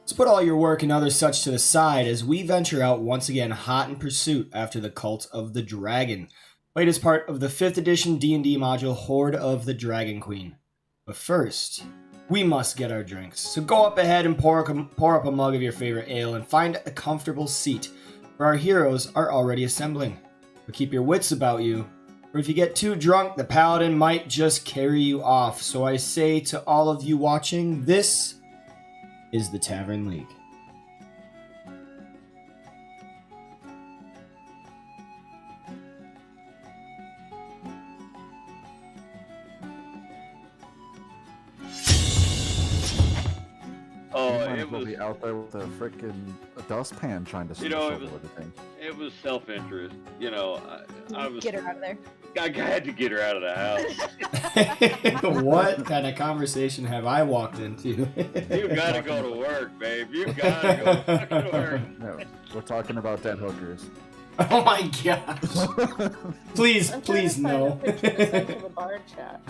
So put all your work and other such to the side as we venture out once again hot in pursuit after the Cult of the Dragon, played as part of the 5th edition D&D module Hoard of the Dragon Queen. But first, we must get our drinks. So go up ahead and pour up a mug of your favorite ale and find a comfortable seat, for our heroes are already assembling. But keep your wits about you, or if you get too drunk, the paladin might just carry you off. So I say to all of you watching, this is the Tavern League. Oh, Might it as well was, be out there with a freaking dustpan trying to You know, shovel everything. it was self-interest. You know, I was. Get her out of there. I had to get her out of the house. What kind of conversation have I walked into? You gotta go to work, babe. You gotta go fucking work. No, we're talking about dead hookers. Oh my gosh. Please, I'm trying please to find no. a picture to send to the bar chat.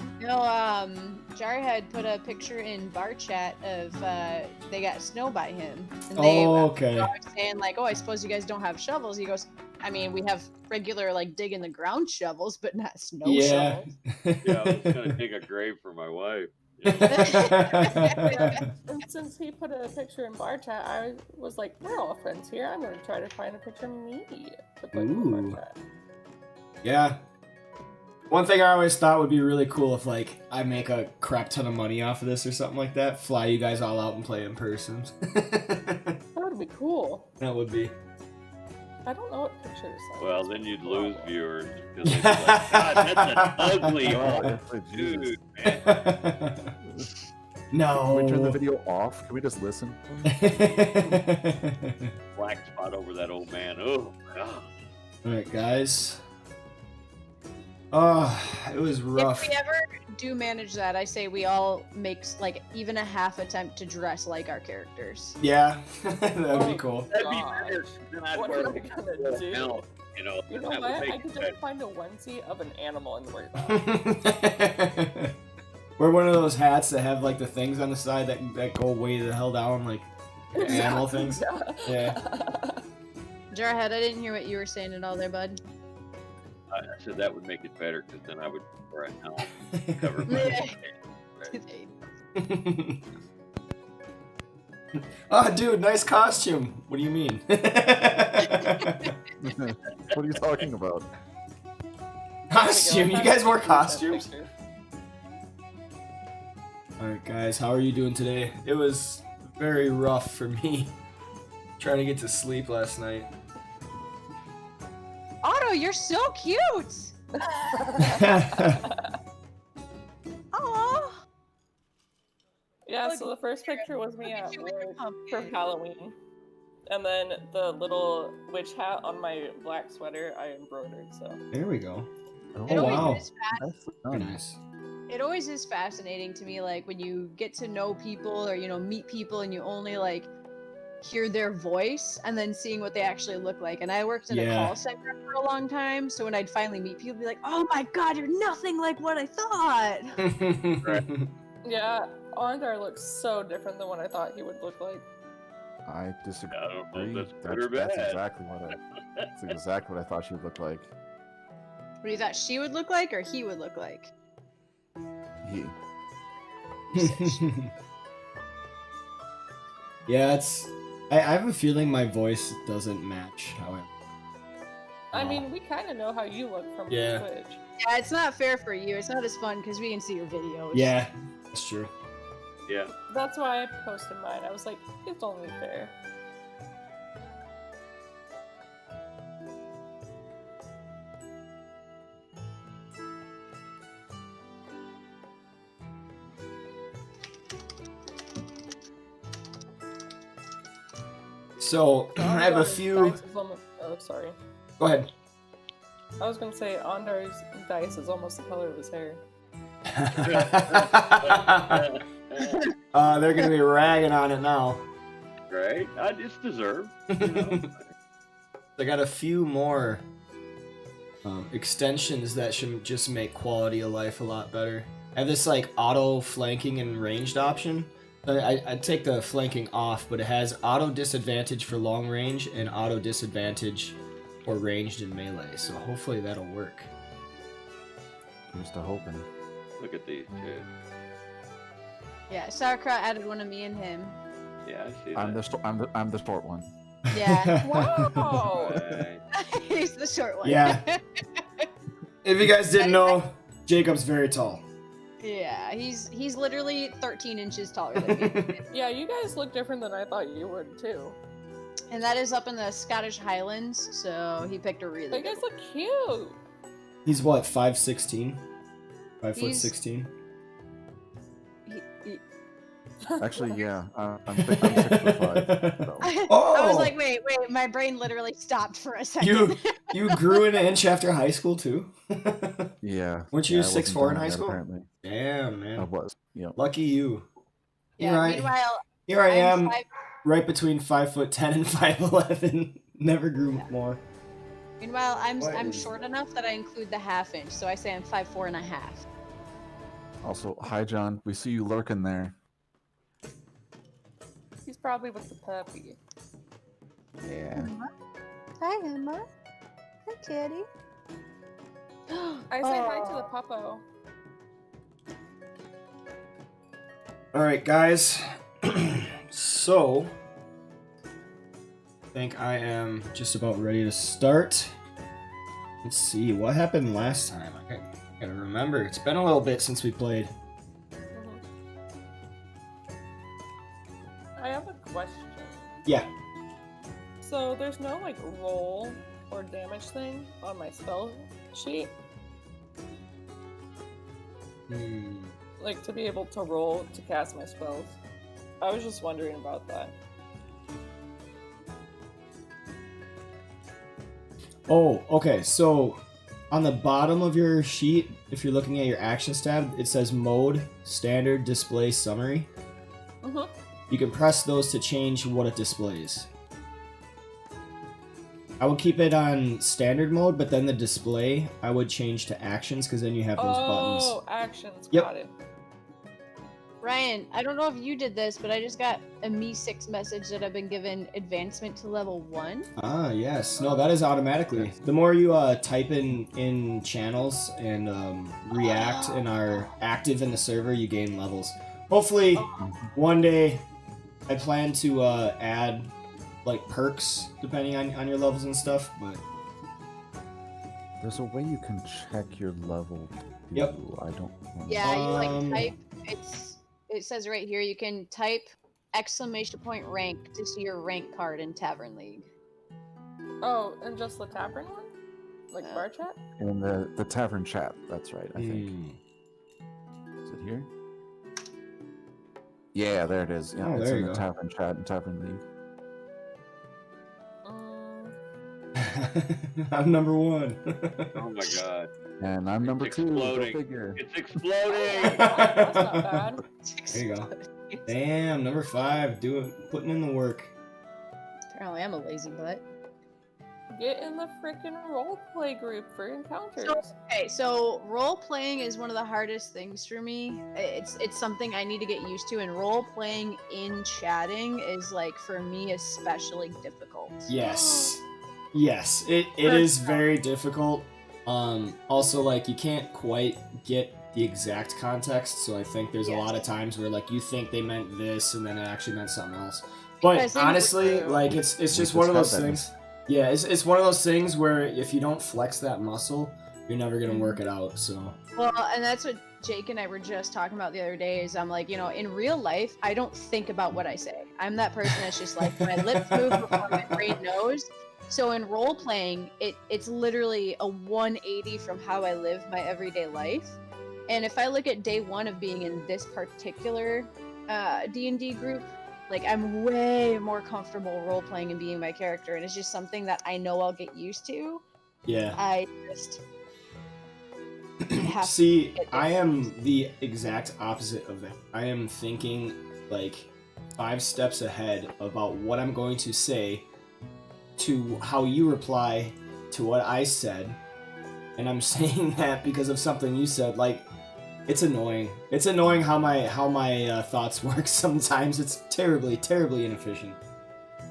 Jar had put a picture in bar chat of they got snow by him. And they Oh, okay. were saying like, oh, I suppose you guys don't have shovels. He goes, I mean, we have regular like dig in the ground shovels, but not snow Yeah. shovels. Yeah, I was gonna dig a grave for my wife. Yeah, and since he put a picture in bar chat, I was like, we're all friends here. I'm gonna try to find a picture of me to put in the Ooh. bar chat. Yeah. One thing I always thought would be really cool if, like, I make a crap ton of money off of this or something like that. Fly you guys all out and play in person. That would be cool. That would be. I don't know what picture to send. Well, then you'd lose viewers because they'd be like, God, that's an ugly Oh, dude, Jesus. man. No. Can we turn the video off? Can we just listen? Black spot over that old man. Oh, God. Alright, guys. Oh, it was rough. If we ever do manage that, I say we all make like even a half attempt to dress like our characters. Yeah, that would be cool. That'd be Gosh. better. Then I'd What wear am I gonna do? hell, you know. You know that what? would make I it could better. just find a onesie of an animal and wear that. Wear one of those hats that have like the things on the side that go way the hell down, like animal things. Yeah. Jarhead, I didn't hear what you were saying at all there, bud. I said that would make it better because then I would wear a helmet cover my Oh, dude, nice costume. What do you mean? What are you talking about? Costume? You guys wear That costumes? picture. Alright, guys, how are you doing today? It was very rough for me trying to get to sleep last night. Otto, you're so cute. Aww. Yeah, Look, so the first picture was me Look at at you with your work pumpkin. for Halloween. And then the little witch hat on my black sweater I embroidered, so. There we go. It Oh, always wow. is That's Very nice. nice. It always is fascinating to me, like when you get to know people or meet people and you only like hear their voice and then seeing what they actually look like. And I worked in a Yeah. call center for a long time, so when I'd finally meet people, I'd be like, "Oh my god, you're nothing like what I thought." Yeah, Ondar looks so different than what I thought he would look like. I disagree. I don't know if that's good or That's bad. exactly what I thought she would look like. What do you thought she would look like or he would look like? He. Yeah, it's. I have a feeling my voice doesn't match how I. I mean, we kind of know how you look from Yeah. Twitch. Yeah, it's not fair for you. It's not as fun because we can see your videos. Yeah, that's true. Yeah. That's why I posted mine. I was like, it's only fair. So I have a Ondar's few. dice is almost- Oh, sorry. Go ahead. I was gonna say Ondar's dice is almost the color of his hair. They're gonna be ragging on it now. Right? I just deserve. I got a few more extensions that should just make quality of life a lot better. I have this like auto flanking and ranged option. I'd take the flanking off, but it has auto disadvantage for long range and auto disadvantage for ranged and melee. So hopefully that'll work. Here's to hoping. Look at these two. Yeah, Sauerkraut added one of me and him. Yeah, I see I'm that. I'm the short one. Yeah, Wow. Right. he's the short one. Yeah. If you guys didn't know, Jacob's very tall. Yeah, he's literally 13 inches taller than me. Yeah, you guys look different than I thought you would too. And that is up in the Scottish Highlands, so he picked a really You good guys look cute. He's what, 5'16"? 5'16". he- Actually, yeah. I'm 6'5". So. I Oh! was like, wait, my brain literally stopped for a second. You grew an inch after high school too? Yeah. Weren't you yeah, I wasn't 6'4" in done high yet, school? Apparently. Damn, I man. was. Yep. Lucky you. Yeah, Here I, meanwhile, here I am, I'm 5 right between 5'10" and 5'11". Never grew more. Meanwhile, I'm What I'm is- short enough that I include the half inch, so I say I'm 5'4" and a half. Also, hi, John. We see you lurking there. He's probably with the puppy. Yeah. Hi, Emma. Hi, kitty. I say hi to the puppo. Alright, guys. So, I think I am just about ready to start. Let's see, what happened last time? I gotta remember. It's been a little bit since we played. I have a question. Yeah. So there's no like roll or damage thing on my spell sheet, like to be able to roll to cast my spells. I was just wondering about that. Oh, okay. So on the bottom of your sheet, if you're looking at your actions tab, it says mode, standard, display, summary. Mhm. You can press those to change what it displays. I would keep it on standard mode, but then the display I would change to actions because then you have those buttons. Oh, actions. Yep. Got it. Ryan, I don't know if you did this, but I just got a Me6 message that I've been given advancement to level 1. Ah, yes. No, that is automatically. The more you type in channels and react and are active in the server, you gain levels. Hopefully, one day, I plan to add like perks depending on your levels and stuff. But There's a way you can check your level. Yep. Too. I don't know. Yeah, you Um, like type. It says right here you can type ! rank to see your rank card in Tavern League. Oh, and just the tavern one, like bar chat. In the tavern chat. That's right. I think. Hmm. Is it here? Yeah, there it is. Yeah, Oh, it's there in you the go. tavern chat and tavern league. I'm number one. Oh my god. And I'm number It's 2. Go exploding. figure. It's exploding! That's not bad. There you go. Damn, number 5, putting in the work. Apparently, I'm a lazy butt. Get in the freaking roleplay group for encounters. Okay, so role playing is one of the hardest things for me. It's something I need to get used to, and role playing in chatting is like for me especially difficult. Yes. Yes, it is very difficult. Also, like, you can't quite get the exact context, so I think there's a Yes. lot of times where, like, you think they meant this, and then it actually meant something else. But Because then- honestly, like, it's We just one of just those had that. things. Yeah, it's one of those things where if you don't flex that muscle, you're never gonna work it out. So Well, and that's what Jake and I were just talking about the other day. Is I'm like, in real life, I don't think about what I say. I'm that person that's just like my lips move before my brain knows. So in role playing, it's literally a 180 from how I live my everyday life. And if I look at day one of being in this particular D&D group, like I'm way more comfortable role playing and being my character, and it's just something that I know I'll get used to. yeah. I just have to See, get I there. am the exact opposite of that. I am thinking like 5 steps ahead about what I'm going to say to how you reply to what I said. And I'm saying that because of something you said. Like, It's annoying. It's annoying how my thoughts work sometimes. It's terribly, terribly inefficient.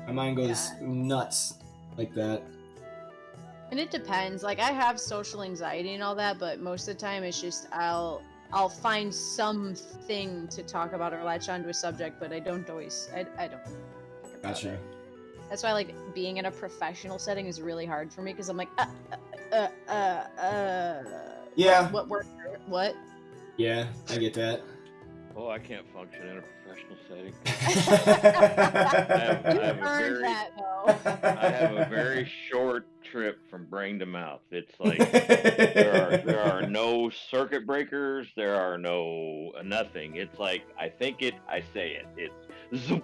My mind goes nuts like that. And it depends. Like I have social anxiety and all that, but most of the time it's just I'll find something to talk about or latch onto a subject, but I don't always. I don't. think about Gotcha. it. That's why like being in a professional setting is really hard for me because I'm like, Yeah. What work? What? Yeah, I get that. Oh, I can't function in a professional setting. You I have a earned very- that though. I have a very short trip from brain to mouth. It's like there are no circuit breakers. There are no nothing. It's like I think it, I say it. It's zoop.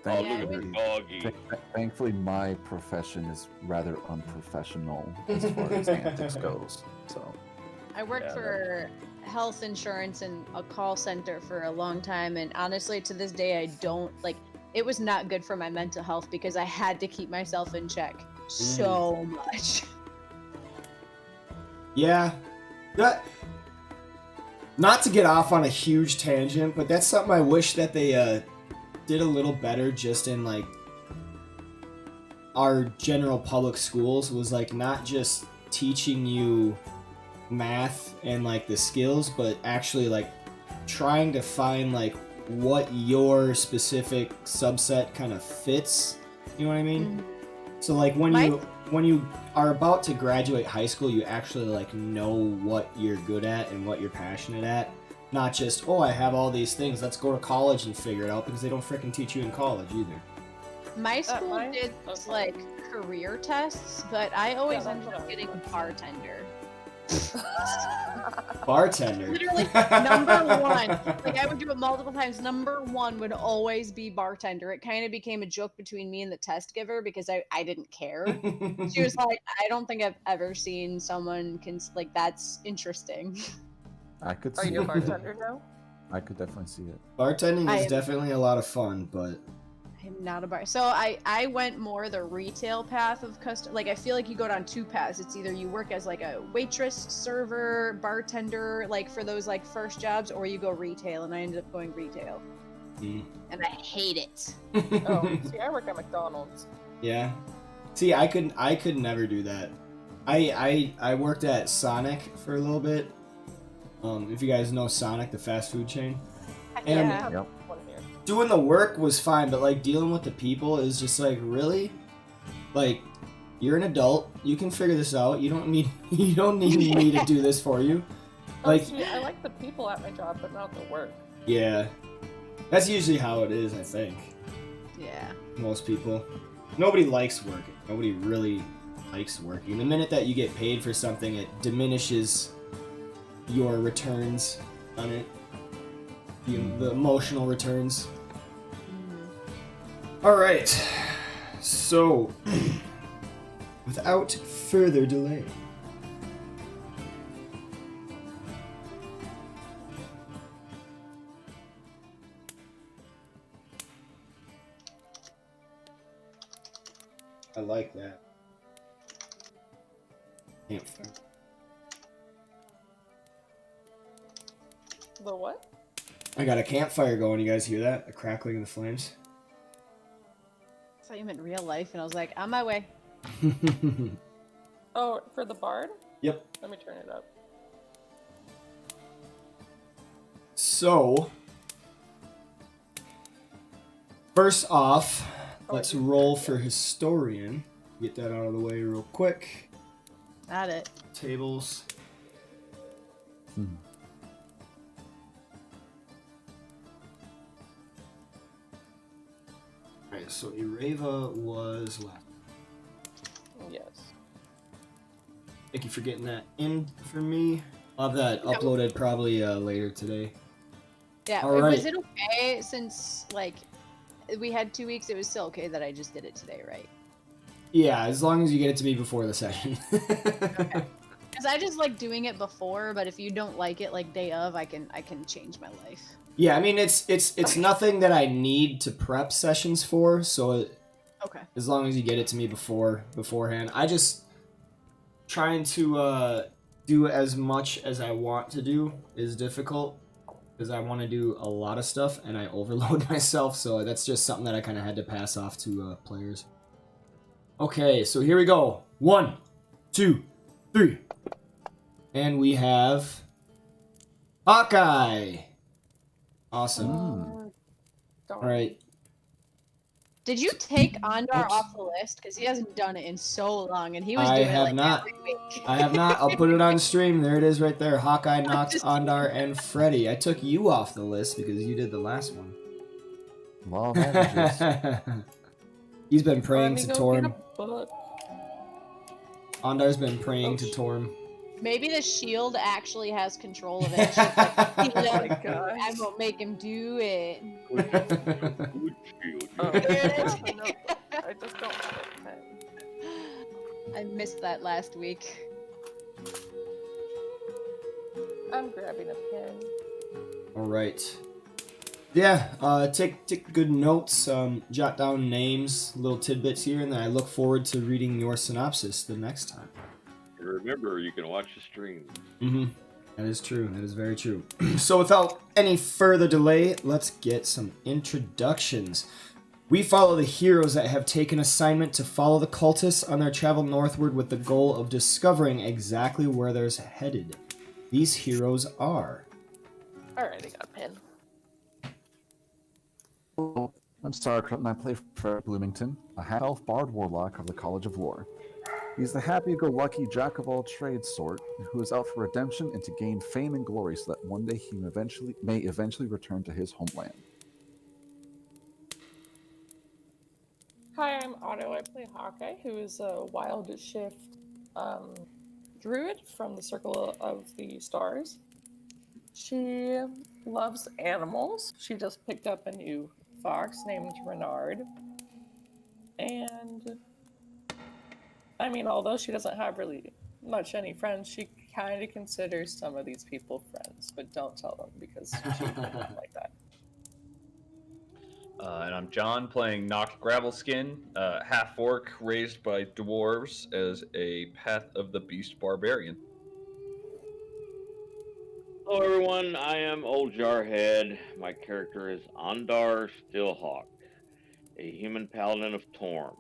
Oh, look at Thankfully, the doggy. thankfully, my profession is rather unprofessional as far as antics goes. So, I worked Yeah, for health insurance and a call center for a long time, and honestly, to this day, I don't like. It was not good for my mental health because I had to keep myself in check so much. Yeah. That, not to get off on a huge tangent, but that's something I wish that they did a little better just in like our general public schools, was like not just teaching you math and like the skills, but actually like trying to find like what your specific subset kind of fits. You know what I mean? So like when you are about to graduate high school, you actually like know what you're good at and what you're passionate at. Not just, oh, I have all these things, let's go to college and figure it out, because they don't freaking teach you in college either. My school mine- did okay. like career tests, but I always Yeah, ended that's up what I getting was gonna say. bartender. Bartender. Literally, number one. Like I would do it multiple times. Number one would always be bartender. It kind of became a joke between me and the test giver because I didn't care. She was like, I don't think I've ever seen someone like that's interesting. I could Are see you a it. bartender now? I could definitely see it. Bartending I is am- definitely a lot of fun, but I'm not a bar. So I went more the retail path of custom. Like I feel like you go down two paths. It's either you work as like a waitress, server, bartender, like for those like first jobs, or you go retail. And I ended up going retail, and I hate it. Oh, see, I work at McDonald's. yeah. See, I could never do that. I worked at Sonic for a little bit. If you guys know Sonic, the fast food chain. And Yeah. Yep. One here. doing the work was fine, but like dealing with the people is just like, really? Like, you're an adult, you can figure this out. You don't need me to do this for you. Like, See, I like the people at my job, but not the work. yeah. That's usually how it is, I think. Yeah. Most people. Nobody likes working. Nobody really likes working. The minute that you get paid for something, it diminishes your returns on it. The emotional returns. Alright. So, without further delay, I like that. Campfire. The what? I got a campfire going. You guys hear that? The crackling of the flames. I thought you meant real life, and I was like, on my way. Oh, for the bard? Yep. Let me turn it up. So, first off, let's roll for historian. Get that out of the way real quick. Got it. Tables. Alright, so Ireva was last. Yes. Thank you for getting that in for me. I'll have that uploaded probably later today. Yeah. All right. Was it okay since like we had 2 weeks? It was still okay that I just did it today, right? Yeah, as long as you get it to me before the session. Because I just like doing it before, but if you don't like it like day of, I can change my life. Yeah, I mean it's nothing that I need to prep sessions for, so Okay. as long as you get it to me beforehand. I just trying to do as much as I want to do is difficult because I want to do a lot of stuff and I overload myself, so that's just something that I kind of had to pass off to players. Okay, so here we go. 1, 2, 3. And we have Hawkeye. Awesome. Darn. All right. Did you take Ondar Oops. off the list? Because he hasn't done it in so long, and he was I doing it have like not. every week. I have not. I'll put it on stream. There it is right there. Hawkeye knocked Ondar and Freddy. I took you off the list because you did the last one. Law of averages. He's been Let praying me to go Torm. get a book. Ondar's been praying to Torm. Maybe the shield actually has control of it. She's like, Oh my gosh. I'm gonna make him do it. Good shield. Oh, There it is. no, I just don't have a pen. I missed that last week. I'm grabbing a pen. All right. Yeah, take good notes, jot down names, little tidbits here, and then I look forward to reading your synopsis the next time. Remember, you can watch the stream. Mm-hmm. That is true. That is very true. So without any further delay, let's get some introductions. We follow the heroes that have taken assignment to follow the cultists on their travel northward with the goal of discovering exactly where they're headed. These heroes are... Alright, I got a pen. Hello, I'm Starcrow and I play Fred Bloomington, a half-elf bard warlock of the College of Lore. He's the happy-go-lucky jack-of-all-trades sort who is out for redemption and to gain fame and glory so that one day he may eventually return to his homeland. Hi, I'm Otto. I play Hawkeye, who is a wild shift druid from the Circle of the Stars. She loves animals. She just picked up a new fox named Renard. And I mean, although she doesn't have really much any friends, she kind of considers some of these people friends, but don't tell them because she would not like that. And I'm John, playing Noct Gravelskin, half-orc raised by dwarves as a Path of the Beast barbarian. Hello, everyone. I am Old Jarhead. My character is Ondar Stillhawk, a human paladin of Torm.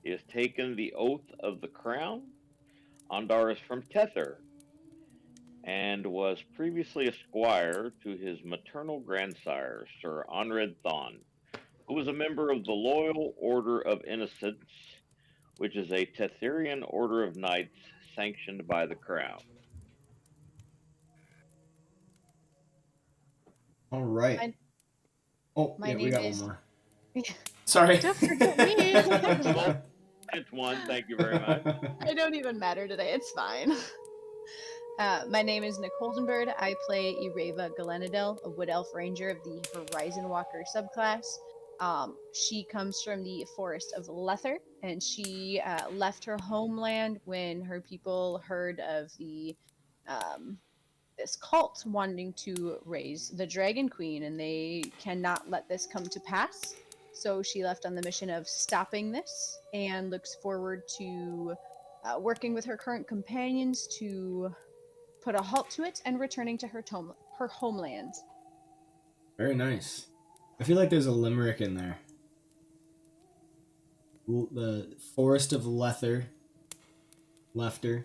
He has taken the oath of the crown. Ondar is from Tether and was previously a squire to his maternal grandsire, Sir Onred Thon, who was a member of the Loyal Order of Innocence, which is a Tetherian order of knights sanctioned by the crown. All right. My yeah, we name got is- one more. Sorry. Don't forget me. It's one. Thank you very much. I don't even matter today. It's fine. My name is Nick Holdenbird. I play Ireva Galenadel, a Wood Elf Ranger of the Horizon Walker subclass. She comes from the Forest of Lether, and she left her homeland when her people heard of the this cult wanting to raise the Dragon Queen, and they cannot let this come to pass. So she left on the mission of stopping this, and looks forward to working with her current companions to put a halt to it and returning to her homeland. Very nice. I feel like there's a limerick in there. The Forest of Lether. Lefter.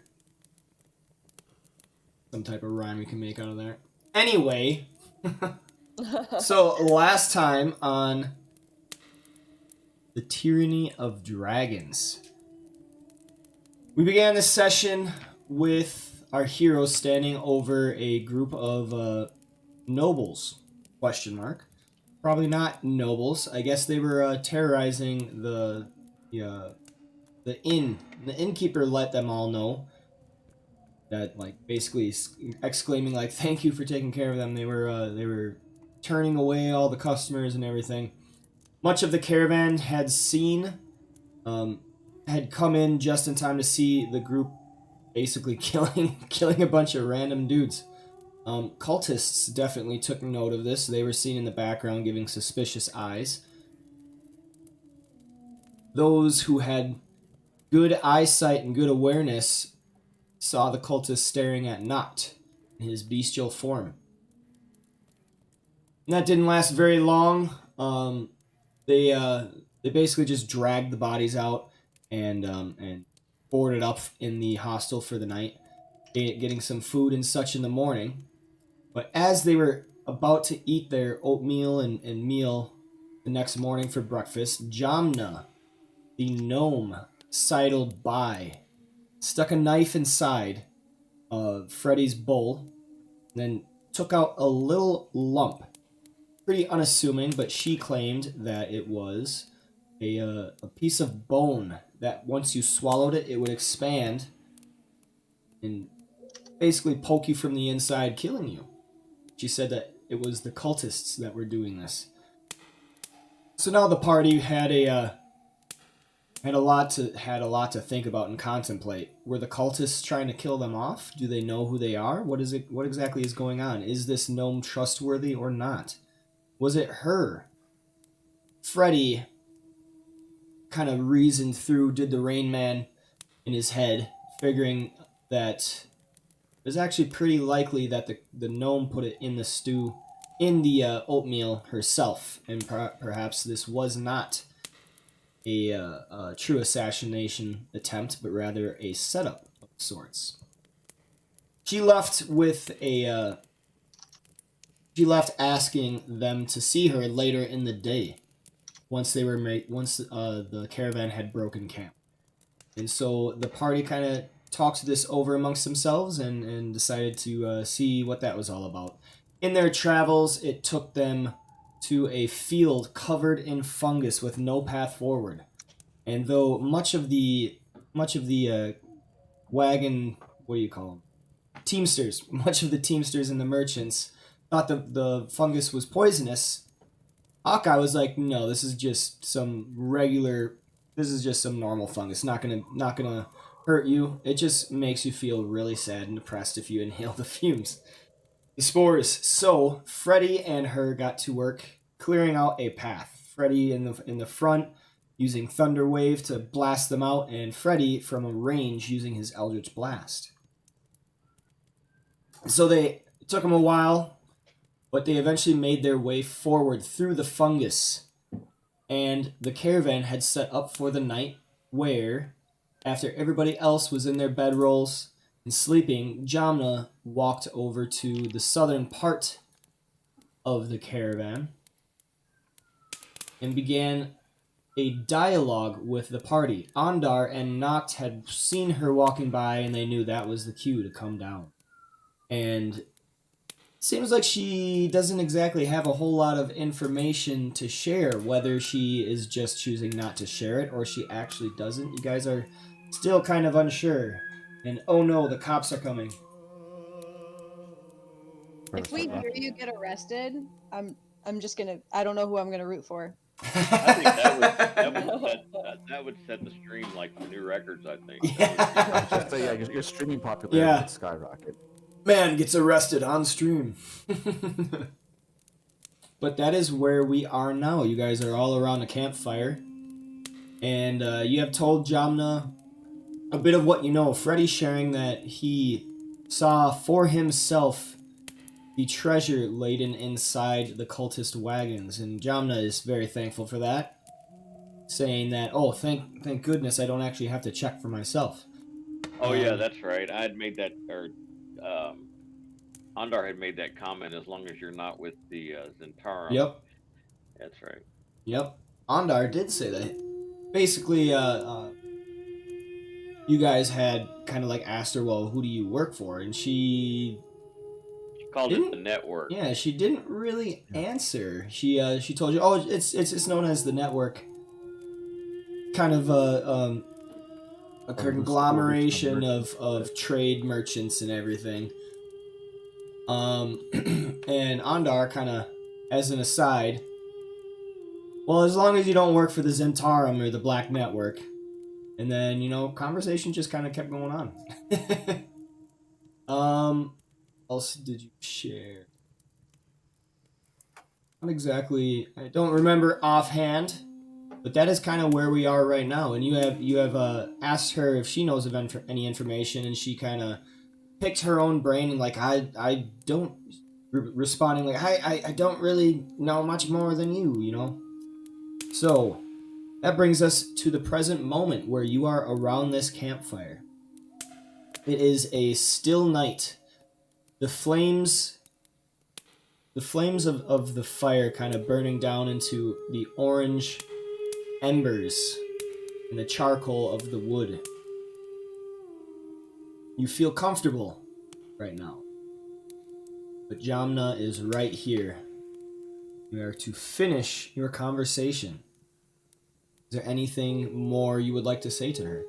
Some type of rhyme we can make out of there. Anyway. So, last time on the Tyranny of Dragons, we began this session with our heroes standing over a group of nobles, question mark. Probably not nobles. I guess they were terrorizing the inn. The innkeeper let them all know that, like, basically exclaiming, like, thank you for taking care of them. They were turning away all the customers and everything. Much of the caravan had come in just in time to see the group basically killing a bunch of random dudes. Cultists definitely took note of this. They were seen in the background giving suspicious eyes. Those who had good eyesight and good awareness saw the cultist staring at Noct in his bestial form. And that didn't last very long. They basically just dragged the bodies out and boarded up in the hostel for the night, getting some food and such in the morning. But as they were about to eat their oatmeal and meal the next morning for breakfast, Jamna, the gnome, sidled by, stuck a knife inside Freddy's bowl, and then took out a little lump. Pretty unassuming, but she claimed that it was a piece of bone that once you swallowed it, it would expand and basically poke you from the inside, killing you. She said that it was the cultists that were doing this. So now the party had a lot to think about and contemplate. Were the cultists trying to kill them off? Do they know who they are? What exactly is going on? Is this gnome trustworthy or not? Was it her? Freddy kind of reasoned through, did the Rain Man in his head, figuring that it was actually pretty likely that the gnome put it in the stew, in the oatmeal herself, and perhaps this was not a true assassination attempt, but rather a setup of sorts. She left asking them to see her later in the day, once the caravan had broken camp. And so the party kind of talked this over amongst themselves and decided to see what that was all about. In their travels, it took them to a field covered in fungus with no path forward. And though much of the wagon, what do you call them? Teamsters. Much of the teamsters and the merchants thought the fungus was poisonous, Hawkeye was like, no, this is just some normal fungus. Not gonna hurt you. It just makes you feel really sad and depressed if you inhale the fumes. The spores. So Freddy and her got to work clearing out a path. Freddy in the front using Thunder Wave to blast them out, and Freddy from a range using his Eldritch Blast. So it took them a while, but they eventually made their way forward through the fungus, and the caravan had set up for the night where, after everybody else was in their bedrolls and sleeping, Jamna walked over to the southern part of the caravan and began a dialogue with the party. Andar and Noct had seen her walking by, and they knew that was the cue to come down. And seems like she doesn't exactly have a whole lot of information to share, whether she is just choosing not to share it or she actually doesn't. You guys are still kind of unsure. And oh no, the cops are coming. If we hear you get arrested, I'm just gonna, I don't know who I'm gonna root for. I think that would set the stream like for new records. I think. Yeah. Just say, your streaming popularity would skyrocket. Man gets arrested on stream. But that is where we are now. You guys are all around a campfire. And you have told Jamna a bit of what you know. Freddy sharing that he saw for himself the treasure laden inside the cultist wagons. And Jamna is very thankful for that. Saying that, oh, thank goodness I don't actually have to check for myself. Oh yeah, that's right. I had made that, or Andar had made that comment. As long as you're not with the Zentarum. Yep. That's right. Yep. Andar did say that. Basically, you guys had kind of like asked her, well, who do you work for? And she called it the network. Yeah, she didn't really answer. She told you, oh, it's known as the network. Kind of a conglomeration of trade merchants and everything. And Andar kind of, as an aside, well, as long as you don't work for the Zentarum or the Black Network. And then, conversation just kind of kept going on. Else did you share? Not exactly. I don't remember offhand. But that is kind of where we are right now. And you have asked her if she knows of any information, and she kind of picked her own brain and like I don't responding like I don't really know much more than you know. So that brings us to the present moment where you are around this campfire. It is a still night. The flames of the fire kind of burning down into the orange embers and the charcoal of the wood. You feel comfortable right now. But Jamna is right here. You are to finish your conversation. Is there anything more you would like to say to her?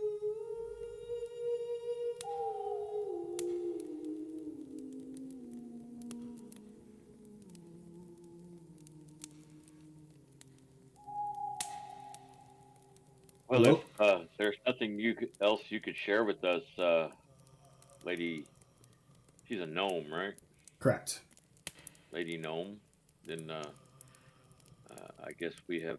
Well, Hello? if there's nothing else you could share with us, Lady, she's a gnome, right? Correct. Lady Gnome, then I guess we have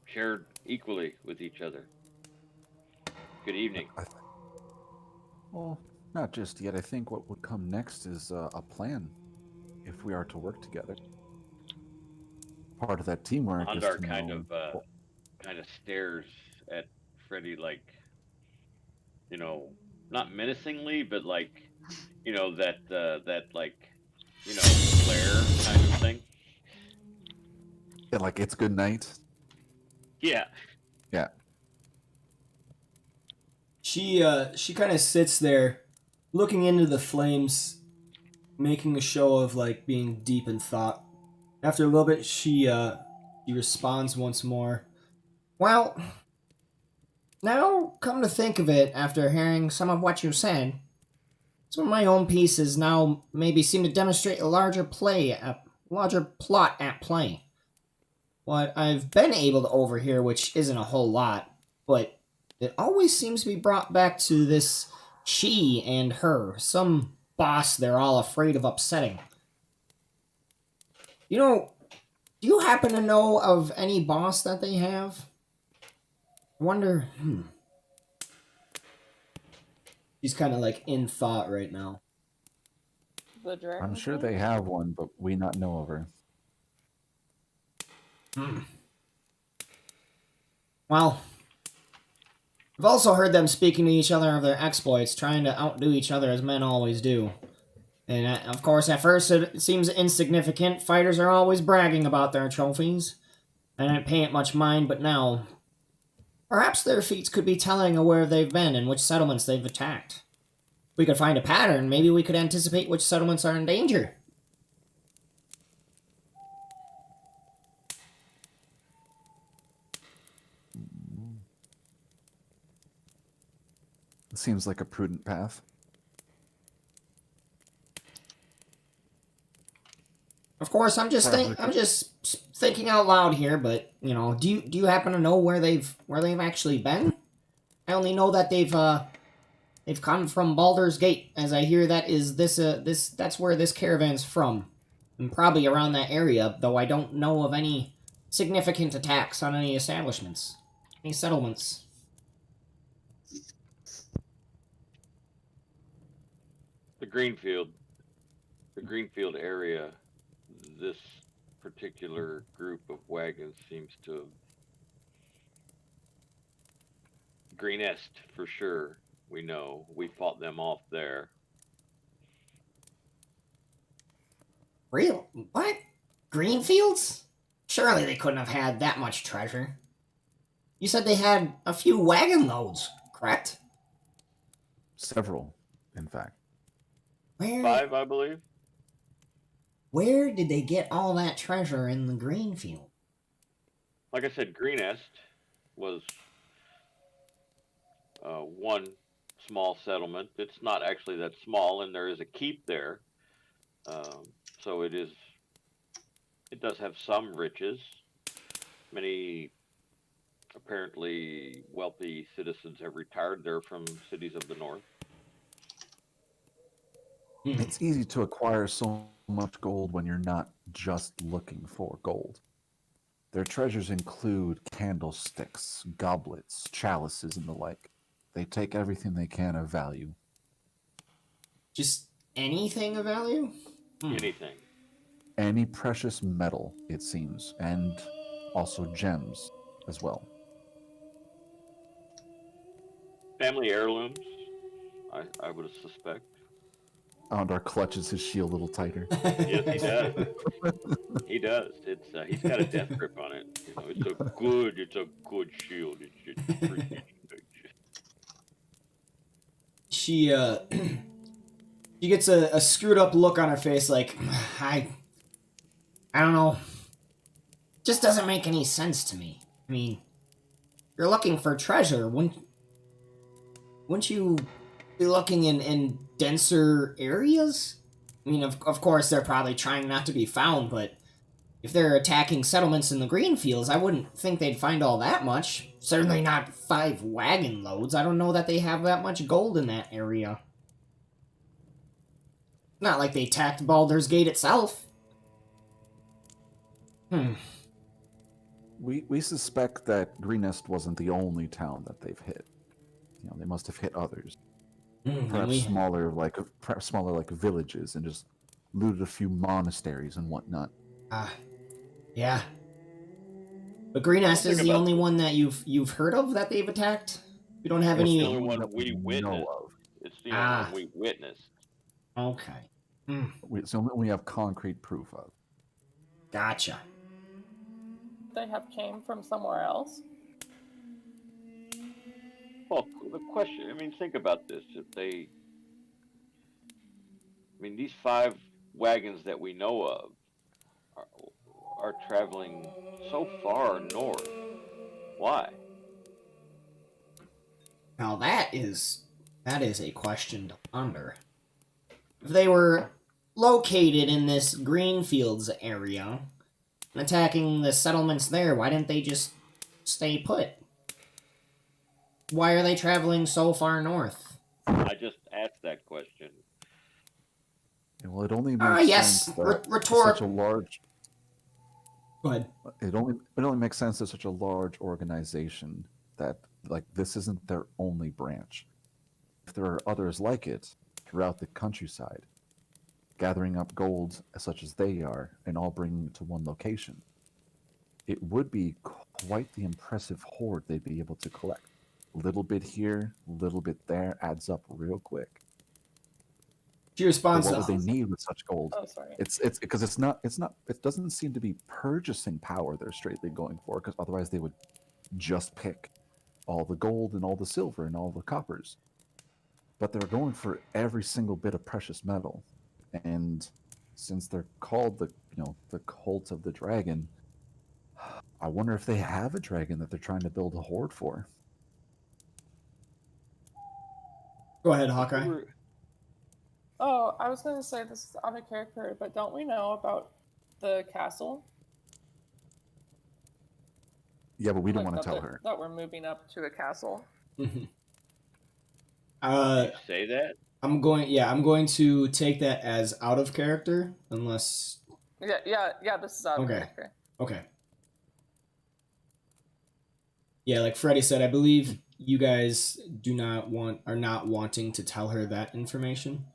shared equally with each other. Good evening. Well, not just yet. I think what would come next is a plan if we are to work together. Part of that teamwork is Ondar to know. kind of stares at Freddy like, you know, not menacingly, but like, you know, that like, you know, glare kind of thing. Yeah, like it's good night. Yeah. Yeah. She kind of sits there looking into the flames, making a show of like being deep in thought. After a little bit, she responds once more. Well, now come to think of it, after hearing some of what you said, some of my own pieces now maybe seem to demonstrate a larger plot at play. What I've been able to overhear, which isn't a whole lot, but it always seems to be brought back to this she and her, some boss they're all afraid of upsetting. You know, do you happen to know of any boss that they have? I wonder. She's kind of like in thought right now. The dragon. I'm sure Queen? they have one, but we not know of her. Well, I've also heard them speaking to each other of their exploits, trying to outdo each other as men always do. And of course, at first it seems insignificant. Fighters are always bragging about their trophies. I didn't pay it much mind, but now, perhaps their feats could be telling of where they've been and which settlements they've attacked. If we could find a pattern, maybe we could anticipate which settlements are in danger. It seems like a prudent path. Of course, I'm just thinking out loud here, but you know, do you happen to know where they've actually been? I only know that they've come from Baldur's Gate, as I hear that is that's where this caravan's from, and probably around that area. Though I don't know of any significant attacks on any establishments, any settlements. The Greenfield area, this particular group of wagons seems to have Greenest for sure. We know we fought them off there. Real? What? Greenfields? Surely they couldn't have had that much treasure. You said they had a few wagon loads, correct? Several, in fact. Where? 5, I believe. Where did they get all that treasure in the Greenfield? Like I said, Greenest was one small settlement. It's not actually that small, and there is a keep there. So it does have some riches. Many apparently wealthy citizens have retired there from cities of the north. It's easy to acquire so much gold when you're not just looking for gold. Their treasures include candlesticks, goblets, chalices, and the like. They take everything they can of value. Just anything of value? Anything. Any precious metal, it seems, and also gems as well. Family heirlooms, I would suspect. Andar clutches his shield a little tighter. Yes, he does. He does. It's he's got a death grip on it. You know, it's a good shield. It's pretty good. She she gets a screwed up look on her face, like I don't know. Just doesn't make any sense to me. I mean, you're looking for treasure. Wouldn't you be looking in denser areas? I mean, of course, they're probably trying not to be found, but if they're attacking settlements in the green fields, I wouldn't think they'd find all that much. Certainly not 5 wagon loads. I don't know that they have that much gold in that area. Not like they attacked Baldur's Gate itself. We suspect that Greenest wasn't the only town that they've hit. You know, they must have hit others. Perhaps smaller like villages, and just looted a few monasteries and whatnot. Yeah. But Greenest is the only one that you've heard of that they've attacked? You don't have It's any... the only one we witnessed. It's the only one we witnessed. Okay. It's the only one we have concrete proof of. Gotcha. They have came from somewhere else. Well, the question, I mean, think about this. If they, I mean, these 5 wagons that we know of are traveling so far north. Why? Now that is a question to ponder. If they were located in this Greenfields area and attacking the settlements there, why didn't they just stay put? Why are they traveling so far north? I just asked that question. Well, it only makes sense that such a large. Go ahead. It only makes sense that such a large organization that this isn't their only branch. If there are others like it throughout the countryside, gathering up gold such as they are and all bringing it to one location, it would be quite the impressive hoard they'd be able to collect. A little bit here, a little bit there adds up real quick. She responds. What would they need with such gold? Oh, sorry. It's because it doesn't seem to be purchasing power they're straightly going for, because otherwise they would just pick all the gold and all the silver and all the coppers. But they're going for every single bit of precious metal. And since they're called the cult of the dragon, I wonder if they have a dragon that they're trying to build a hoard for. Go ahead, Hawkeye. Oh, I was going to say this is out of character, but don't we know about the castle? Yeah, but we don't want to tell her. That we're moving up to a castle. Say that? I'm going to take that as out of character, unless... Yeah, this is out of character. Okay. Yeah, like Freddie said, I believe you guys are not wanting to tell her that information.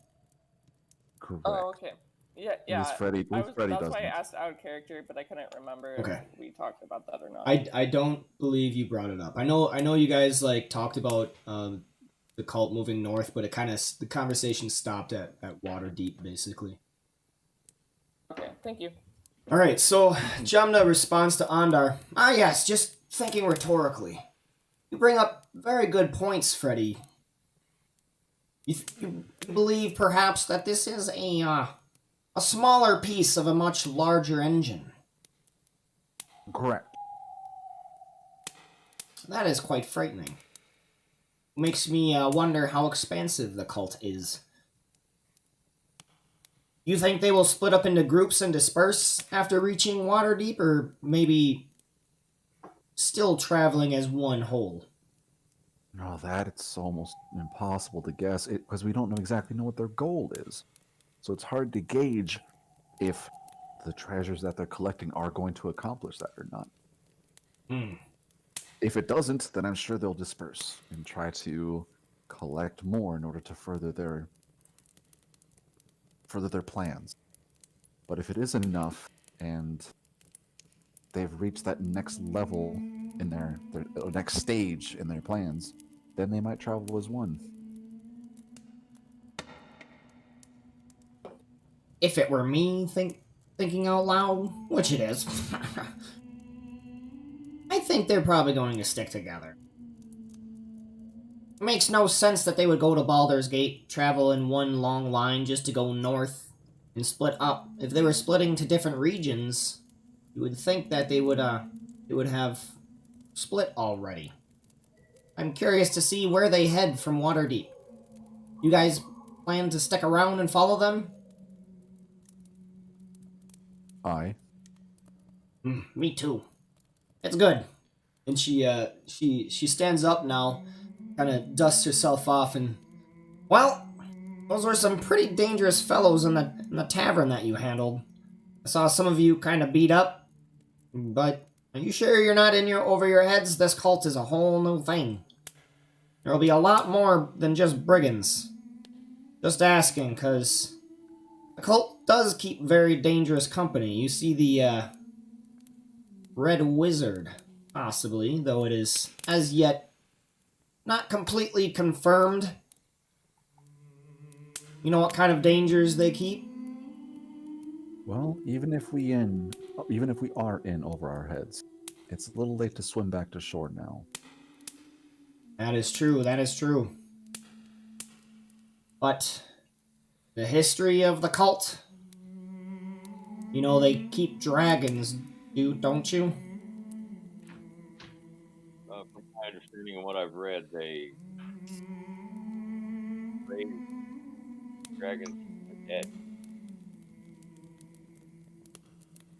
Correct. Oh, okay. Yeah. Freddie that's doesn't. why I asked out of character, but I couldn't remember if we talked about that or not. I don't believe you brought it up. I know you guys talked about the cult moving north, but the conversation stopped at Waterdeep, basically. Okay, thank you. All right, so Jamna responds to Andar. Yes, just thinking rhetorically. You bring up very good points, Freddy. You believe perhaps that this is a smaller piece of a much larger engine. Correct. That is quite frightening. Makes me wonder how expansive the cult is. You think they will split up into groups and disperse after reaching Waterdeep, or maybe still traveling as one whole? No, it's almost impossible to guess because we don't exactly know what their goal is. So it's hard to gauge if the treasures that they're collecting are going to accomplish that or not. Hmm. If it doesn't, then I'm sure they'll disperse and try to collect more in order to further their plans. But if it is enough and they've reached that next level in their next stage in their plans, then they might travel as one. If it were me thinking out loud, which it is, I think they're probably going to stick together. It makes no sense that they would go to Baldur's Gate, travel in one long line just to go north, and split up. If they were splitting to different regions, you would think that they would have split already. I'm curious to see where they head from Waterdeep. You guys plan to stick around and follow them? Aye. Me too. It's good. And she stands up now, kind of dusts herself off, and well, those were some pretty dangerous fellows in the tavern that you handled. I saw some of you kind of beat up, but are you sure you're not over your heads? This cult is a whole new thing. There'll be a lot more than just brigands. Just asking, cause the cult does keep very dangerous company. You see the Red Wizard, possibly, though it is as yet not completely confirmed. You know what kind of dangers they keep? Well, even if we are in over our heads, it's a little late to swim back to shore now. That is true, that is true. But the history of the cult, you know, they keep dragons, don't you? From my understanding and what I've read, they raise dragons from the dead.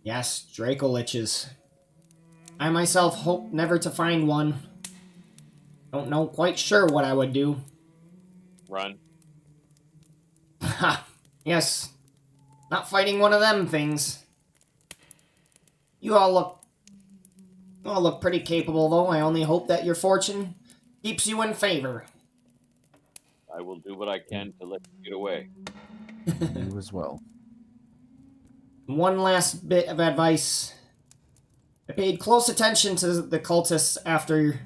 Yes, Dracoliches. I myself hope never to find one. Don't know quite sure what I would do. Run. Ha! Yes. Not fighting one of them things. You all look pretty capable, though. I only hope that your fortune keeps you in favor. I will do what I can to let you get away. You as well. One last bit of advice. I paid close attention to the cultists after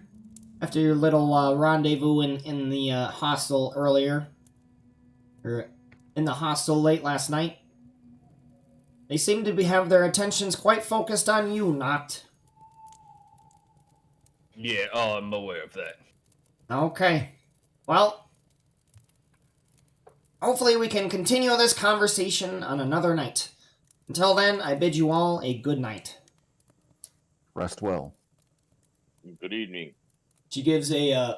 your little rendezvous in the hostel earlier. Or in the hostel late last night. They seem to have their attentions quite focused on you, Noct. Yeah, I'm aware of that. Okay. Well, hopefully we can continue this conversation on another night. Until then, I bid you all a good night. Rest well. Good evening. She gives a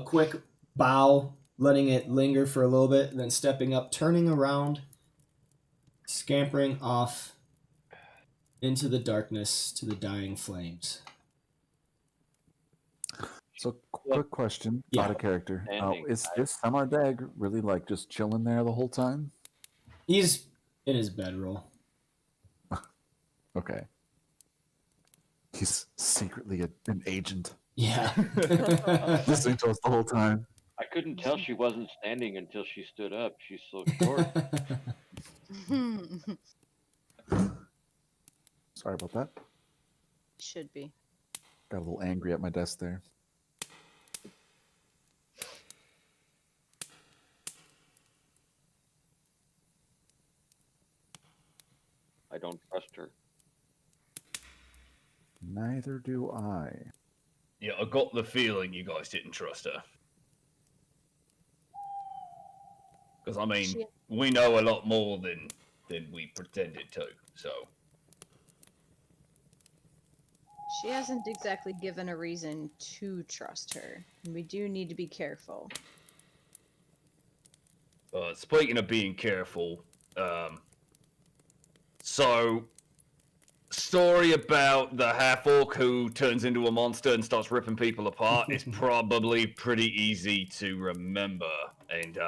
quick bow, letting it linger for a little bit, and then stepping up, turning around, scampering off into the darkness to the dying flames. So, quick question, Yeah. out of character. Standing. Is this Samardag really like just chilling there the whole time? He's in his bedroll. Okay. He's secretly an agent, Yeah. listening to us the whole time. I couldn't tell she wasn't standing until she stood up. She's so short. Sorry about that. Should be. Got a little angry at my desk there. I don't trust her. Neither do I. Yeah, I got the feeling you guys didn't trust her. Because, I mean, She- we know a lot more than we pretended to, so... She hasn't exactly given a reason to trust her. We do need to be careful. Speaking of being careful, so story about the half-orc who turns into a monster and starts ripping people apart is probably pretty easy to remember. And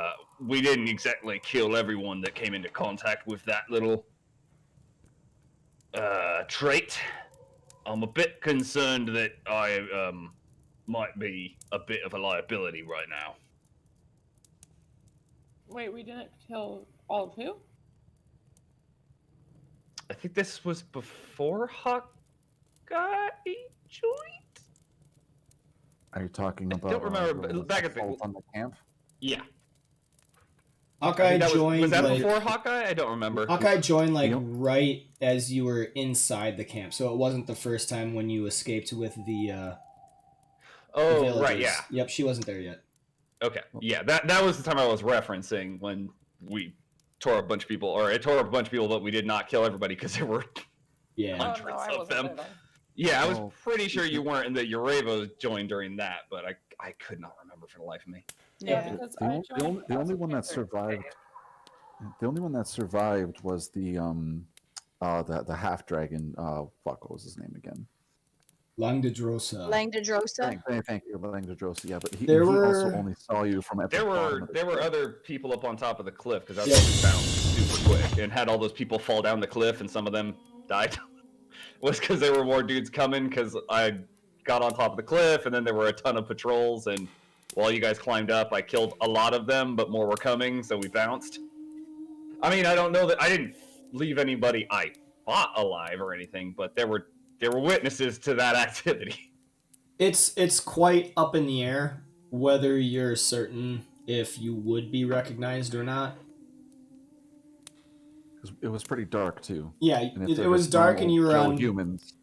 we didn't exactly kill everyone that came into contact with that little trait. I'm a bit concerned that I might be a bit of a liability right now. Wait, we didn't kill all of who? I think this was before Hawkeye joined? Are you talking I about? don't remember, there but was back an at the- assault on the camp. Yeah. I Hawkeye think that joined was that like before Hawkeye? I don't remember. Hawkeye joined like Yep. right as you were inside the camp, so it wasn't the first time when you escaped with the Oh, villagers. right, yeah. Yep, she wasn't there yet. Okay, yeah, that was the time I was referencing when we tore up a bunch of people, or it tore up a bunch of people, but we did not kill everybody because there were Yeah. Oh no, hundreds I of wasn't them. there then. Yeah, I was Oh. pretty sure you weren't, and that Urevo joined during that, but I could not remember for the life of me. Yeah, Yeah. because The, I on- the, joined only, the only one that as a character. survived. The only one that survived was the half dragon. What was his name again? Langdedrosa. Langdedrosa. Thank you, Langdedrosa. Yeah, but he There also were- only saw you from at the There bottom were of the there were cliff. other people up on top of the cliff because that's Yeah. what we found super quick, and had all those people fall down the cliff, and some of them died. Was because there were more dudes coming because I got on top of the cliff, and then there were a ton of patrols, and while you guys climbed up, I killed a lot of them, but more were coming, so we bounced. I mean, I don't know that I didn't leave anybody I fought alive or anything, but there were witnesses to that activity. It's quite up in the air whether you're certain if you would be recognized or not. It was pretty dark too. Yeah, And if it they're was just dark and normal you were Joe on. humans.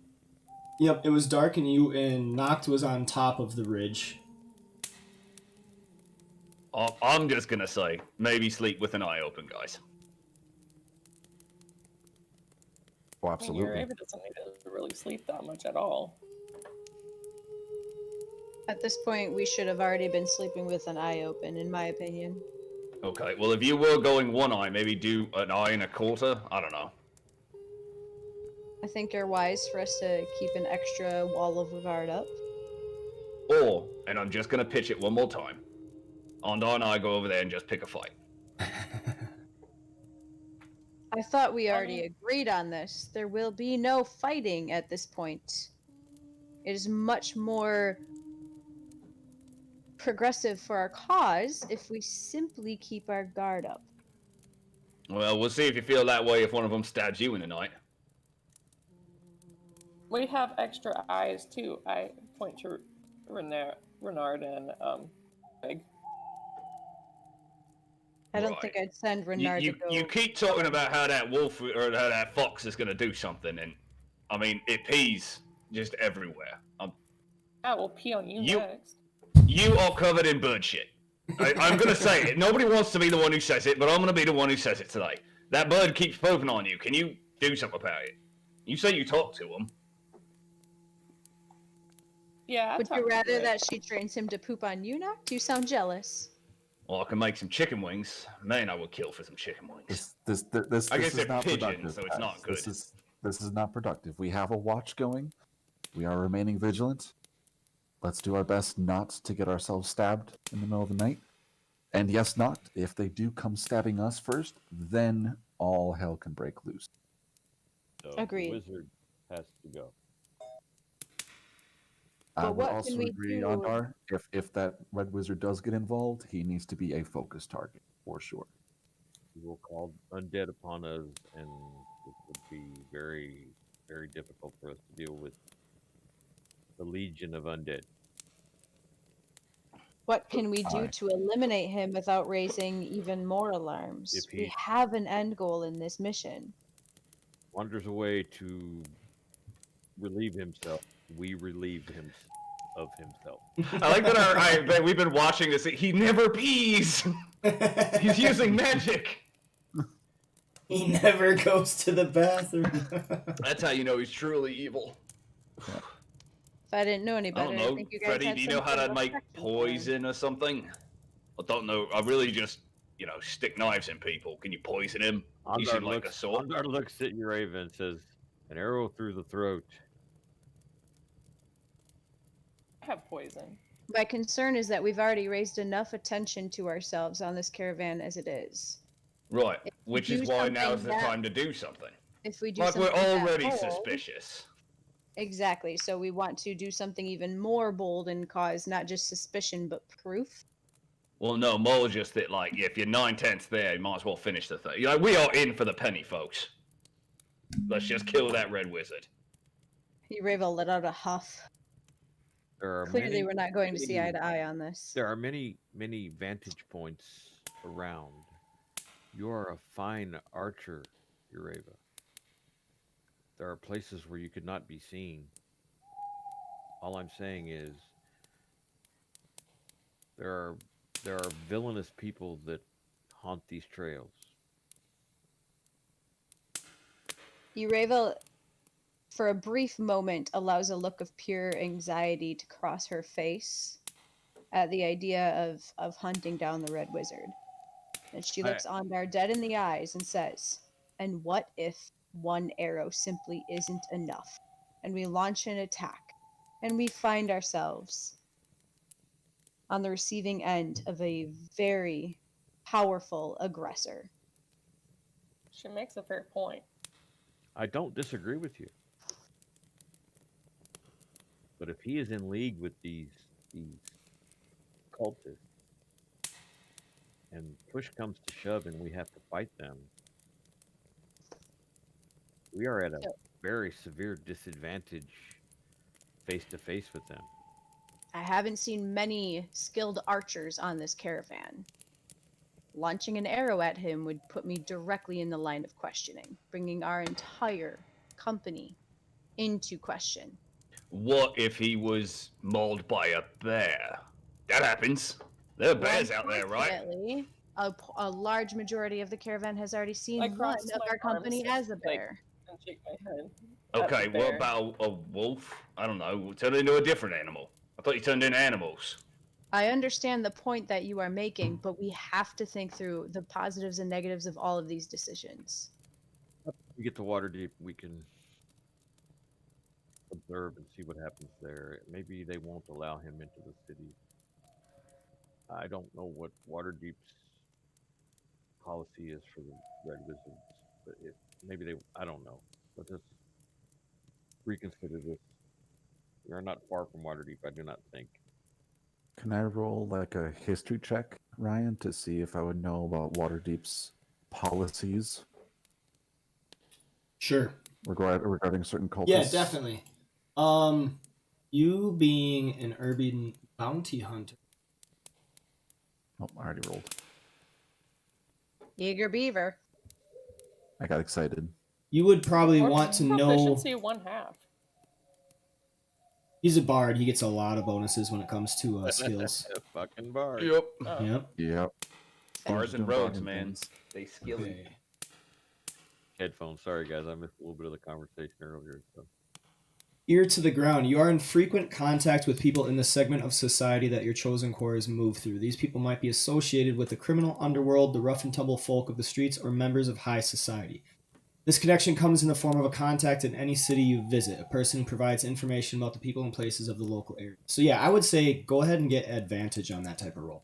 Yep, it was dark and Noct was on top of the ridge. I'm just gonna say, maybe sleep with an eye open, guys. Oh, I mean, absolutely. Urevo doesn't need to really sleep that much at all. At this point, we should have already been sleeping with an eye open, in my opinion. Okay, well, if you were going one eye, maybe do an eye and a quarter. I don't know. I think you're wise for us to keep an extra wall of guard up. Or, and I'm just gonna pitch it one more time, Ondar and I go over there and just pick a fight. I thought we already agreed on this. There will be no fighting at this point. It is much more progressive for our cause if we simply keep our guard up. Well, we'll see if you feel that way if one of them stabs you in the night. We have extra eyes too. I point to Renard and Greg. I don't Right. think I'd send Renard You to go. you keep talking about how that wolf or how that fox is gonna do something, and I mean it pees just everywhere. I will pee on you, You- next. You are covered in bird shit. I'm gonna say it. Nobody wants to be the one who says it, but I'm gonna be the one who says it today. That bird keeps pooping on you. Can you do something about it? You say you talk to him. Yeah. I Would talked you to rather Greg. that she trains him to poop on you, Noct? You sound jealous. Well, I can make some chicken wings. Man, I would kill for some chicken wings. This I guess is they're not pigeon, productive. so it's not guys. good. This is not productive. We have a watch going. We are remaining vigilant. Let's do our best not to get ourselves stabbed in the middle of the night. And yes, not if they do come stabbing us first, then all hell can break loose. So Agreed. The wizard has to go. I But would what can also we agree, do- Ondar, if that red wizard does get involved, he needs to be a focus target for sure. He will call undead upon us, and it would be very, very difficult for us to deal with the legion of undead. What can we do Aye. to eliminate him without raising even more alarms? If We he- have an end goal in this mission. Wanders away to relieve himself. We relieve him of himself. I like that we've been watching this. He never pees. He's using magic. He never goes to the bathroom. That's how you know he's truly evil. If I didn't know any I better, don't I know, think you guys Freddy. had Do you some know how sort to of make affection for him. poison or something? I don't know. I really just, stick knives in people. Can you poison him? You seem like a sword. Ondar looks at Urava and says, "An arrow through the throat." I have poison. My concern is that we've already raised enough attention to ourselves on this caravan as it is. Right. If we Which do is why now's something the that- time to do something. If we do Like we're something that already bold, suspicious. Exactly. So we want to do something even more bold and cause not just suspicion but proof. Well, no, more just that, like, if you're 9/10 there, you might as well finish the thing. Like, we are in for the penny, folks. Let's just kill that red wizard. Ravel let out a huff. There are Clearly, many, we're not going to see eye many- to eye on this. There are many vantage points around. You are a fine archer, Ureva. There are places where you could not be seen. All I'm saying is there are villainous people that haunt these trails. Ravel, for a brief moment, allows a look of pure anxiety to cross her face at the idea of hunting down the red wizard. And she looks Ondar dead in the eyes and says, "And what if one arrow simply isn't enough? And we launch an attack, and we find ourselves on the receiving end of a very powerful aggressor." She makes a fair point. I don't disagree with you. But if he is in league with these cultists, and push comes to shove and we have to fight them, we are at a So- very severe disadvantage face to face with them. I haven't seen many skilled archers on this caravan. Launching an arrow at him would put me directly in the line of questioning, bringing our entire company into question. What if he was mauled by a bear? That happens. There are bears out there, right? Unfortunately, a large majority of the caravan has already seen I one crossed of my our company arms, as a like, bear. And shake my head. at Okay, the what bear. about a wolf? I don't know. Turn into a different animal. I thought you turned into animals. I understand the point that you are making, but we have to think through the positives and negatives of all of these decisions. We get to Waterdeep, we can observe and see what happens there. Maybe they won't allow him into the city. I don't know what Waterdeep's policy is for the Red Wizards, but maybe they. I don't know. Let's just reconsider this. We are not far from Waterdeep. I do not think. Can I roll like a history check, Ryan, to see if I would know about Waterdeep's policies Sure. regarding certain cultists? Yeah, definitely. You being an urban bounty hunter. Oh, I already rolled. Eager beaver. I got excited. You would probably What's want to know. proficiency 1/2? He's a bard. He gets a lot of bonuses when it comes to skills. Fucking bar. Yep. Oh. Yep. Yep. Bars and Doing roads, bargain man. things. They skill you. Okay. Headphones. Sorry, guys. I missed a little bit of the conversation earlier. So. Ear to the ground. You are in frequent contact with people in the segment of society that your chosen cores move through. These people might be associated with the criminal underworld, the rough and tumble folk of the streets, or members of high society. This connection comes in the form of a contact in any city you visit. A person provides information about the people and places of the local area. So yeah, I would say go ahead and get advantage on that type of roll.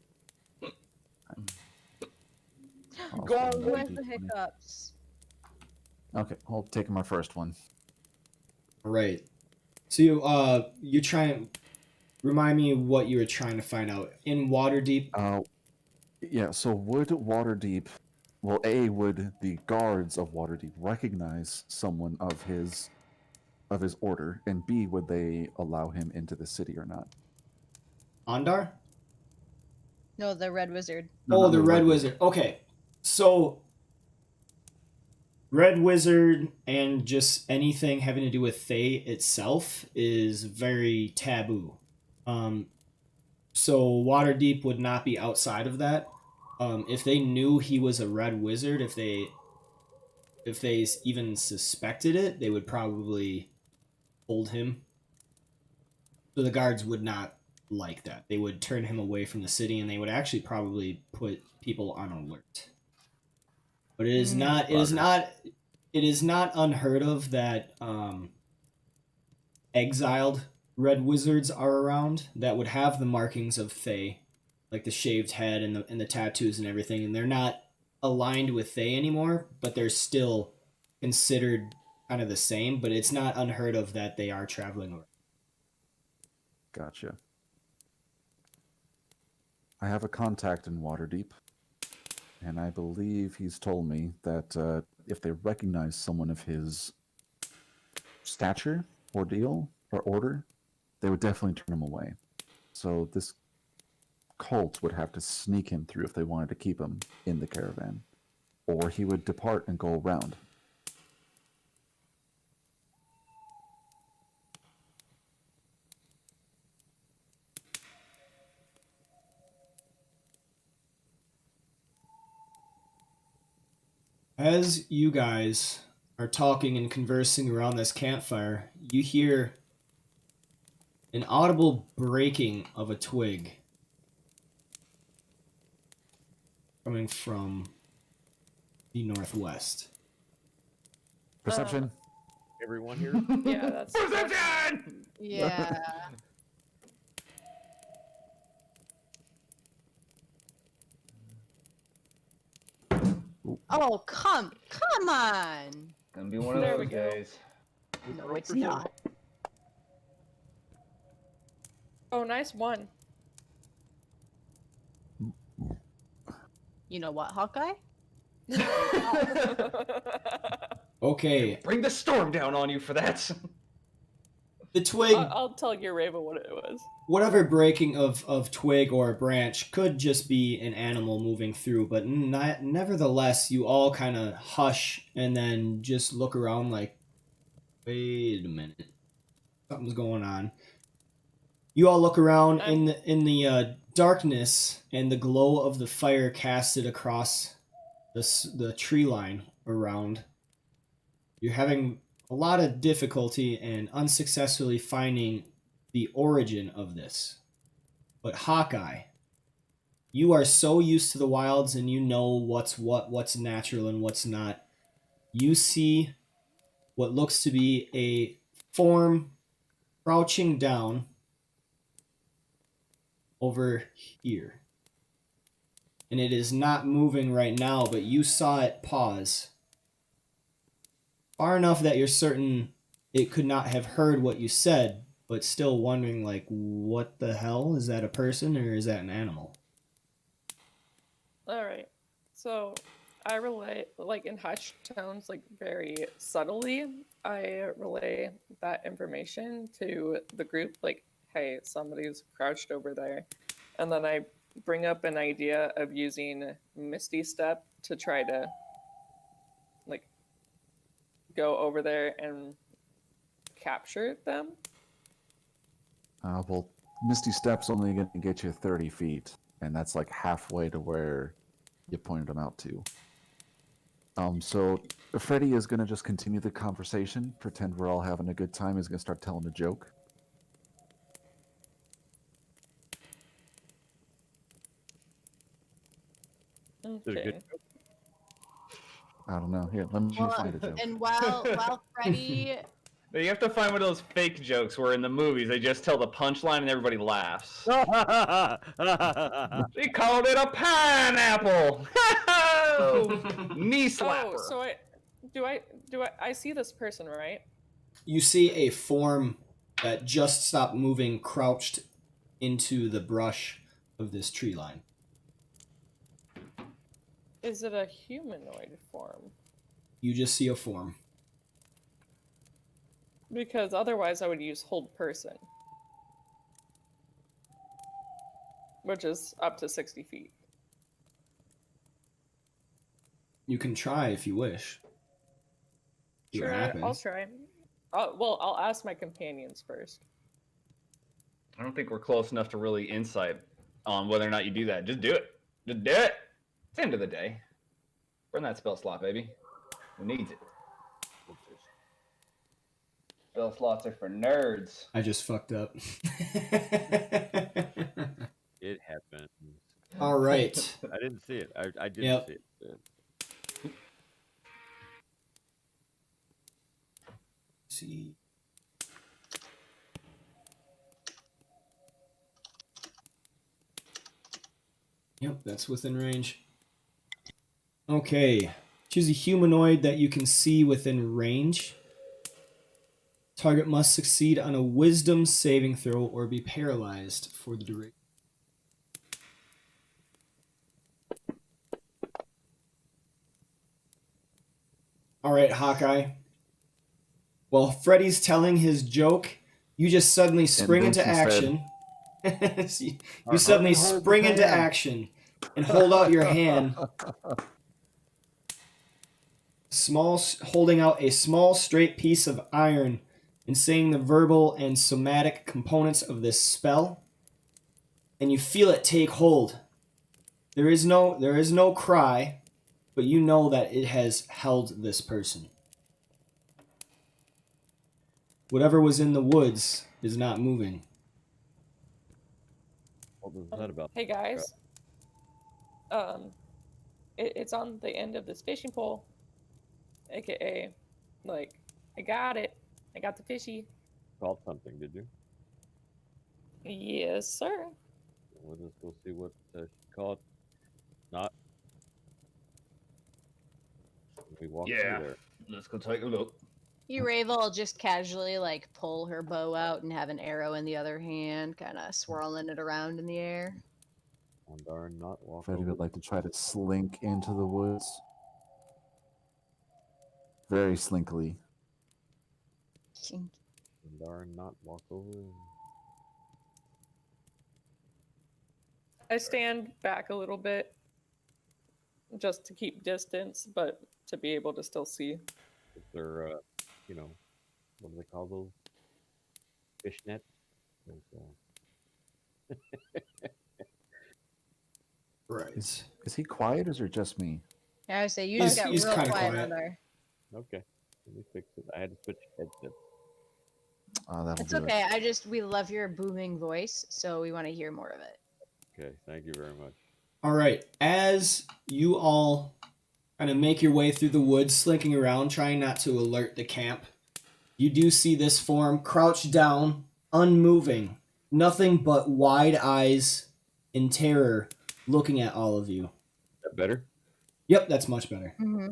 Go Also, with the hiccups. Okay, I'll take my first one. All right. So you're trying. Remind me what you were trying to find out in Waterdeep. Yeah, so would Waterdeep, well, A, would the guards of Waterdeep recognize someone of his order, and B, would they allow him into the city or not? Ondar? No, the red wizard. No, Oh, not the Red Wizard. Okay. So Red Wizard and just anything having to do with Fae itself is very taboo. So Waterdeep would not be outside of that. If they knew he was a Red Wizard, if they even suspected it, they would probably hold him. So the guards would not like that. They would turn him away from the city, and they would actually probably put people on alert. But it is not. It is not. It is not unheard of that exiled red wizards are around that would have the markings of Fae, like the shaved head and the tattoos and everything, and they're not aligned with Fae anymore, but they're still considered kind of the same, but it's not unheard of that they are traveling around. Gotcha. I have a contact in Waterdeep, and I believe he's told me that if they recognize someone of his stature, ordeal, or order, they would definitely turn him away. So this cult would have to sneak him through if they wanted to keep him in the caravan, or he would depart and go around. As you guys are talking and conversing around this campfire, you hear an audible breaking of a twig coming from the northwest. Perception. Everyone here? Yeah, that's Perception! Yeah. Oh, come on. Gonna be one of There we those go. days. No, it's not. Oh, nice one. You know what, Hawkeye? Okay, Bring the storm down on you for that. the twig, I'll tell Ureva what it was. whatever breaking of twig or branch could just be an animal moving through, but nevertheless, you all kind of hush and then just look around like, wait a minute, something's going on. You all look around in the darkness, and the glow of the fire casted across the tree line around. You're having a lot of difficulty and unsuccessfully finding the origin of this. But Hawkeye, you are so used to the wilds and you know what's natural and what's not. You see what looks to be a form crouching down over here. And it is not moving right now, but you saw it pause. Far enough that you're certain it could not have heard what you said, but still wondering, like, what the hell? Is that a person or is that an animal? Alright. So I relay, like in hushed tones, like very subtly, I relay that information to the group, like, hey, somebody's crouched over there. And then I bring up an idea of using Misty Step to try to, like, go over there and capture them. Well, Misty Step's only going to get you 30 feet, and that's like halfway to where you pointed them out to. So Freddy is going to just continue the conversation, pretend we're all having a good time. He's going to start telling a joke. Is it a Okay. good I don't know. Here, let me Well, find a joke. and while Freddy, You have to find one of those fake jokes where in the movies they just tell the punchline and everybody laughs. They called it a pineapple. Knee slapper. Oh, so I see this person, right? You see a form that just stopped moving, crouched into the brush of this tree line. Is it a humanoid form? You just see a form. Because otherwise I would use hold person. Which is up to 60 feet. You can try if you wish. See what Sure, happens. I'll try. Well, I'll ask my companions first. I don't think we're close enough to really insight on whether or not you do that. Just do it. Just do it. It's the end of the day. Burn that spell slot, baby. Who needs it? Spell slots are for nerds. I just fucked up. It happens. All right. I didn't see it. I didn't Yep. see it. See. Yep, that's within range. Okay. Choose a humanoid that you can see within range. Target must succeed on a wisdom saving throw or be paralyzed for the duration. All right, Hawkeye. While Freddy's telling his joke, you just suddenly spring then into she said, action. "Or You suddenly hurry, hold the spring into hand." action and hold out your hand, holding out a small straight piece of iron and saying the verbal and somatic components of this spell, and you feel it take hold. There is no cry, but you know that it has held this person. Whatever was in the woods is not moving. What was that about? Hey guys. It's on the end of this fishing pole, aka, like, I got it. I got the fishy. Caught something, did you? Yes, sir. Let us go see what she caught. Not. We walk Yeah. through there. Let's go take a look. Urava will just casually like pull her bow out and have an arrow in the other hand, kind of swirling it around in the air. On darn not walk Freddy over. would like to try to slink into the woods. Very slinkily. On darn not walk over. I stand back a little bit just to keep distance, but to be able to still see. Is there, what do they call those? Fish nets? Right. Is he quiet or is it just me? Yeah, I would say you just got He's real kinda quiet quiet. on there. Okay. Let me fix it. I had to switch headsets. That'll It's do okay. We love your booming voice, so we want to hear more of it. Okay, thank you very much. All right. As you all kind of make your way through the woods, slinking around, trying not to alert the camp, you do see this form crouched down, unmoving, nothing but wide eyes in terror, looking at all of you. Is that better? Yep, that's much better. Mm-hmm.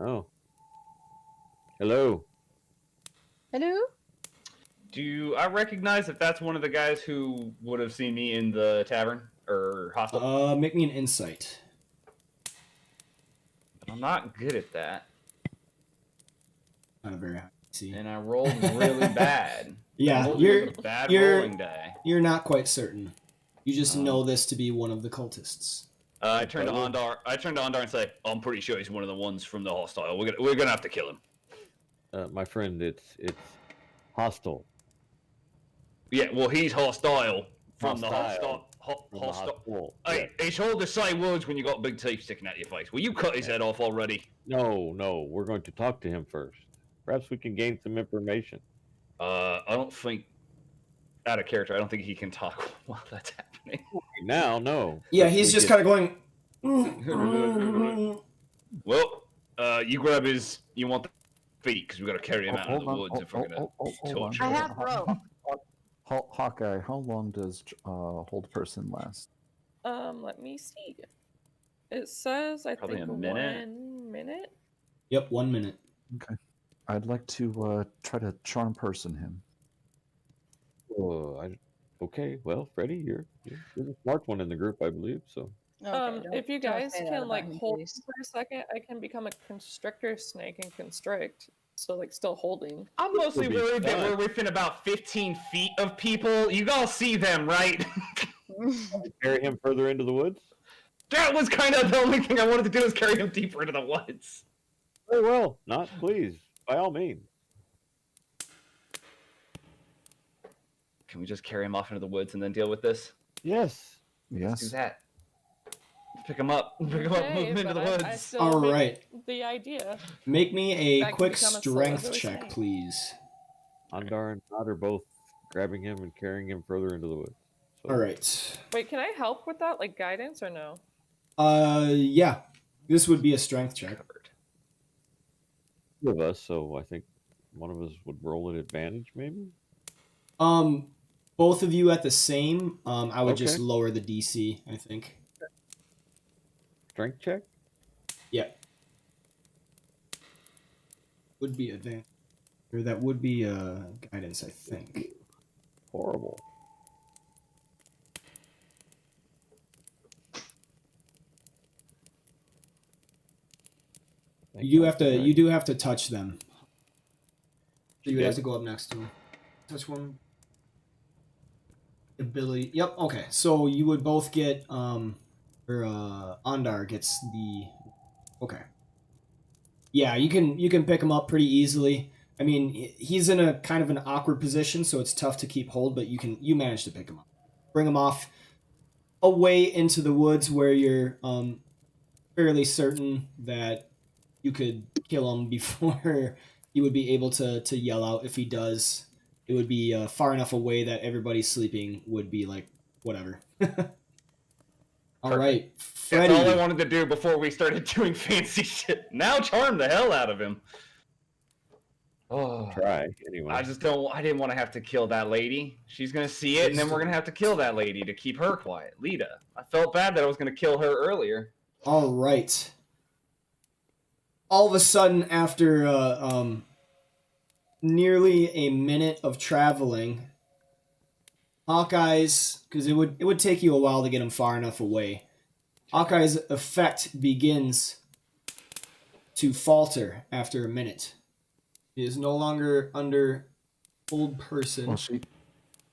Oh. Hello. Hello? Do I recognize if that's one of the guys who would have seen me in the tavern or hostel? Make me an insight. I'm not good at that, Not a very high. See. and I rolled really bad. Yeah, Rolled you're a bad you're- rolling die. you're not quite certain. You just know this to be one of the cultists. I turned to Ondar. And say, "I'm pretty sure he's one of the ones from the hostile. We're gonna have to kill him." My friend, it's hostile. Yeah, well, he's hostile from the Hostile. hostile. From the hostile. Hey, it's all the same words when you got big teeth sticking out your face. Will you cut his head off already? No, we're going to talk to him first. Perhaps we can gain some information. I don't think, out of character, I don't think he can talk while that's happening. Now, no. Yeah, But he's we just get- kind of going. Well, you grab his. You want the feet because we got to carry him out into the woods if we're gonna hold on. torture I him. have rope. Hawkeye, how long does hold person last? Let me see. It says I Probably think a minute. 1 minute. Yep, 1 minute. Okay. I'd like to try to charm person him. Okay, well, Freddie, you're the smart one in the group, I believe. So Okay, If you don't guys say that can about like me, hold please. for a second, I can become a constrictor snake and constrict. So like still holding. I'm mostly This will be worried that fun. we're within about 15 feet of people. You all see them, right? carry him further into the woods. That was kind of the only thing I wanted to do is carry him deeper into the woods. Very well, not please, by all means. Can we just carry him off into the woods and then deal with this? Yes. Let's do Yes. that. Pick him up. Pick him up. Move Okay, him into the but I woods. still All make right. the idea. Make me That a can quick become a strength slow check, snake. please. Andar and Todd are both grabbing him and carrying him further into the woods. So, All right. Wait, can I help with that, like guidance or no? Yeah. This would be a strength check. two of us, so I think one of us would roll at advantage, maybe. Both of you at the same. I would just Okay. lower the DC, I think. Strength check. Yep. would be advantage. Or that would be guidance, I think. Horrible. You do have to touch them. So you would have to go up next to them. Touch one. Ability. Yep. Okay. So you would both get Ondar gets the. Okay. Yeah, you can pick him up pretty easily. I mean, he's in a kind of an awkward position, so it's tough to keep hold, but you manage to pick him up. Bring him off away into the woods where you're fairly certain that you could kill him before you would be able to yell out. If he does, it would be far enough away that everybody sleeping would be like, whatever. All right, Freddy. That's all I wanted to do before we started doing fancy shit. Now charm the hell out of him. Oh, Try anyway. I didn't want to have to kill that lady. She's gonna see it, and then we're gonna have to kill that lady to keep her quiet. Lita. I felt bad that I was gonna kill her earlier. All right. All of a sudden, after nearly a minute of traveling, Hawkeye's, because it would take you a while to get him far enough away. Hawkeye's effect begins to falter after a minute. He is no longer under old person. Well,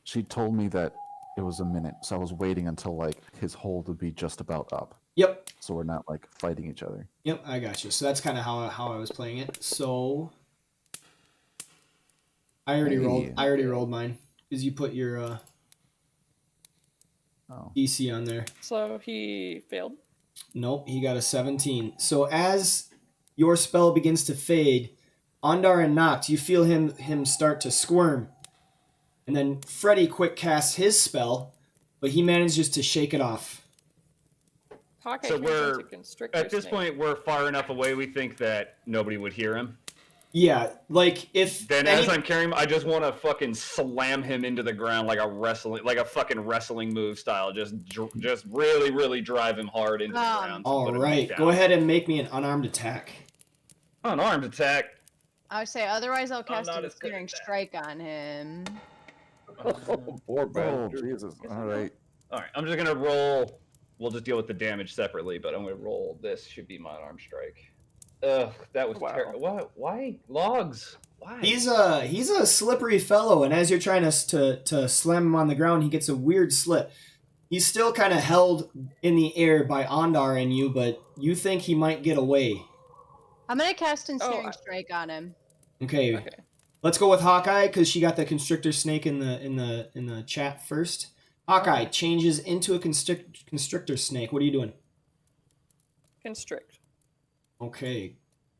she told me that it was a minute, so I was waiting until like his hold would be just about up. Yep. So we're not like fighting each other. Yep, I got you. So that's kind of how I was playing it. So I already rolled mine because you put your DC on there. So he failed. Nope, he got a 17. So as your spell begins to fade, Ondar and Noct, you feel him start to squirm. And then Freddy quick casts his spell, but he manages to shake it off. Hawkeye So turns we're into Constrictor at this Snake. point we're far enough away. We think that nobody would hear him. Yeah, like if Then as I'm carrying him, I just want to fucking slam him into the ground like a fucking wrestling move style. Just really, really drive him hard into the ground. All right, go ahead and make me an unarmed attack. Unarmed attack. I would say otherwise I'll cast not a as good Searing at that. Strike on him. Oh, poor Oh, bastard. Jesus. All right. All right, I'm just gonna roll. We'll just deal with the damage separately, but I'm gonna roll. This should be my unarmed strike. Ugh, that was Wow. terrible. What? Why logs? Why? He's a slippery fellow, and as you're trying to slam him on the ground, he gets a weird slip. He's still kind of held in the air by Ondar and you, but you think he might get away. I'm gonna cast Ensnaring I- Strike on him. Okay, Okay. let's go with Hawkeye because she got the constrictor snake in the chat first. Hawkeye changes into a constrictor snake. What are you doing? Constrict. Okay,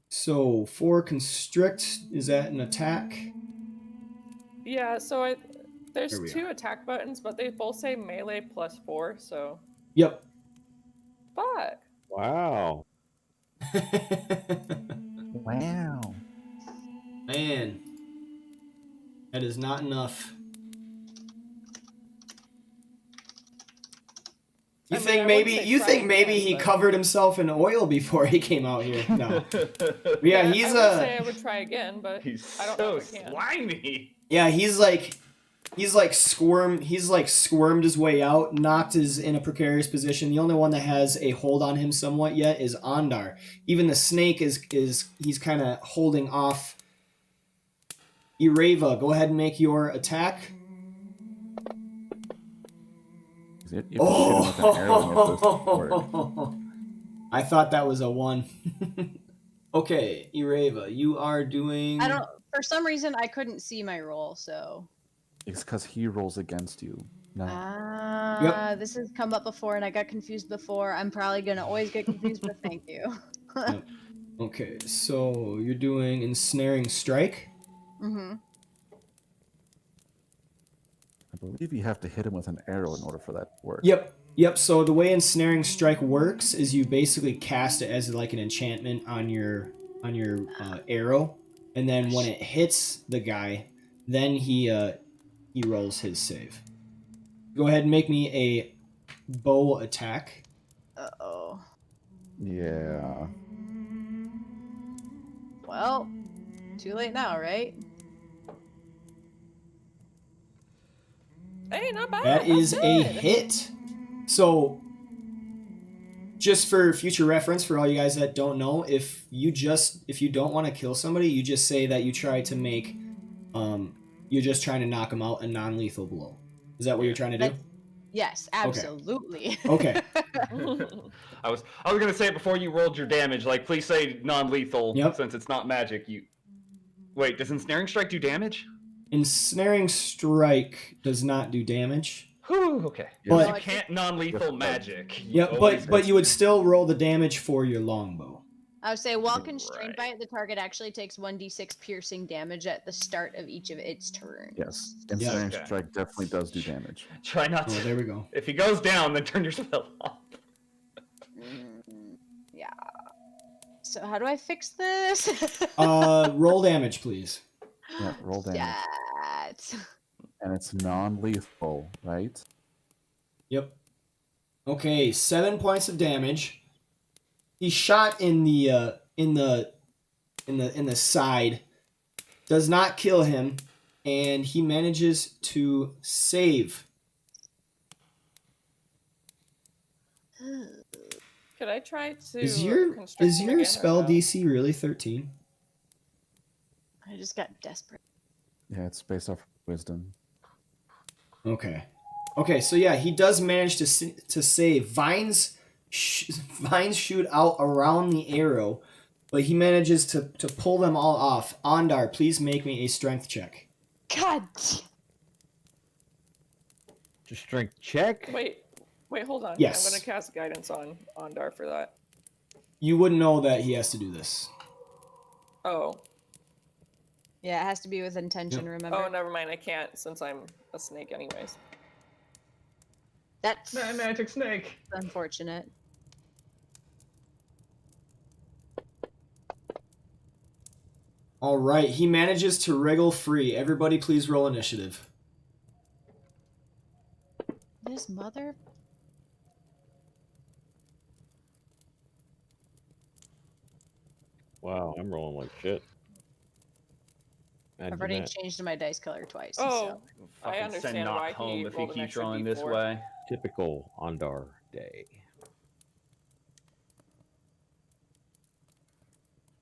so for constrict, is that an attack? Yeah, so there's Here we two attack buttons, but they both say melee +4, so Yep. fuck. Wow. Wow. Man, that is not enough. You I mean, think I maybe wouldn't say you try think maybe again, he but- covered himself in oil before he came out here? No. Yeah, I he's would say I would try again, but He's I don't know so if I can. slimy. yeah, he's like squirmed his way out. Noct is in a precarious position. The only one that has a hold on him somewhat yet is Ondar. Even the snake is he's kind of holding off. Ireva, go ahead and make your attack. You can shoot him with an arrow and it doesn't work. Oh, I thought that was a 1. Okay, Ireva, you are doing. I don't. For some reason, I couldn't see my roll, so. It's because he rolls against you. No. This has come up before, and I got confused before. I'm probably gonna always get confused, but thank you. Yep. Okay, so you're doing ensnaring strike. Mm-hmm. I believe you have to hit him with an arrow in order for that to work. Yep. So the way ensnaring strike works is you basically cast it as like an enchantment on your arrow, and then when it hits the guy, then he rolls his save. Go ahead and make me a bow attack. Uh-oh. Yeah. Well, Too late now, right? Hey, not bad. That is That's a good. hit. So, just for future reference, for all you guys that don't know, if you don't want to kill somebody, you just say that you try to make, you're just trying to knock them out a non-lethal blow. Is that what you're trying to do? That's- Yes, absolutely. Okay. I was gonna say it before you rolled your damage. Like, please say non-lethal, Yep. since it's not magic. Wait, does ensnaring strike do damage? Ensnaring strike does not do damage. Whew, okay. But- you can't non-lethal magic. Yeah, always- but you would still roll the damage for your longbow. I would say, while constrained by Right. it, the target actually takes 1d6 piercing damage at the start of each of its turns. Yes, ensnaring Okay. strike definitely does do damage. Try not Oh, to. there we go. If he goes down, then turn your spell off. Yeah. So how do I fix this? Roll damage, please. Yeah, roll damage. That. And it's non-lethal, right? Yep. Okay, 7 points of damage. He's shot in the side. Does not kill him, and he manages to save. Could I try to Is your constrict him again or spell no? DC really 13? I just got desperate. Yeah, it's based off wisdom. Okay. Okay, so yeah, he does manage to save. Vines shoot out around the arrow, but he manages to pull them all off. Ondar, please make me a strength check. God. Just strength check. Wait, hold on. Yes. I'm gonna cast guidance on Dar for that. You wouldn't know that he has to do this. Oh. Yeah, it has to be with intention, remember? Oh, never mind. I can't since I'm a snake, anyways. That's Magic snake. unfortunate. All right, he manages to wriggle free. Everybody, please roll initiative. This mother. Wow, I'm rolling like shit. I've Imagine already that. changed my dice color twice. Oh, So. I Fucking understand send Knock why home he if he rolled an keeps extra rolling this D4. way. Typical Ondar day.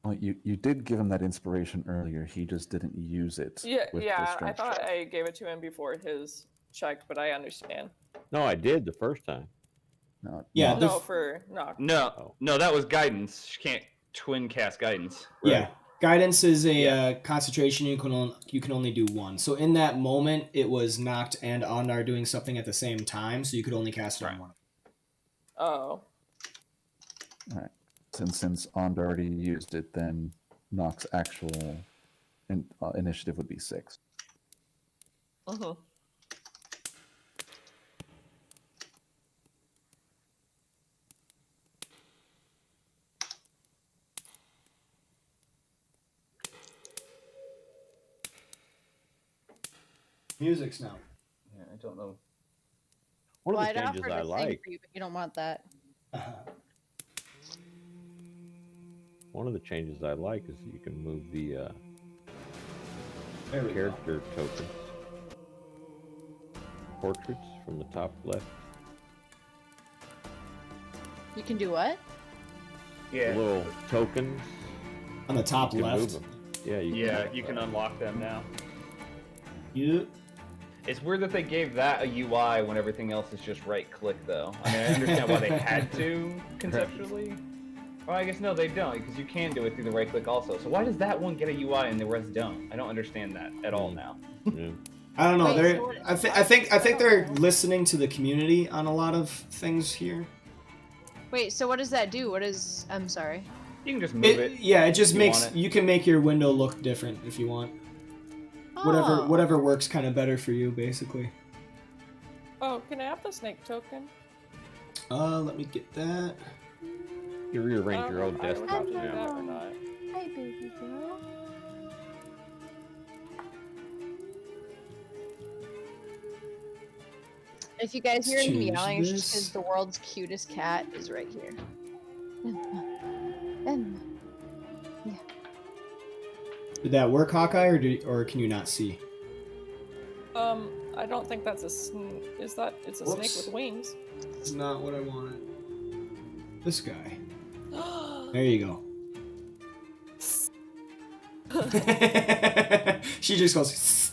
Well, you did give him that inspiration earlier. He just didn't use it. Yeah, with the yeah. I strength thought check. I gave it to him before his check, but I understand. No, I did the first time. No, Yeah, no. the No, for knock. No, that was guidance. She can't twin cast guidance. Yeah, guidance is a concentration. You can only do one. So in that moment, it was Noct and Ondar doing something at the same time, so you could only cast it on one. Oh. Since Ond already used it, then Nox's actual initiative would be 6. Mm-hmm. Music's now. Yeah, I don't know. One Well, of the I'd changes offer I the thing like. for you, but you don't want that. One of the changes I like is you can move the There we go. character tokens, portraits from the top left. You can do what? The little tokens. On the top You can move left. them. Yeah, You can unlock them now. You. It's weird that they gave that a UI when everything else is just right click, though. I mean, I understand why they had to conceptually. Well, I guess no, they don't, because you can do it through the right click also. So why does that one get a UI and the rest don't? I don't understand that at all now. Yeah. I don't know. Wait, They're. so what- I think they're listening to the community on a lot of things here. Wait, so what does that do? What is? I'm sorry. You can just move it. Yeah, it just if you makes want it. you can make your window look different if you want. Oh. Whatever works kind of better for you, basically. Oh, can I have the snake token? Let me get that. You rearrange I don't your know own if I would desktop have to do that now. or not. Hi, baby girl. If you guys hear Let's him change meowing, it's just this. because the world's cutest cat is right here. Emma. The Did that work, Hawkeye, or can you not see? I don't think that's a is that it's a snake Whoops. with wings. It's not what I wanted. This guy. There you go. She just goes.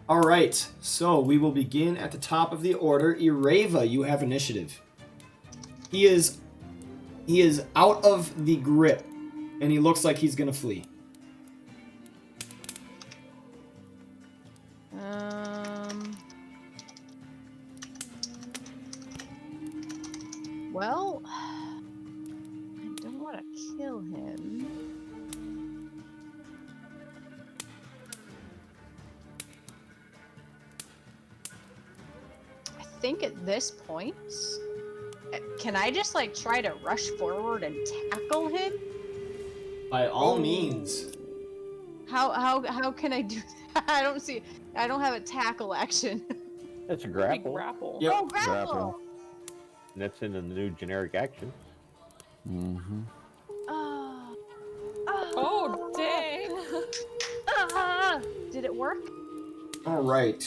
All right, so we will begin at the top of the order. Ireva, you have initiative. He is out of the grip, and he looks like he's gonna flee. Well, I don't want to kill him. I think at this point, can I just like try to rush forward and tackle him? By all means. How can I do that? I don't have a tackle action. That's a Big grapple. grapple. Yep. Oh, grapple! And that's in the new generic action. Mm-hmm. Oh, dang. Did it work? All right.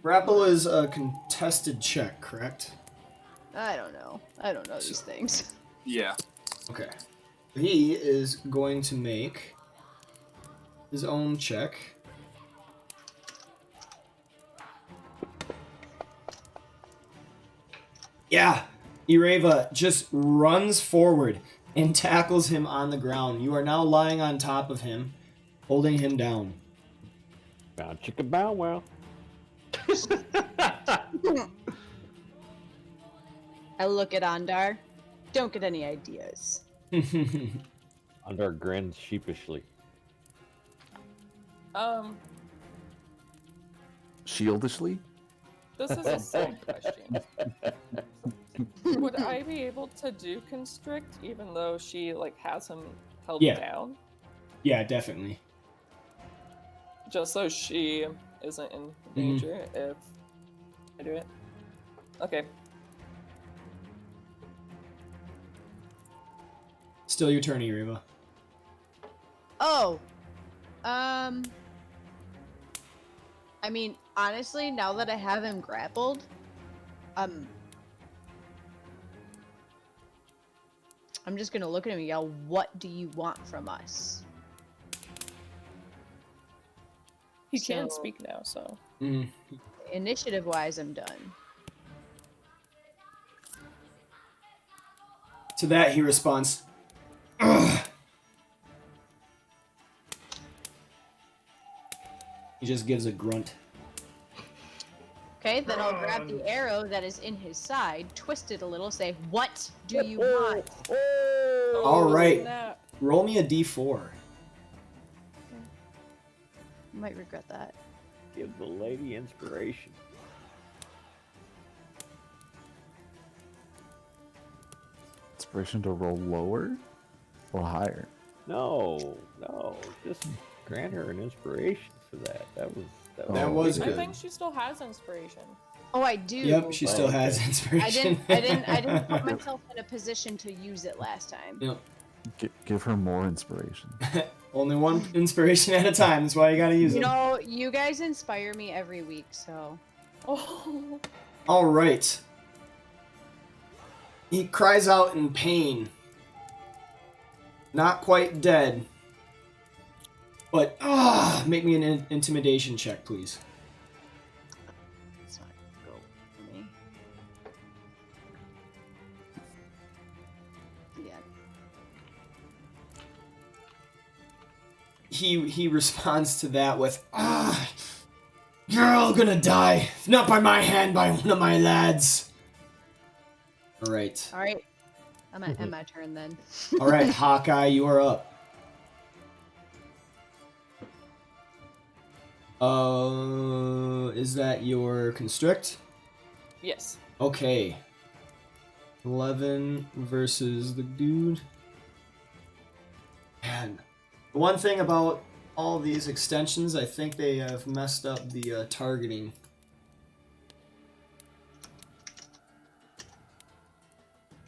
Grapple is a contested check, correct? I don't know. I don't know these things. Yeah. Okay. He is going to make his own check. Yeah, Ireva just runs forward and tackles him on the ground. You are now lying on top of him, holding him down. Bow chicka bow wow. I look at Andar. Don't get any ideas. Under grins sheepishly. Shieldishly? This is a side question. Would I be able to do constrict even though she like has him held Yeah. down? Yeah, definitely. Just so she isn't in danger if I do it. Okay. Still your turn, Ireva. Oh. I mean, honestly, now that I have him grappled, I'm just gonna look at him and yell, "What do you want from us?" He can So- speak now, so. Initiative-wise, I'm done. To that, he responds, "Ugh." He just gives a grunt. Okay, then I'll grab the arrow that is in his side, twist it a little, say, "What do you want?" All right. Snap. Roll me a d4. You might regret that. Give the lady inspiration. Inspiration to roll lower or higher? No, just grant her an inspiration for that. That was I good. think she still has inspiration. Oh, I do. Yep, she still has I inspiration. didn't put myself in a position to use it last time. Yep. Give her more inspiration. Only one inspiration at a time. That's why you gotta use You them. know, you guys inspire me every week, so. Oh. All right. He cries out in pain. Not quite dead. But, make me an intimidation check, please. It's not go for me. Yeah. He responds to that with, you're all gonna die. If not by my hand, by one of my lads. All right. All right. I'm at end my turn then. All right, Hawkeye, you are up. Is that your constrict? Yes. Okay. 11 versus the dude. Man, the one thing about all these extensions, I think they have messed up the targeting.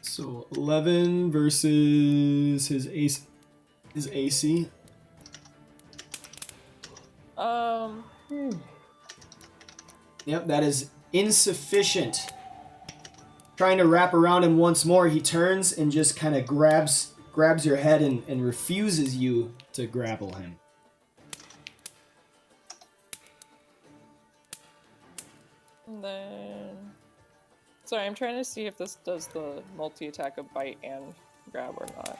So 11 versus his His AC. Yep, that is insufficient. Trying to wrap around him once more, he turns and just kind of grabs your head and refuses you to grapple him. And then... Sorry, I'm trying to see if this does the multi-attack of bite and grab or not.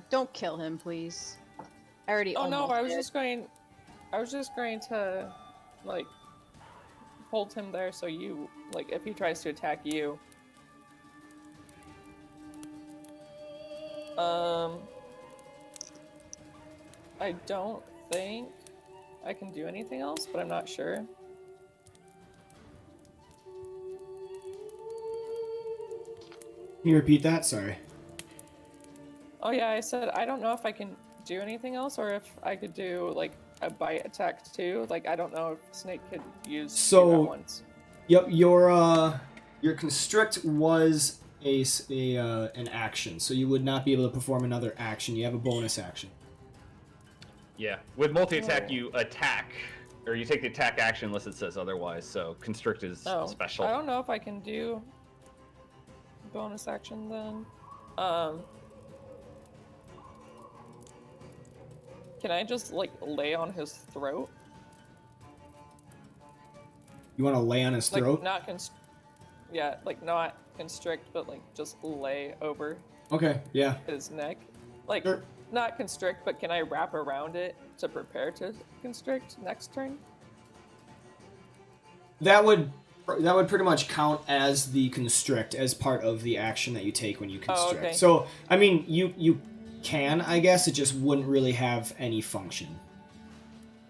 Don't kill him, please. I already Oh no, almost I was did. just going to, like, hold him there so you, like, if he tries to attack you. I don't think I can do anything else, but I'm not sure. Can you repeat that? Sorry. Oh yeah, I said I don't know if I can do anything else or if I could do, like, a bite attack too. Like, I don't know if Snake could use So- two at once. Yep, your constrict was an action, so you would not be able to perform another action. You have a bonus action. Yeah, with multi-attack, Oh. you attack, or you take the attack action unless it says otherwise. So constrict is Oh, special. I don't know if I can do bonus action then. Can I just, like, lay on his throat? You want to lay on his Like, throat? not yeah, like, not constrict, but, like, just lay over Okay, yeah. his neck. Like, Sure. not constrict, but can I wrap around it to prepare to constrict next turn? That would pretty much count as the constrict, as part of the action that you take when you constrict. okay. So, I mean, you can, I guess, it just wouldn't really have any function.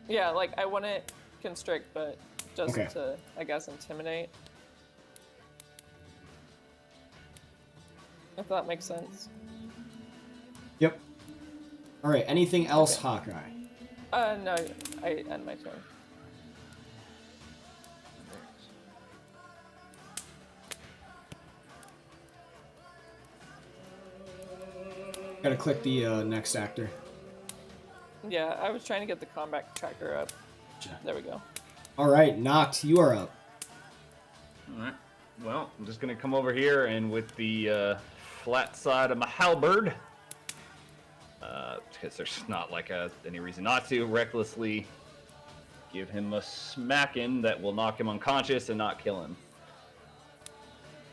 Yeah, like, I wouldn't constrict, but just Okay. to, I guess, intimidate. If that makes sense. Yep. All right, anything else, Okay. Hawkeye? No, I end my turn. Gotta click the next actor. Yeah, I was trying to get the combat tracker up. Gotcha. There we go. All right, Noct, you are up. All right. Well, I'm just gonna come over here and with the flat side of my halberd, because there's not like any reason not to, recklessly give him a smacking that will knock him unconscious and not kill him.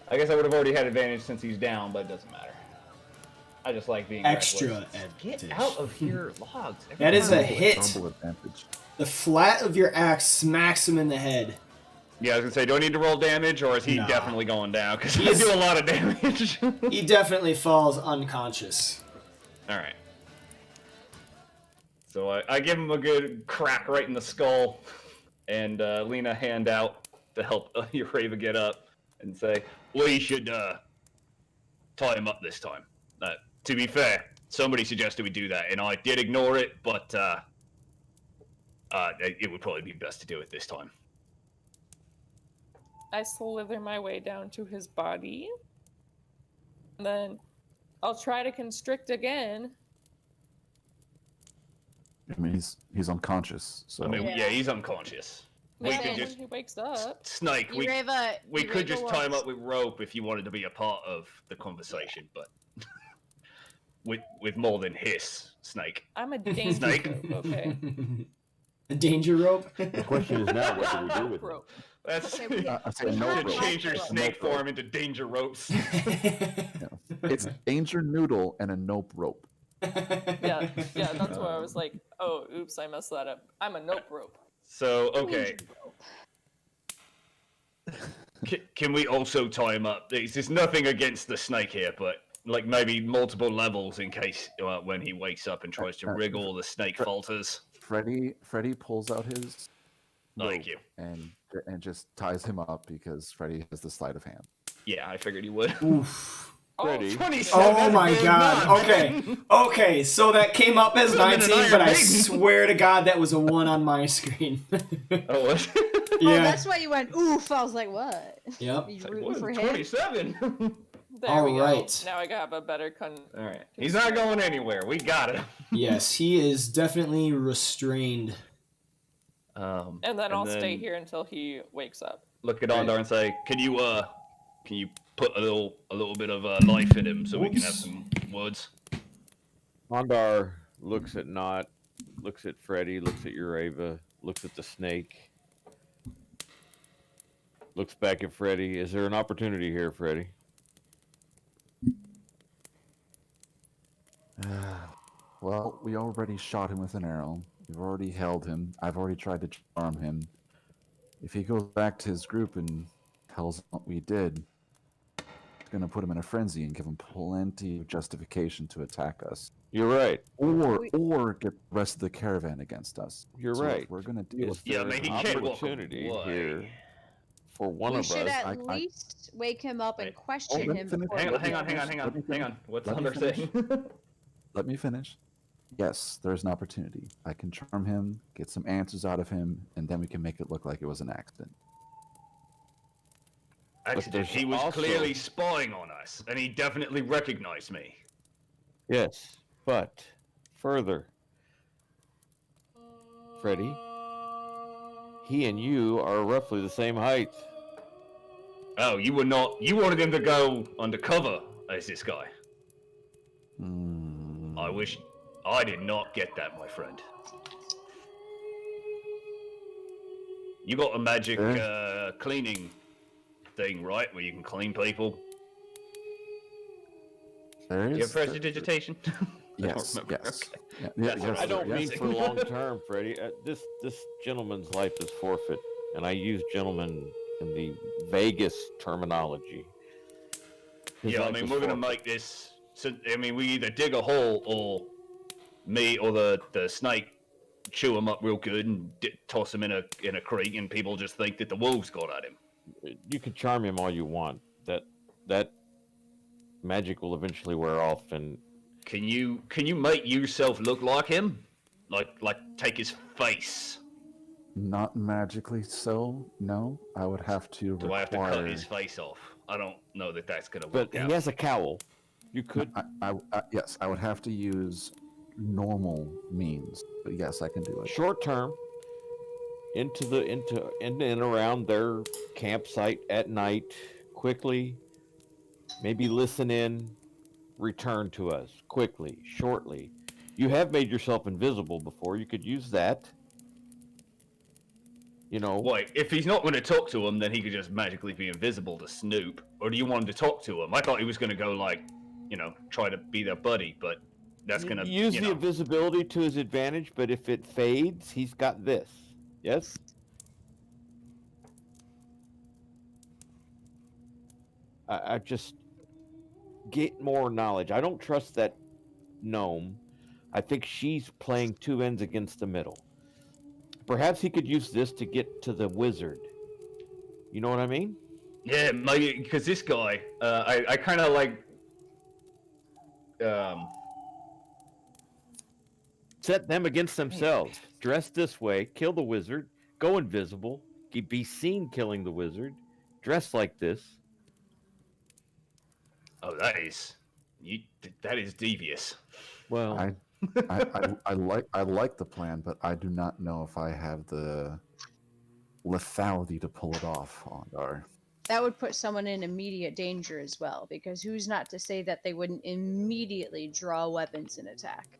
I guess I would have already had advantage since he's down, but it doesn't matter. I just like being Extra reckless. advantage. Get out of here, logs. That is a Every time. hit. Double advantage. The flat of your axe smacks him in the head. Yeah, I was gonna say, do I need to roll damage, or is he Nah. definitely going down? Because I He's- do a lot of damage. He definitely falls unconscious. All right. So I give him a good crack right in the skull, and lean a hand out to help Eurava get up, and say, "We should tie him up this time." To be fair, somebody suggested we do that, and I did ignore it, but it would probably be best to do it this time. I slither my way down to his body. And then I'll try to constrict again. I mean, he's unconscious, so I mean, Yeah. yeah, he's unconscious. We Maybe could when just he wakes up. Snake. We Ureva could just tie him wants- up with rope if you wanted to be a part of the conversation, but with more than hiss, Snake. I'm a danger Snake. rope, okay? A danger rope? The question is now, what do we do with it? Rope. That's Okay, we- I say We no have to rope. change your rope. snake No rope. form into danger ropes. It's danger noodle and a nope rope. Yeah, that's where I was like, oh, oops, I messed that up. I'm a nope rope. So okay, can we also tie him up? There's nothing against the snake here, but like maybe multiple levels in case when he wakes up and tries to wriggle, the snake falters. Freddy pulls out his Thank rope you. and just ties him up because Freddy has the sleight of hand. Yeah, I figured he would. Oof. Ready? 27. Oh my Good god. knock. Okay. Okay, so that came up as Could've been an 19, Iron but I Maiden. swear to god that was a 1 on my screen. Oh, what? Oh, Yeah. that's why you went oof. I was like, what? Yep. You Like, rooting what? for him? 27. There we Alright. go. Now I have a better All right. He's not going anywhere. We got him. Yes, he is definitely restrained. And then I'll stay here until he wakes up. Look at Ondar and say, "Can you put a little bit of life in him so we can have some words?" Mondar looks at Knot, looks at Freddy, looks at Ureva, looks at the snake, looks back at Freddy. Is there an opportunity here, Freddy? Well, we already shot him with an arrow. We've already held him. I've already tried to charm him. If he goes back to his group and tells them what we did, it's going to put him in a frenzy and give him plenty of justification to attack us. You're right. Or get the rest of the caravan against us. You're So right. We're going to deal with Yeah, There's he an can't walk opportunity away. here for one We of should us. at least wake him up and Wait. question let me him. finish. before Hang we on, hang do on, hang on, hang on, hang on. What's Let me Ondar saying? Let me finish. Yes, there's an opportunity. I can charm him, get some answers out of him, and then we can make it look like it was an accident. Accident. there's He was also- clearly spying on us, and he definitely recognized me. Yes, but further, Freddy, he and you are roughly the same height. Oh, you were not. You wanted him to go undercover as this guy. Hmm. I wish. I did not get that, my friend. You got a magic cleaning thing, right? Where you can clean people. There Do you is. have prestidigitation? Yes. remember. Yes. Okay. Yeah, That's yes, what I don't yes. mean for long term, Freddy. This gentleman's life is forfeit, and I use gentleman in the vaguest terminology. His Yeah, I life mean, is we're gonna forfeit. make this. So, I mean, we either dig a hole, or me or the snake chew him up real good and toss him in a creek, and people just think that the wolves got at him. You can charm him all you want. That magic will eventually wear off, and Can you make yourself look like him? Like take his face. Not magically so. No, I would have to Do require. I have to cut his face off? I don't know that that's gonna but work out. he has a cowl. You could. Yes, I would have to use normal means. But yes, I can do it. Short term into and around their campsite at night, quickly, maybe listen in, return to us quickly, shortly. You have made yourself invisible before. You could use that. You know, Wait, if he's not going to talk to him, then he could just magically be invisible to Snoop. Or do you want him to talk to him? I thought he was going to go like, try to be their buddy, but that's going to use the invisibility to his advantage. But if it fades, he's got this. Yes. I just get more knowledge. I don't trust that gnome. I think she's playing two ends against the middle. Perhaps he could use this to get to the wizard. You know what I mean? Yeah, maybe because this guy, I kind of like. Set them against themselves. Dress this way, kill the wizard, go invisible, be seen killing the wizard, dress like this. Oh, that is devious. Well, I like the plan, but I do not know if I have the lethality to pull it off, Ondar. That would put someone in immediate danger as well, because who's not to say that they wouldn't immediately draw weapons and attack?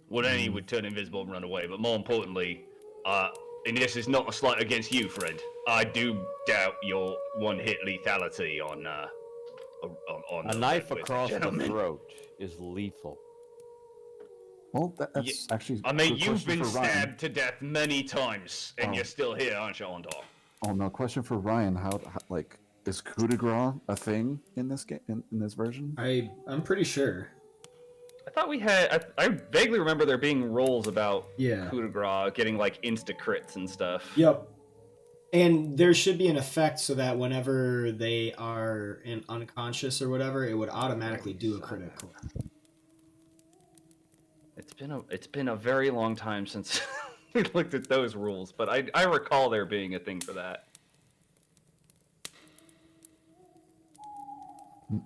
Well, then he would turn invisible and run away. But more importantly, and this is not a slight against you, friend. I do doubt your one-hit lethality on a the knife Red Wizard, across the gentlemen. throat is lethal. Well, that's actually. I mean, a good you've question been for Ryan. stabbed to death many times, and Oh. you're still here, aren't you, Ondar? Oh no, question for Ryan. How like is coup de grace a thing in this game in this version? I'm pretty sure. I thought we had. I vaguely remember there being rules about Yeah. coup de grace, getting like insta crits and stuff. Yep. And there should be an effect so that whenever they are unconscious or whatever, it would automatically do a critical. It's been a very long time since we looked at those rules, but I recall there being a thing for that.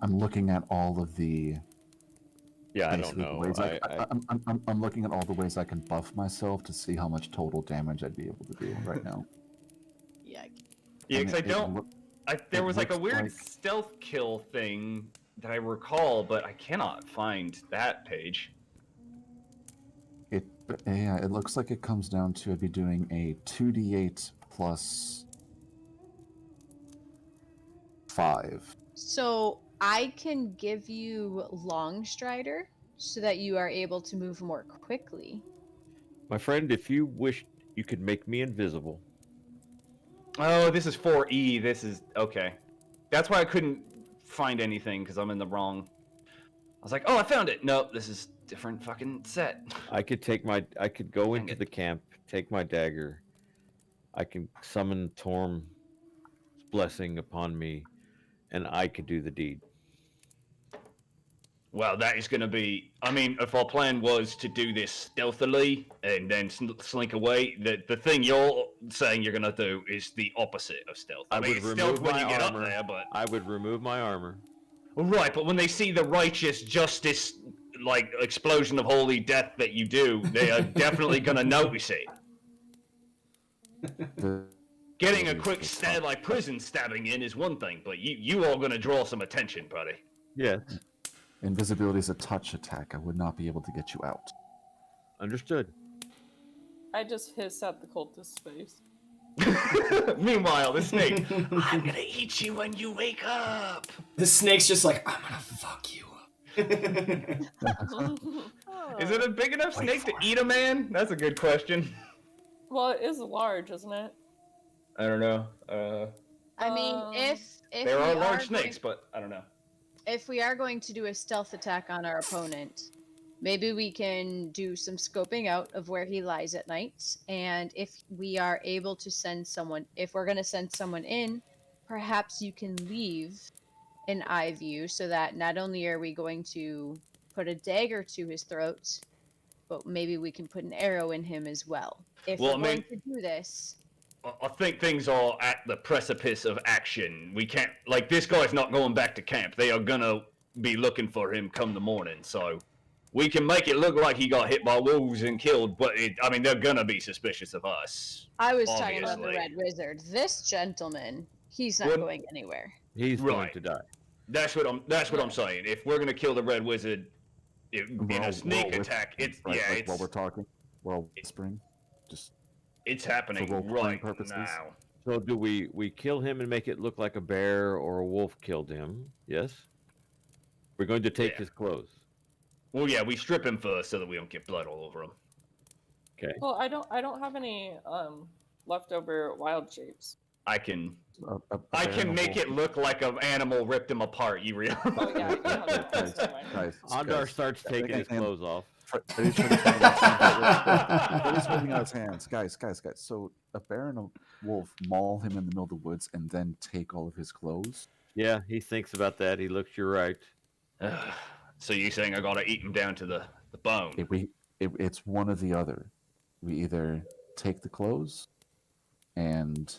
I'm looking at all of the. Yeah, I don't basically the know. ways I'm looking at all the ways I can buff myself to see how much total damage I'd be able to do right now. Yeah. Yeah, And because I don't. There it was like a looks weird like- stealth kill thing that I recall, but I cannot find that page. it looks like it comes down to I'd be doing a 2d8 plus 5. So I can give you Long Strider so that you are able to move more quickly. My friend, if you wished, you could make me invisible. Oh, this is 4E. This is okay. That's why I couldn't find anything because I'm in the wrong. I was like, oh, I found it. Nope, this is different fucking set. I could go Dang into it. the camp, take my dagger. I can summon Torm's blessing upon me, and I could do the deed. Well, that is going to be. I mean, if our plan was to do this stealthily and then slink away, the thing you're saying you're going to do is the opposite of stealth. I mean, would it's remove stealth when my you get armor. up there, but I would remove my armor. right. But when they see the righteous justice, like explosion of holy death that you do, they are definitely going to notice it. Getting a quick stab, like prison stabbing in, is one thing, but you are going to draw some attention, buddy. Yes, Invisibility is a touch attack. I would not be able to get you out. understood. I just hiss at the cultist's face. Meanwhile, the snake, I'm gonna eat you when you wake up. The snake's just like, I'm gonna fuck you up. Is it a big enough snake to eat a man? That's a good question. Well, it is large, isn't it? I don't know. I mean, if There are we large going- snakes, but I don't know. if we are going to do a stealth attack on our opponent, maybe we can do some scoping out of where he lies at night. And if we are able to send someone, if we're going to send someone in, perhaps you can leave an eye view so that not only are we going to put a dagger to his throat, but maybe we can put an arrow in him as well. If Well, we're I going to do this, I think things are at the precipice of action. We can't, like, this guy's not going back to camp. They are gonna be looking for him come the morning, so we can make it look like he got hit by wolves and killed, but I mean, they're gonna be suspicious of us. I was talking about the Obviously. Red Wizard. This gentleman, he's not Well- going anywhere. He's going Right. to die. That's what I'm saying. If we're gonna kill the Red Wizard in a sneak attack, it's right, yeah, like, it's while we're talking, we're all whispering. Just it's happening for role-playing right purposes. now. So do we kill him and make it look like a bear or a wolf killed him? Yes. We're going to take Yeah. his clothes. Well, yeah, we strip him first so that we don't get blood all over him. Okay. Well, I don't have any leftover wild shapes. I can a I bear can and a make wolf. it look like an animal ripped him apart. You realize? Oh yeah, you have it. Guys, That's fine. guys, Andar guys, starts taking his hand- clothes off. Freddy's holding out his hands. Guys. So a bear and a wolf maul him in the middle of the woods and then take all of his clothes. Yeah, he thinks about that. He looks, you're right. So you saying I gotta eat him down to the bone? It's one or the other. We either take the clothes and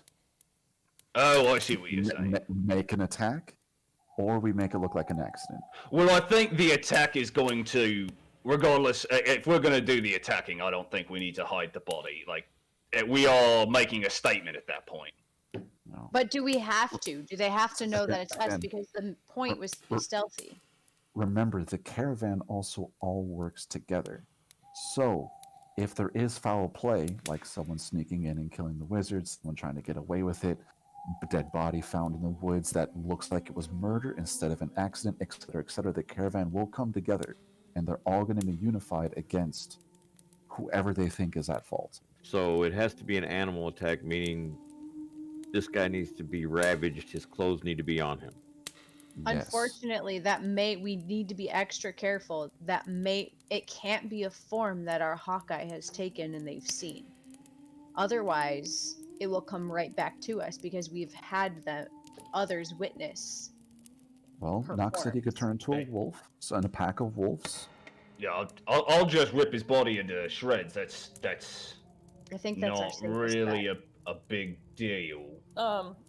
Oh, I see what you're saying. make an attack, or we make it look like an accident. Well, I think the attack is going to, regardless, if we're going to do the attacking, I don't think we need to hide the body. Like, we are making a statement at that point. No. But do we have to? Do they have to know that it's us? Again, Because the point was to be stealthy. Remember, the caravan also all works together. So, if there is foul play, like someone sneaking in and killing the wizards, someone trying to get away with it, a dead body found in the woods that looks like it was murder instead of an accident, etc., the caravan will come together, and they're all going to be unified against whoever they think is at fault. So it has to be an animal attack, meaning this guy needs to be ravaged. His clothes need to be on him. Yes. Unfortunately, we need to be extra careful. It can't be a form that our Hawkeye has taken and they've seen. Otherwise, it will come right back to us because we've had the others witness. Well, Nox said he could turn into a Okay. wolf, so in a pack of wolves. Yeah, I'll just rip his body into shreds. That's I think that's our not safest really bet. a big deal.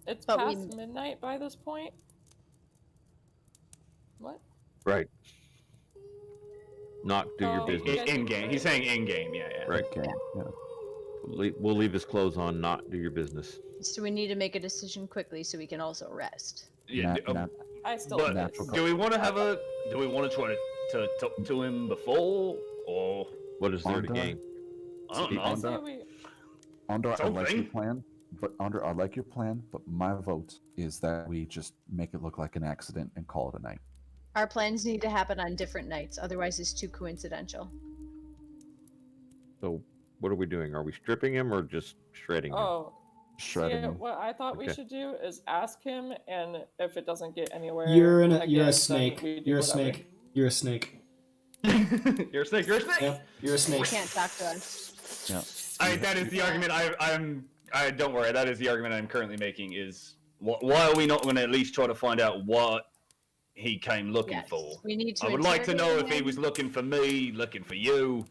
It's But past midnight by this point. What? Right. Not do your Oh, business. guys In are game. He's saying in game. Yeah. Right. Okay. Yeah. We'll leave his clothes on. Not do your business. So we need to make a decision quickly so we can also rest. Yeah. I still But Natural miss. do we want to have a? Do we want to try to talk to him before, or What is there to Onda? gain? I don't See, know? I say Onda? we. Andor, I like your Something. plan, but Andor, I like your plan, but my vote is that we just make it look like an accident and call it a night. Our plans need to happen on different nights, otherwise it's too coincidental. So, what are we doing? Are we stripping him or just shredding him? Oh, Shredding see, him. what I thought we Okay. should do is ask him, and if it doesn't get anywhere, You're again, a then snake. we do You're a whatever. snake. You're a snake. You're a snake. You're a snake. Yep. You're a You snake. can't talk to us. Yeah. That is the argument I don't worry. That is the argument I'm currently making. Is why are we not going to at least try to find out what he came looking Yes. for? We need to I would like to know interrogate if he him, was looking for me, looking for you,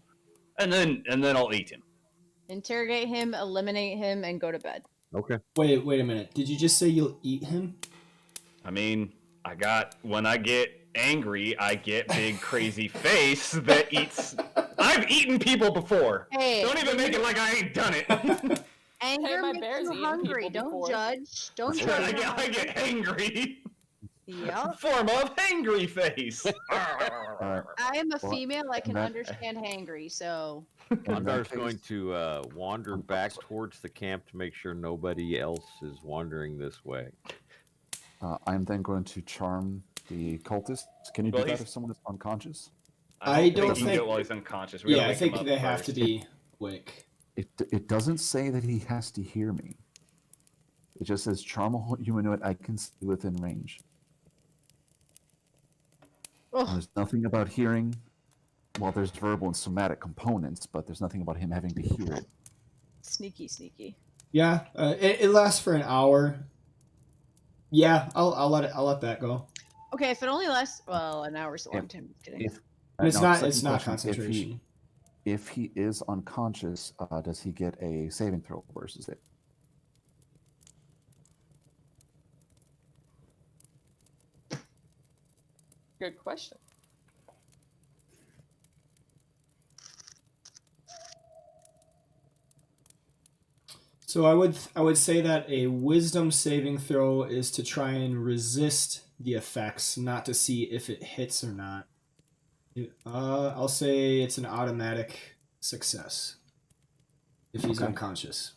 and then I'll eat him. interrogate him, eliminate him, and go to bed. Okay. Wait a minute. Did you just say you'll eat him? I mean, when I get angry, I get big crazy face that eats. I've eaten people before. Hey, Don't even make it like I ain't done it. anger my makes bear's you eaten hungry. people Don't before. judge. Don't I judge. get angry. Yep. Form of hangry face. Alright. I am a Well, female. I can that- understand hangry, so In that Andar's case- going to wander I'm back sorry. towards the camp to make sure nobody else is wandering this way. I'm then going to charm the cultist. Can you Well, do that he's- if someone is unconscious? I don't he can think- do it while he's unconscious. We gotta Yeah, I wake him think up they have first. to be awake. It doesn't say that he has to hear me. It just says charm a humanoid I can see within range. oh, There's nothing about hearing. Well, there's verbal and somatic components, but there's nothing about him having to hear it. sneaky. Yeah, it lasts for an hour. Yeah, I'll let that go. Okay, if it only lasts an hour's a long If- time. Just kidding. If And it's now, not second it's not question, concentration. If he is unconscious, does he get a saving throw versus it? Good question. So I would say that a wisdom saving throw is to try and resist the effects, not to see if it hits or not. I'll say it's an automatic success if he's Okay. unconscious.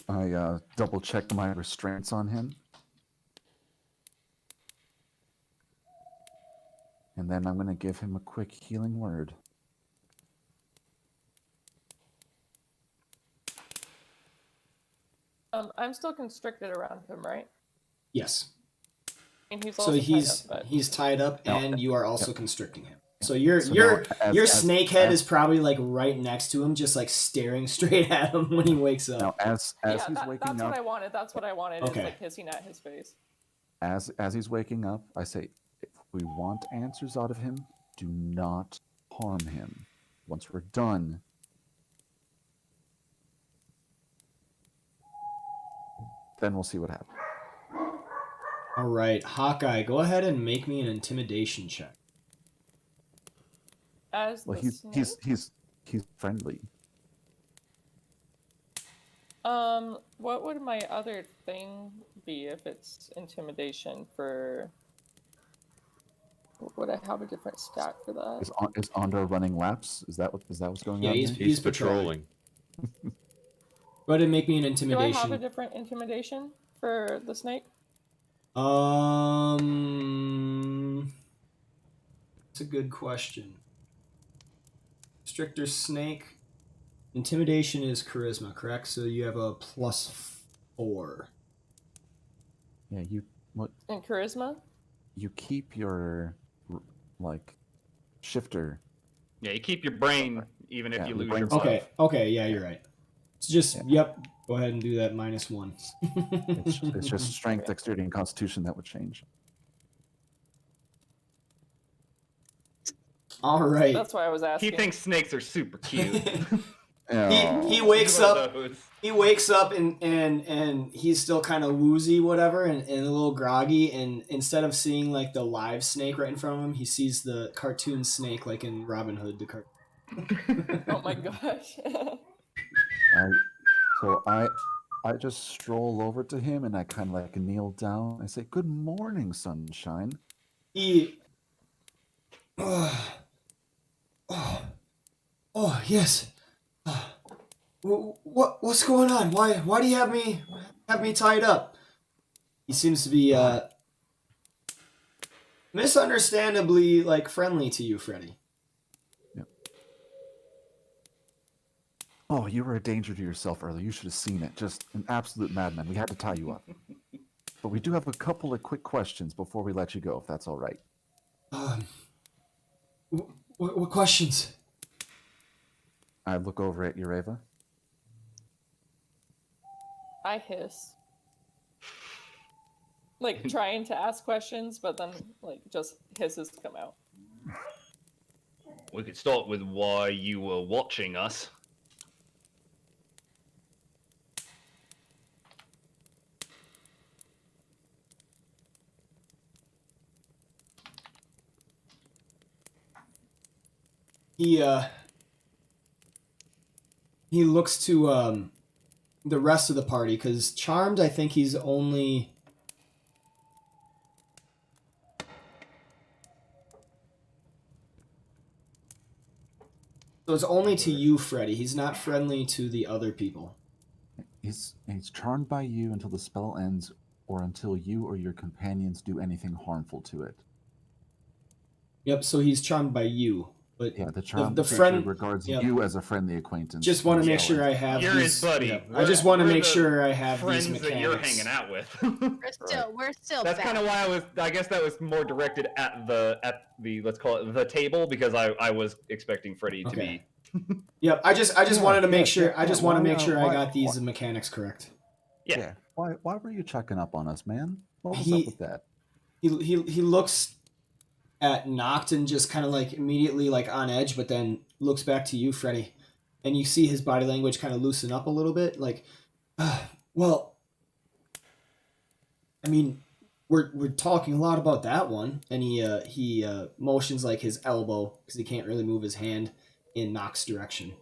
I double checked my restraints on him. And then I'm going to give him a quick healing word. I'm still constricted around him, right? Yes. And he's So also he's tied up, but he's tied up, No. and you are also constricting him. So your So your now, as- your as- snake head as- is probably like right next to him, just like staring straight at him when he wakes up. Now, as yeah, he's that's waking what up, I wanted. That's what I wanted. Okay. Is like hissing at his face. as he's waking up, I say, if we want answers out of him, do not harm him. Once we're done, then we'll see what happens. All right, Hawkeye, go ahead and make me an intimidation check. As Well, the he's friendly. what would my other thing be if it's intimidation for? Would I have a different stat for that? Is Andor running laps? Is that what's going Yeah, on? he's- there? He's patrolling. patrolling. Go ahead and make me an Do I intimidation. have a different intimidation for the snake? That's a good question. Stricter snake. Intimidation is charisma, correct? So you have a +4. Yeah, In charisma? you keep your like shifter. Yeah, you keep your brain even if Yeah, you your lose your brain's buff. Okay, yeah, you're right. It's just, Yeah. yep, go ahead and do that -1. It's just strength, dexterity, and constitution that would change. All right. That's why I was He asking. thinks snakes are super cute. He Oh. wakes One of up. those. He wakes up and he's still kind of woozy, whatever, and a little groggy. And instead of seeing like the live snake right in front of him, he sees the cartoon snake, like in Robin Hood. The cartoon. Oh my gosh. I just stroll over to him and I kind of like kneel down. I say, "Good morning, sunshine." He. Oh, oh yes. What's going on? Why do you have me tied up? He seems to be misunderstandably like friendly to you, Freddy. Yep. Oh, you were a danger to yourself earlier. You should have seen it. Just an absolute madman. We had to tie you up. But we do have a couple of quick questions before we let you go, if that's all right. What questions? I look over at Ureva. I hiss. Like trying to ask questions, but then like just hisses come out. We could start with why you were watching us. He looks to the rest of the party because Charmed, I think he's only. So it's only to you, Freddy. He's not friendly to the other people. He's charmed by you until the spell ends or until you or your companions do anything harmful to it. Yep. So he's charmed by you, but Yeah, the charm the creature friend regards yep. you as a friendly acquaintance. Just want to make spell sure I ends. have. You're these, his buddy. yeah, I just want to We're make the sure I have friends these that you're mechanics. hanging out with. We're still That's bad. kind of why I guess that was more directed at the let's call it the table, because I was expecting Freddy to Okay. be. Yep. I just wanted to make sure. I just want to Why, make sure I why- got these why- mechanics correct. Yeah. Why were you checking up on us, man? What was He- up with that? He looks at Noct and just kind of like immediately like on edge, but then looks back to you, Freddy, and you see his body language kind of loosen up a little bit. Like, well, I mean, we're talking a lot about that one, and he motions like his elbow because he can't really move his hand in Noct's direction.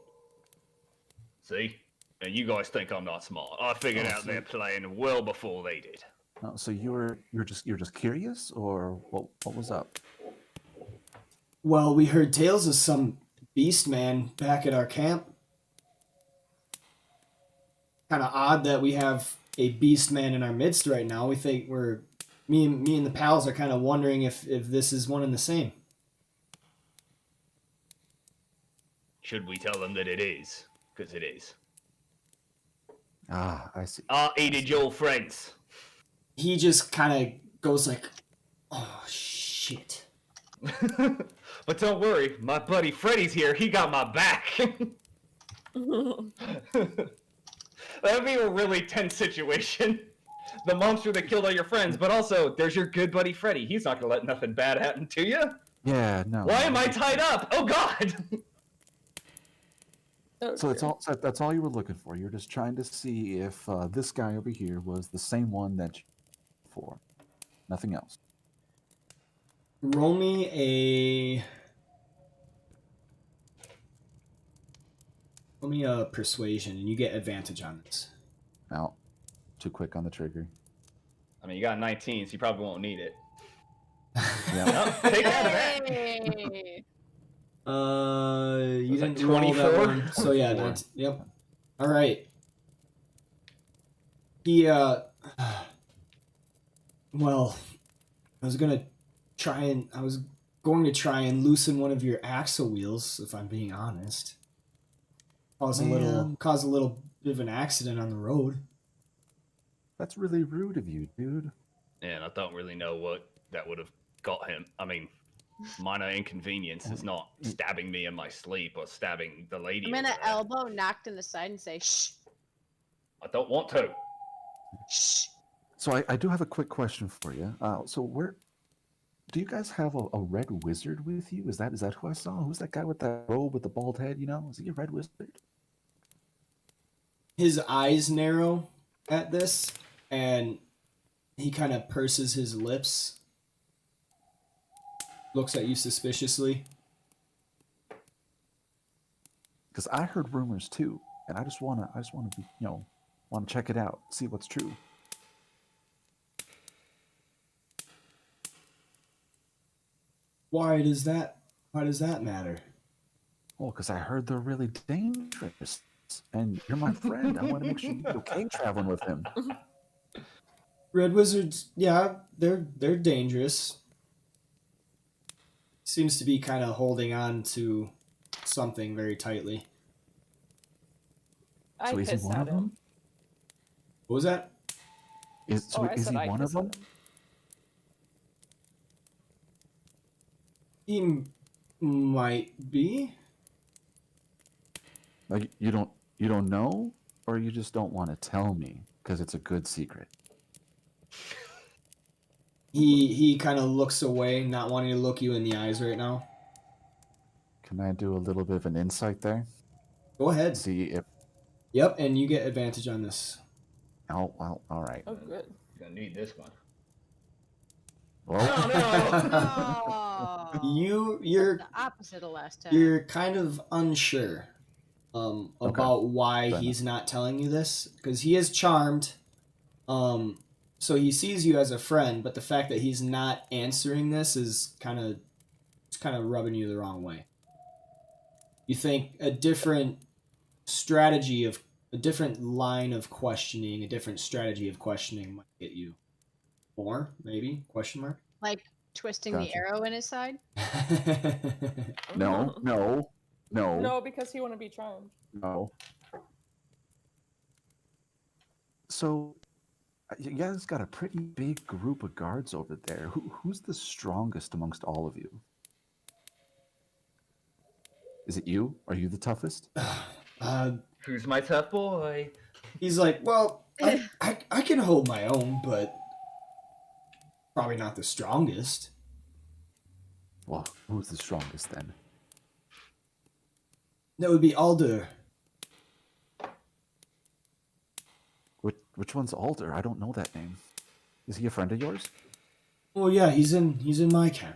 See, and you guys think I'm not smart. I figured out they're playing well before they did. Oh, so you're just curious, or what was up? Well, we heard tales of some beast man back at our camp. Kind of odd that we have a beast man in our midst right now. We think me and the pals are kind of wondering if this is one and the same. Should we tell them that it is? Because it is. Ah, I see. Aided your friends. He just kind of goes like, "Oh shit." But don't worry, my buddy Freddy's here. He got my back. That'd be a really tense situation. The monster that killed all your friends, but also there's your good buddy Freddy. He's not gonna let nothing bad happen to you. Yeah, no. Why am I tied up? Oh God! So that's all you were looking for. You're just trying to see if this guy over here was the same one that you for. Nothing else. Roll me a persuasion, and you get advantage on this. Now, too quick on the trigger. I mean, you got 19, so you probably won't need it. Yeah. No, take that back. Hey! You Was didn't that roll that 24? one, so yeah, 24. 19, yep. All right. He well, I was going to try and loosen one of your axle wheels, if I'm being honest. Cause a little bit of an accident on the road. That's really rude of you, dude. And I don't really know what that would have got him. I mean, minor inconvenience is not stabbing me in my sleep or stabbing the lady. I'm gonna over there. elbow Noct in the side and say, "Shh, I don't want to. shh." So I do have a quick question for you. So where do you guys have a red wizard with you? Is that who I saw? Who's that guy with that robe with the bald head? You know, is he a red wizard? His eyes narrow at this, and he kind of purses his lips, looks at you suspiciously. Because I heard rumors too, and I just wanna be, wanna check it out, see what's true. Why does that matter? Well, because I heard they're really dangerous, and you're my friend. I want to make sure you're okay traveling with him. Red wizards, yeah, they're dangerous. Seems to be kind of holding on to something very tightly. I So is he pissed one at of him. them? What was that? Is I he said I one of pissed at them? him. He might be. Like you don't know, or you just don't want to tell me because it's a good secret. He kind of looks away, not wanting to look you in the eyes right now. Can I do a little bit of an insight there? Go ahead. See if Yep, and you get advantage on this. oh well, all right. Oh, good. Gonna need this one. Well, Oh, You're the opposite of last time. you're kind of unsure about why Fair he's not telling you this, because he is charmed. So he sees you as a friend, but the fact that he's not answering this is kind of rubbing you the wrong way. You think a different line of questioning, a different strategy of questioning might get you more, maybe? Question mark. Like twisting the Gotcha. arrow in his side. no. No, because he wouldn't be charmed. No. So, you guys got a pretty big group of guards over there. Who's the strongest amongst all of you? Is it you? Are you the toughest? Who's my tough boy? He's like, well, I can hold my own, but probably not the strongest. Well, who's the strongest then? That would be Alder. Which one's Alder? I don't know that name. Is he a friend of yours? Oh yeah, he's in my camp.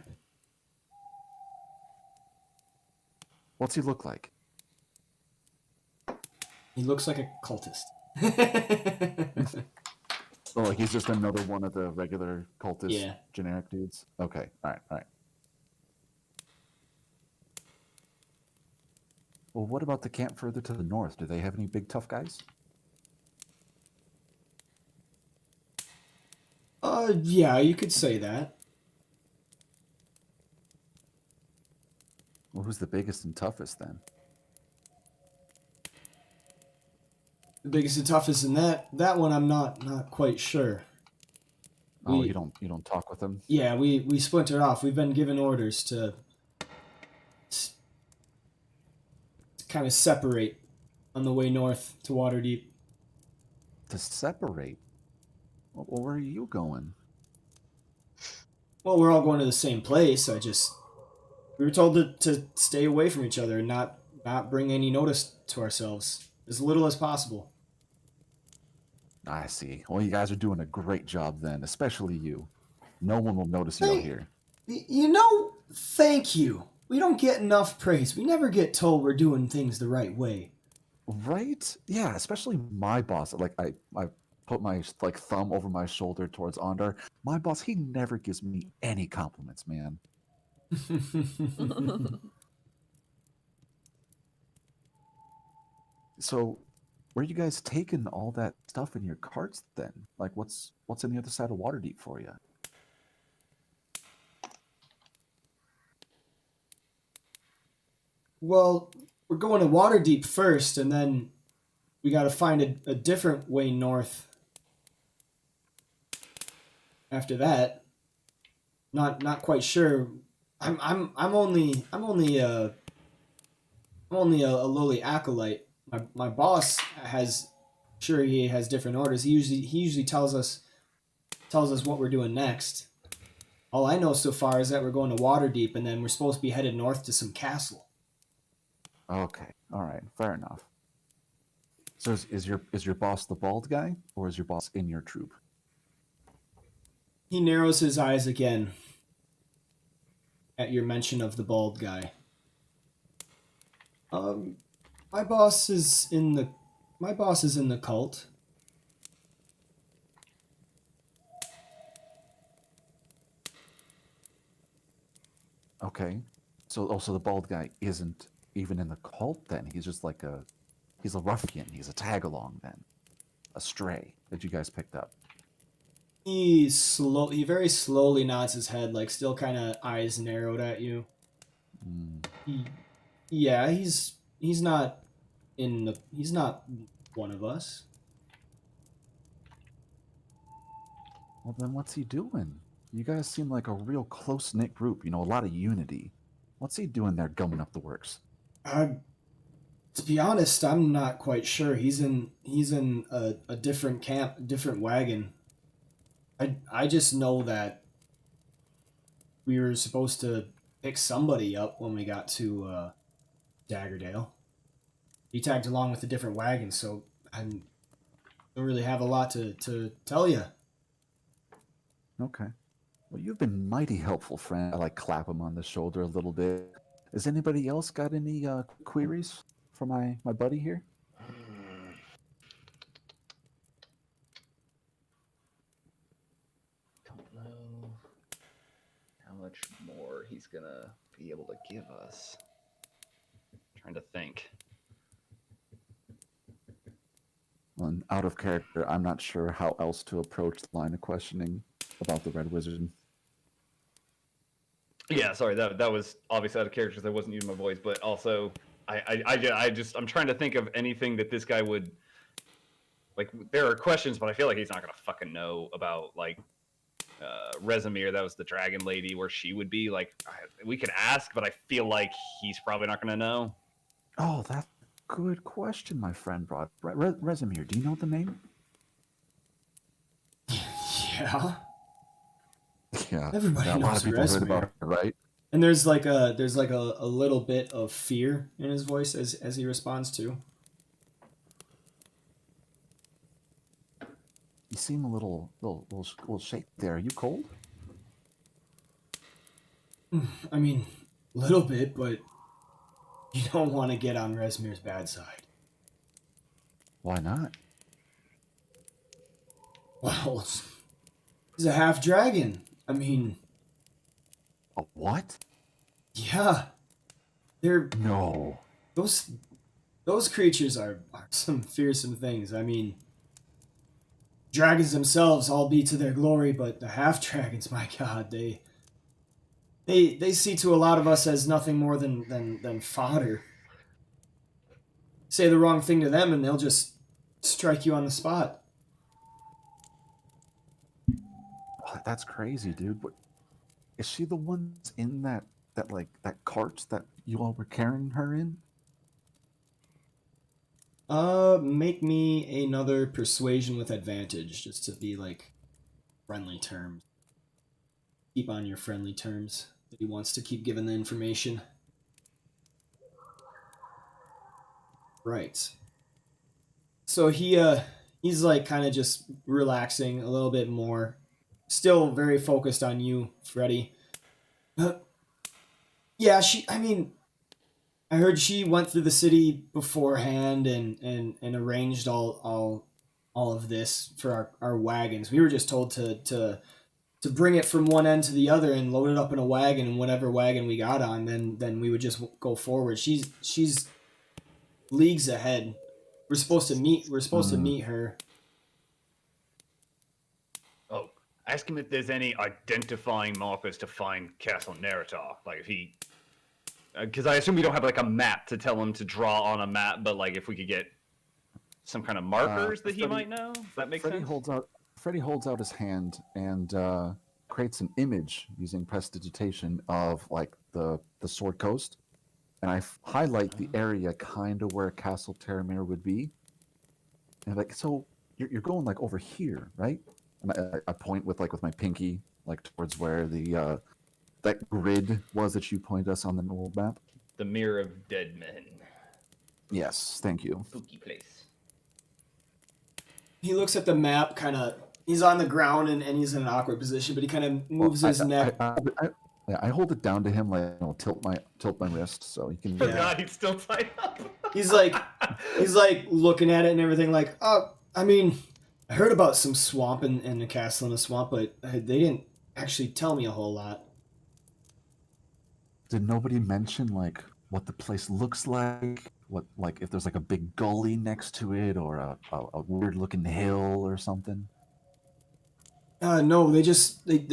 What's he look like? He looks like a cultist. Oh, like he's just another one of the regular cultist Yeah. generic dudes? Okay, alright. Well, what about the camp further to the north? Do they have any big tough guys? Yeah, you could say that. Well, who's the biggest and toughest then? The biggest and toughest in that one, I'm not quite sure. Oh, We- you don't talk with them? Yeah, we splintered off. We've been given orders to kind of separate on the way north to Waterdeep. To separate? Well, where are you going? Well, we're all going to the same place. We were told to stay away from each other and not bring any notice to ourselves. As little as possible. I see. Well, you guys are doing a great job then, especially you. No one will notice you out Hey. here. Thank you. We don't get enough praise. We never get told we're doing things the right way. Right? Yeah, especially my boss. Like I put my thumb over my shoulder towards Ondar. My boss, he never gives me any compliments, man. So, where are you guys taking all that stuff in your carts then? Like, what's on the other side of Waterdeep for you? Well, we're going to Waterdeep first, and then we got to find a different way north. After that, not quite sure. I'm only a lowly acolyte. My boss he has different orders. He usually tells us what we're doing next. All I know so far is that we're going to Waterdeep, and then we're supposed to be headed north to some castle. Okay, all right, fair enough. So is your boss the bald guy, or is your boss in your troop? He narrows his eyes again at your mention of the bald guy. My boss is in the cult. Okay. So also the bald guy isn't even in the cult then. He's just like he's a ruffian. He's a tag along then. A stray that you guys picked up. He very slowly nods his head, like still kind of eyes narrowed at you. Yeah, he's not he's not one of us. Well, then what's he doing? You guys seem like a real close-knit group, a lot of unity. What's he doing there gumming up the works? To be honest, I'm not quite sure. He's in a different camp, different wagon. I just know that we were supposed to pick somebody up when we got to Daggerdale. He tagged along with a different wagon, so I don't really have a lot to tell you. Okay. Well, you've been mighty helpful, friend. I clap him on the shoulder a little bit. Has anybody else got any queries for my buddy here? Don't know how much more he's gonna be able to give us. Trying to think. Well, out of character, I'm not sure how else to approach the line of questioning about the Red Wizard. Yeah, sorry, that was obviously out of character because I wasn't using my voice, but also I'm trying to think of anything that this guy would like. There are questions, but I feel like he's not gonna fucking know about Rezimir. That was the dragon lady, where she would be. We could ask, but I feel like he's probably not gonna know. Oh, that's a good question, my friend brought. Rezimir, do you know the name? Yeah. Yeah. Everybody a lot knows of people heard about Rezimir. her, right? And there's a little bit of fear in his voice as he responds to. You seem a little shaky there. Are you cold? I mean, a little bit, but you don't want to get on Rezmir's bad side. Why not? Well, he's a half dragon. I mean, A what? yeah, they're No. those creatures are some fearsome things. I mean, dragons themselves all be to their glory, but the half dragons, my god, they see to a lot of us as nothing more than fodder. Say the wrong thing to them and they'll just strike you on the spot. Oh, that's crazy, dude. What, is she the one that's in that cart that you all were carrying her in? Make me another persuasion with advantage, just to be friendly terms. Keep on your friendly terms. He wants to keep giving the information. Right. So he's kind of just relaxing a little bit more. Still very focused on you, Freddy. Yeah, I heard she went through the city beforehand and arranged all of this for our wagons. We were just told to bring it from one end to the other and load it up in a wagon, and whatever wagon we got on, then we would just go forward. She's leagues ahead. We're supposed to meet her. Oh, ask him if there's any identifying markers to find Castle Neratar. If he, because I assume we don't have a map to tell him to draw on a map, but if we could get some kind of markers that he might know, does that make sense? Freddy holds out his hand and creates an image using prestidigitation of the Sword Coast, and I highlight the area kind of where Castle Terramir would be. And so you're going over here, right? And I point with my pinky towards where the that grid was that you pointed us on the old map. The Mirror of Dead Men. Yes, thank you. Spooky place. He looks at the map, kind of. He's on the ground and he's in an awkward position, but he kind of Well, moves his neck. I hold it down to him, like, you know, tilt my wrist so he can. Yeah. Forgot he's still tied up. He's like looking at it and everything, like, oh, I mean, I heard about some swamp and the castle in the swamp, but they didn't actually tell me a whole lot. Did nobody mention like what the place looks like? What, like, if there's like a big gully next to it or a weird looking hill or something? No, they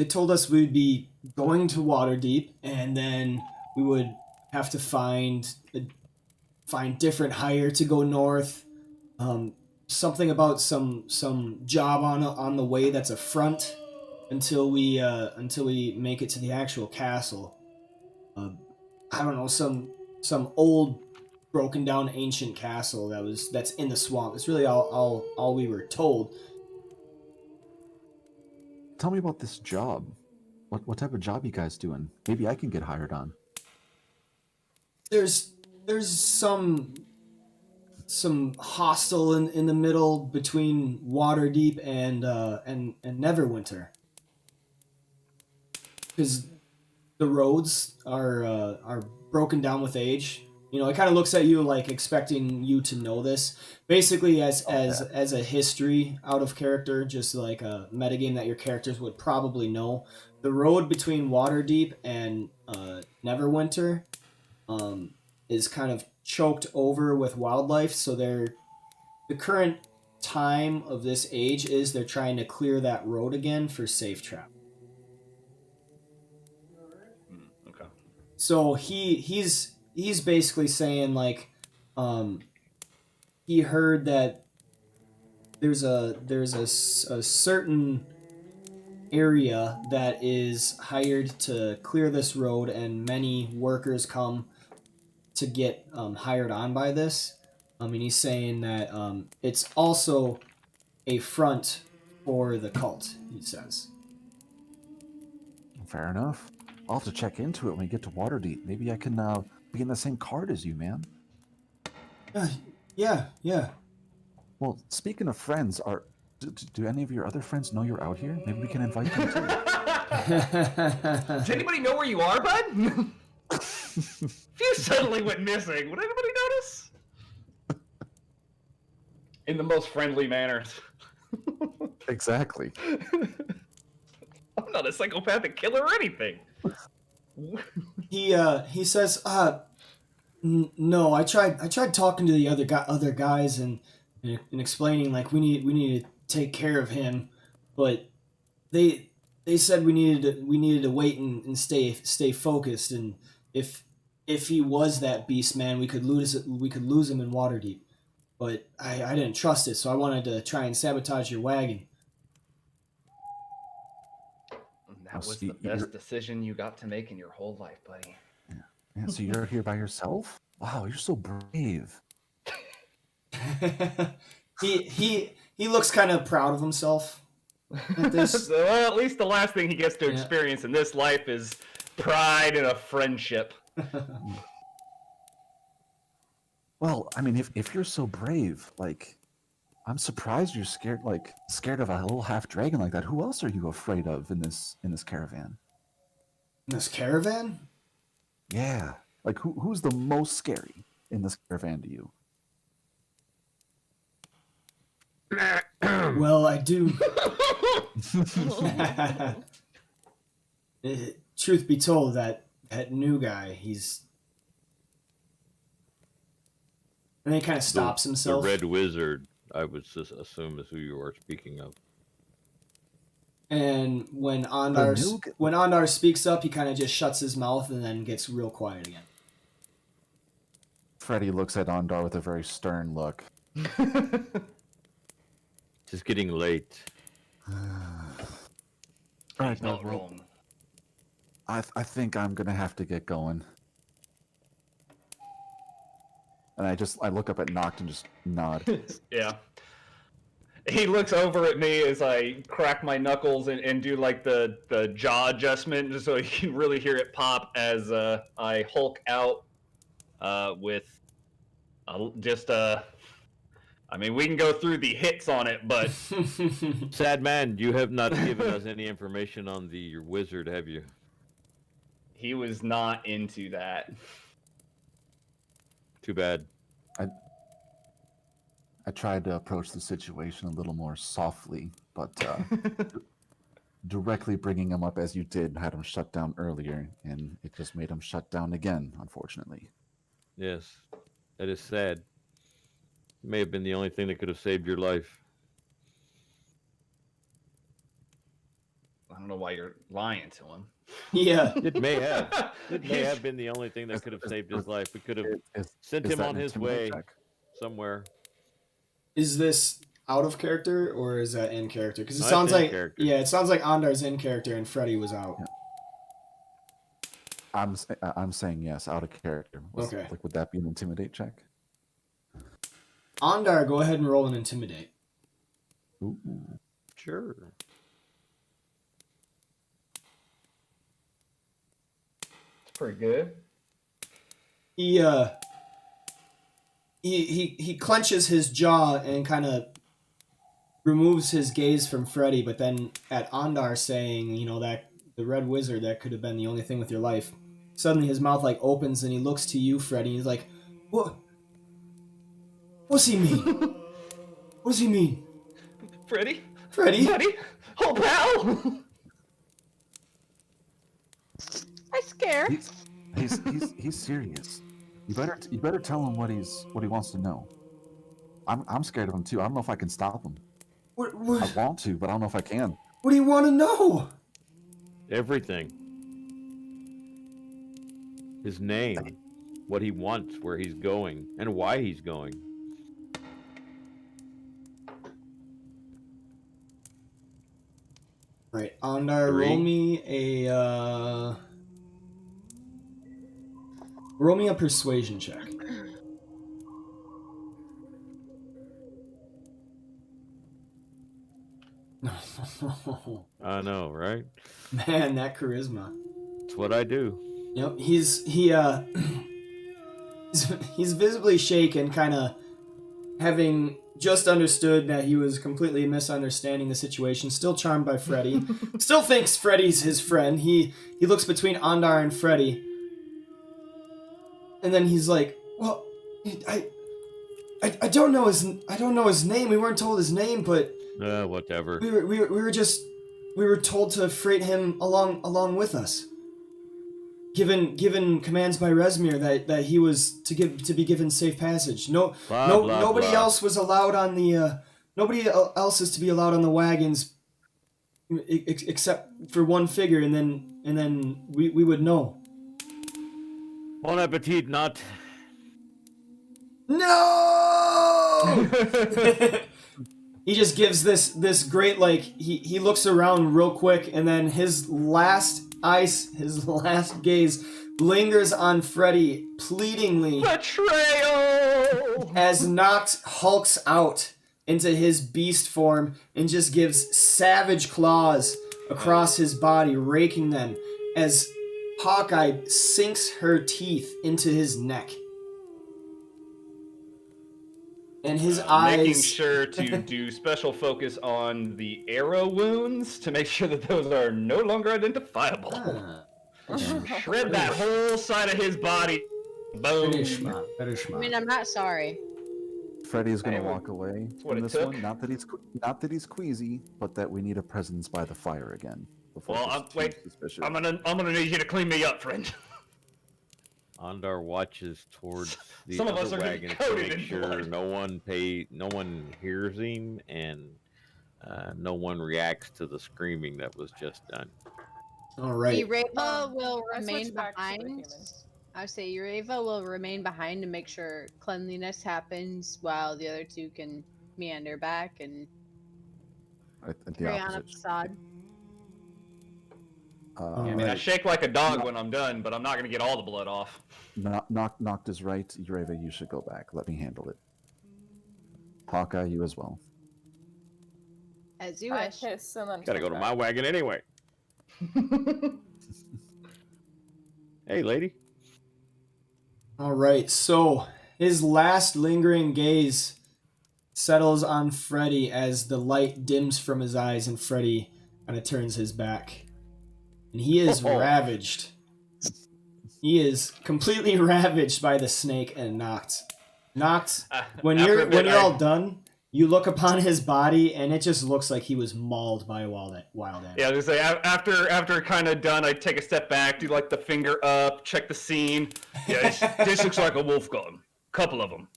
told us we'd be going to Waterdeep, and then we would have to find different hire to go north. Something about some job on the way that's a front until we make it to the actual castle. I don't know, some old broken down ancient castle that's in the swamp. It's really all we were told. Tell me about this job. What type of job you guys doing? Maybe I can get hired on. There's some hostel in the middle between Waterdeep and Neverwinter, because the roads are broken down with age. You know, it kind of looks at you like expecting you to know this. Basically, as a history out of character, just like a metagame that your characters would probably know. The road between Waterdeep and Neverwinter is kind of choked over with wildlife. So the current time of this age is they're trying to clear that road again for safe travel. Okay. So he's basically saying, like, he heard that there's a certain area that is hired to clear this road, and many workers come to get hired on by this. And he's saying that it's also a front for the cult, he says. Fair enough. I'll have to check into it when we get to Waterdeep. Maybe I can be in the same card as you, man. Yeah. Well, speaking of friends, do any of your other friends know you're out here? Maybe we can invite them too. Does anybody know where you are, bud? If you suddenly went missing, would anybody notice? In the most friendly manner. Exactly. I'm not a psychopathic killer or anything. He says, no, I tried talking to the other guys and explaining, like, we need to take care of him, but they said we needed to wait and stay focused, and if he was that beast man, we could lose him in Waterdeep. But I didn't trust it, so I wanted to try and sabotage your wagon. That was the best decision you got to make in your whole life, buddy. Yeah, so you're here by yourself? Wow, you're so brave. He looks kind of proud of himself at this. Well, at least the last thing he gets to experience in this life is pride and a friendship. Well, I mean, if you're so brave, like, I'm surprised you're scared of a little half dragon like that. Who else are you afraid of in this caravan? In this caravan? Yeah, like who's the most scary in this caravan to you? Well, I do. Truth be told, that new guy, he's. And he kind of stops himself. The Red Wizard, I would just assume, is who you are speaking of. And when Ondar speaks up, he kind of just shuts his mouth and then gets real quiet again. Freddy looks at Ondar with a very stern look. It's getting late. All right, Not wrong. I think I'm gonna have to get going. And I look up at Noct and just nod. Yeah. He looks over at me as I crack my knuckles and do like the jaw adjustment, just so you can really hear it pop as I hulk out with just I mean, we can go through the hits on it, but Sad man, you have not given us any information on the wizard, have you? he was not into that. Too bad. I tried to approach the situation a little more softly, but directly bringing him up as you did had him shut down earlier, and it just made him shut down again, unfortunately. Yes, that is sad. It may have been the only thing that could have saved your life. I don't know why you're lying to him. Yeah. It may have. It may have been the only thing that could have saved his life. We could have sent him that on an his intimidate way check? somewhere. Is this out of character or is that in character? Because it No, sounds that's in like character. it sounds like Andar's in character and Freddy was out. Yeah. I'm saying yes, out of character. Okay. Like, would that be an intimidate check? Andar, go ahead and roll an intimidate. Ooh. Sure. It's pretty good. He clenches his jaw and kind of removes his gaze from Freddy, but then at Andar saying, you know, that the red wizard, that could have been the only thing with your life. Suddenly his mouth like opens and he looks to you, Freddy, and he's like, "What? What's he mean? What does he mean? Freddy? Freddy? Buddy? Oh, pal! I scare. He's serious. You better tell him what he wants to know. I'm scared of him too. I don't know if I can stop him. I What want to, but I don't know if I can. do you want to know?" Everything. His name, what he wants, where he's going, and why he's going. Right, Andar, roll me a persuasion check. I know, right? Man, that charisma. It's what I do. Yep, he's visibly shaken, kind of having just understood that he was completely misunderstanding the situation. Still charmed by Freddy, still thinks Freddy's his friend. He looks between Andar and Freddy, and then he's like, "Well, I don't know his name. We weren't told his name, but Whatever. we were told to freight him along with us. Given commands by Resmir that he was to be given safe passage. Nobody else was allowed on the nobody else is to be allowed on the wagons except for one figure, and then we would know. Bon appetit, not. No. He just gives this great, like, he looks around real quick, and then his last gaze lingers on Freddy pleadingly Betrayal! as Noct hulks out into his beast form and just gives savage claws across his body, raking them as Hawkeye sinks her teeth into his neck. And his eyes... Making sure to do special focus on the arrow wounds to make sure that those are no longer identifiable. Shred that whole side of his body. Boom. I mean, I'm not sorry. Freddy is going Hey, to walk away what from it this took. one. Not that he's queasy, but that we need a presence by the fire again. Before Well, it gets too wait. suspicious. I'm gonna need you to clean me up, friend. Andar watches towards the Some of us other are getting wagon to coated make in sure blood. no one hears him, and no one reacts to the screaming that was just done. All right. Ureva will I remain switch back to the behind. humans. I say Ureva will remain behind to make sure cleanliness happens while the other two can meander back and The carry on a opposite. facade. I mean, I Right. shake like a dog when I'm done, but I'm not gonna get all the blood off. Noct is right. Ureva, you should go back. Let me handle it. Hawkeye, you as well. As you I wish. hiss and then Gotta turn go to back. my wagon anyway. Hey, lady. All right. So his last lingering gaze settles on Freddy as the light dims from his eyes and Freddy kind of turns his back. And he is ravaged. He is completely ravaged by the snake and knocked. When you're all done, you look upon his body and it just looks like he was mauled by a wild animal. Yeah, I was gonna say after kind of done, I take a step back, do like the finger up, check the scene. Yeah, this looks like a wolf got him. Couple of them.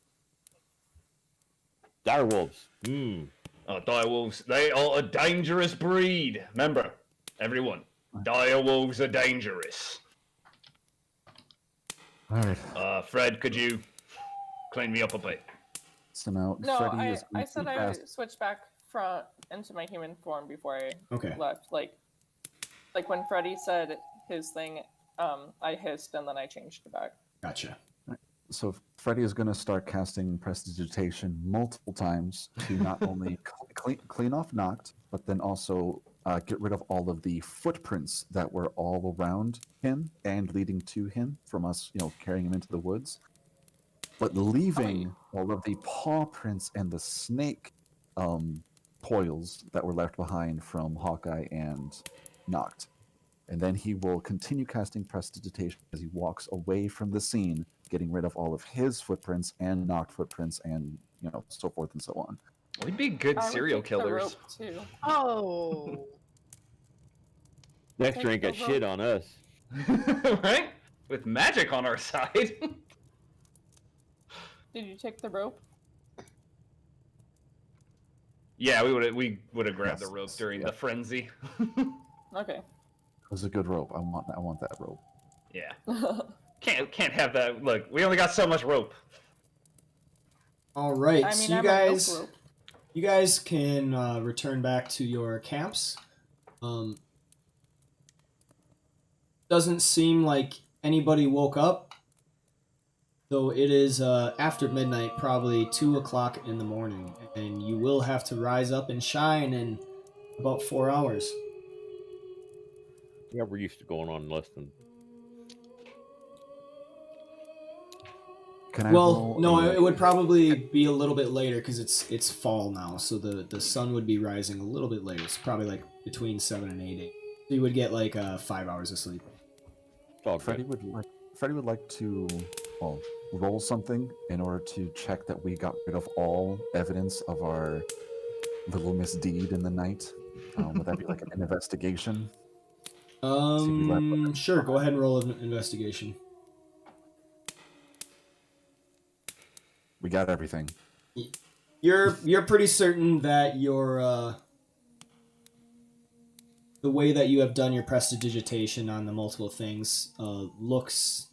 Dire wolves. Dire wolves. They are a dangerous breed. Remember, everyone, dire wolves are dangerous. All right. Fred, could you clean me up a bit? So now No, Freddy is I said I fast. switched back into my human form before I Okay. left. Like when Freddy said his thing, I hissed and then I changed it back. Gotcha. So Freddy is going to start casting prestidigitation multiple times to not only clean off Noct, but then also get rid of all of the footprints that were all around him and leading to him from us, carrying him into the woods. But leaving all of the paw prints and the snake coils that were left behind from Hawkeye and Noct. And then he will continue casting prestidigitation as he walks away from the scene, getting rid of all of his footprints and Noct footprints and, so forth and so on. We'd be good serial killers. The rope too. Oh. Dexter ain't got shit on us. Right? With magic on our side. Did you take the rope? Yeah, we would have grabbed Yes, the rope during the frenzy. Okay. It was a good rope. I want that rope. Yeah. Can't have that. Look, we only got so much rope. All right, I mean, so I'm a milk rope. you guys can return back to your camps. Doesn't seem like anybody woke up, though it is after midnight, probably 2 o'clock in the morning, and you will have to rise up and shine in about 4 hours. Yeah, we're used to going on less than. Can I Well, roll no, a- it would probably be a little bit later because it's fall now, so the sun would be rising a little bit later. It's probably like between 7 and 8. So you would get like 5 hours of sleep. It's all Freddy good. would like to roll something in order to check that we got rid of all evidence of our little misdeed in the night. Would that be like an investigation? Sure. Go ahead and roll an investigation. We got everything. You're pretty certain that your the way that you have done your prestidigitation on the multiple things looks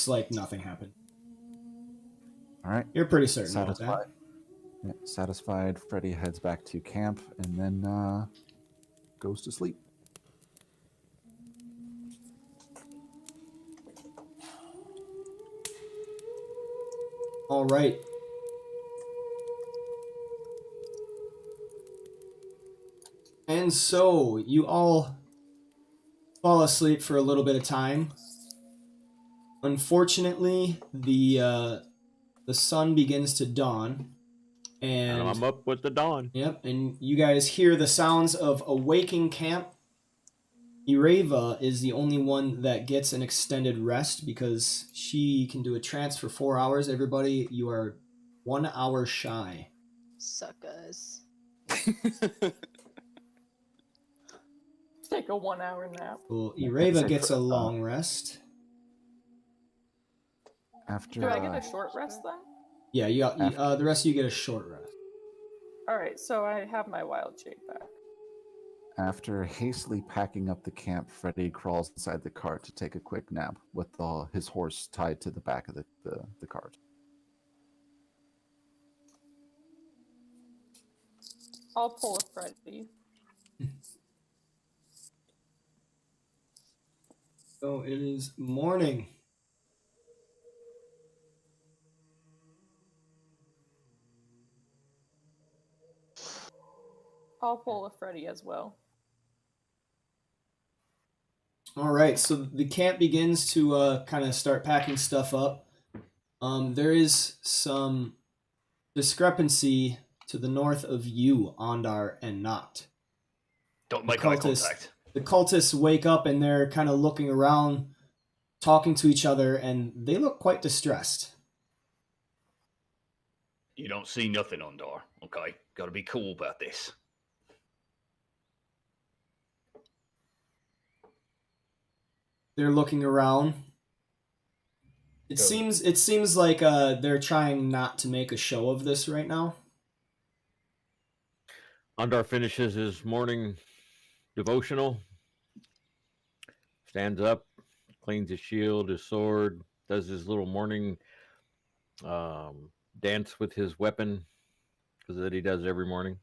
like nothing happened. All right. You're pretty certain about Satisfied. that. Yeah, satisfied. Freddy heads back to camp and then goes to sleep. All right. And so you all fall asleep for a little bit of time. Unfortunately, the sun begins to dawn, And and I'm up with the dawn. yep, and you guys hear the sounds of a waking camp. Ireva is the only one that gets an extended rest because she can do a trance for 4 hours. Everybody, you are 1 hour shy. Suckers. Take a 1 hour nap. Well, Ireva gets a long rest. After Do I get a short rest then? Yeah, the rest of you get a short rest. Alright, so I have my wild shape back. After hastily packing up the camp, Freddy crawls inside the cart to take a quick nap with his horse tied to the back of the cart. I'll pull a Freddy. So it is morning. I'll pull a Freddy as well. All right, so the camp begins to kind of start packing stuff up. There is some discrepancy to the north of you, Ondar and Noct. Don't The make eye cultists, contact. the cultists wake up and they're kind of looking around, talking to each other, and they look quite distressed. You don't see nothing, Ondar. Okay, got to be cool about this. They're looking around. It seems like they're trying not to make a show of this right now. Andar finishes his morning devotional, stands up, cleans his shield, his sword, does his little morning dance with his weapon, because that he does every morning.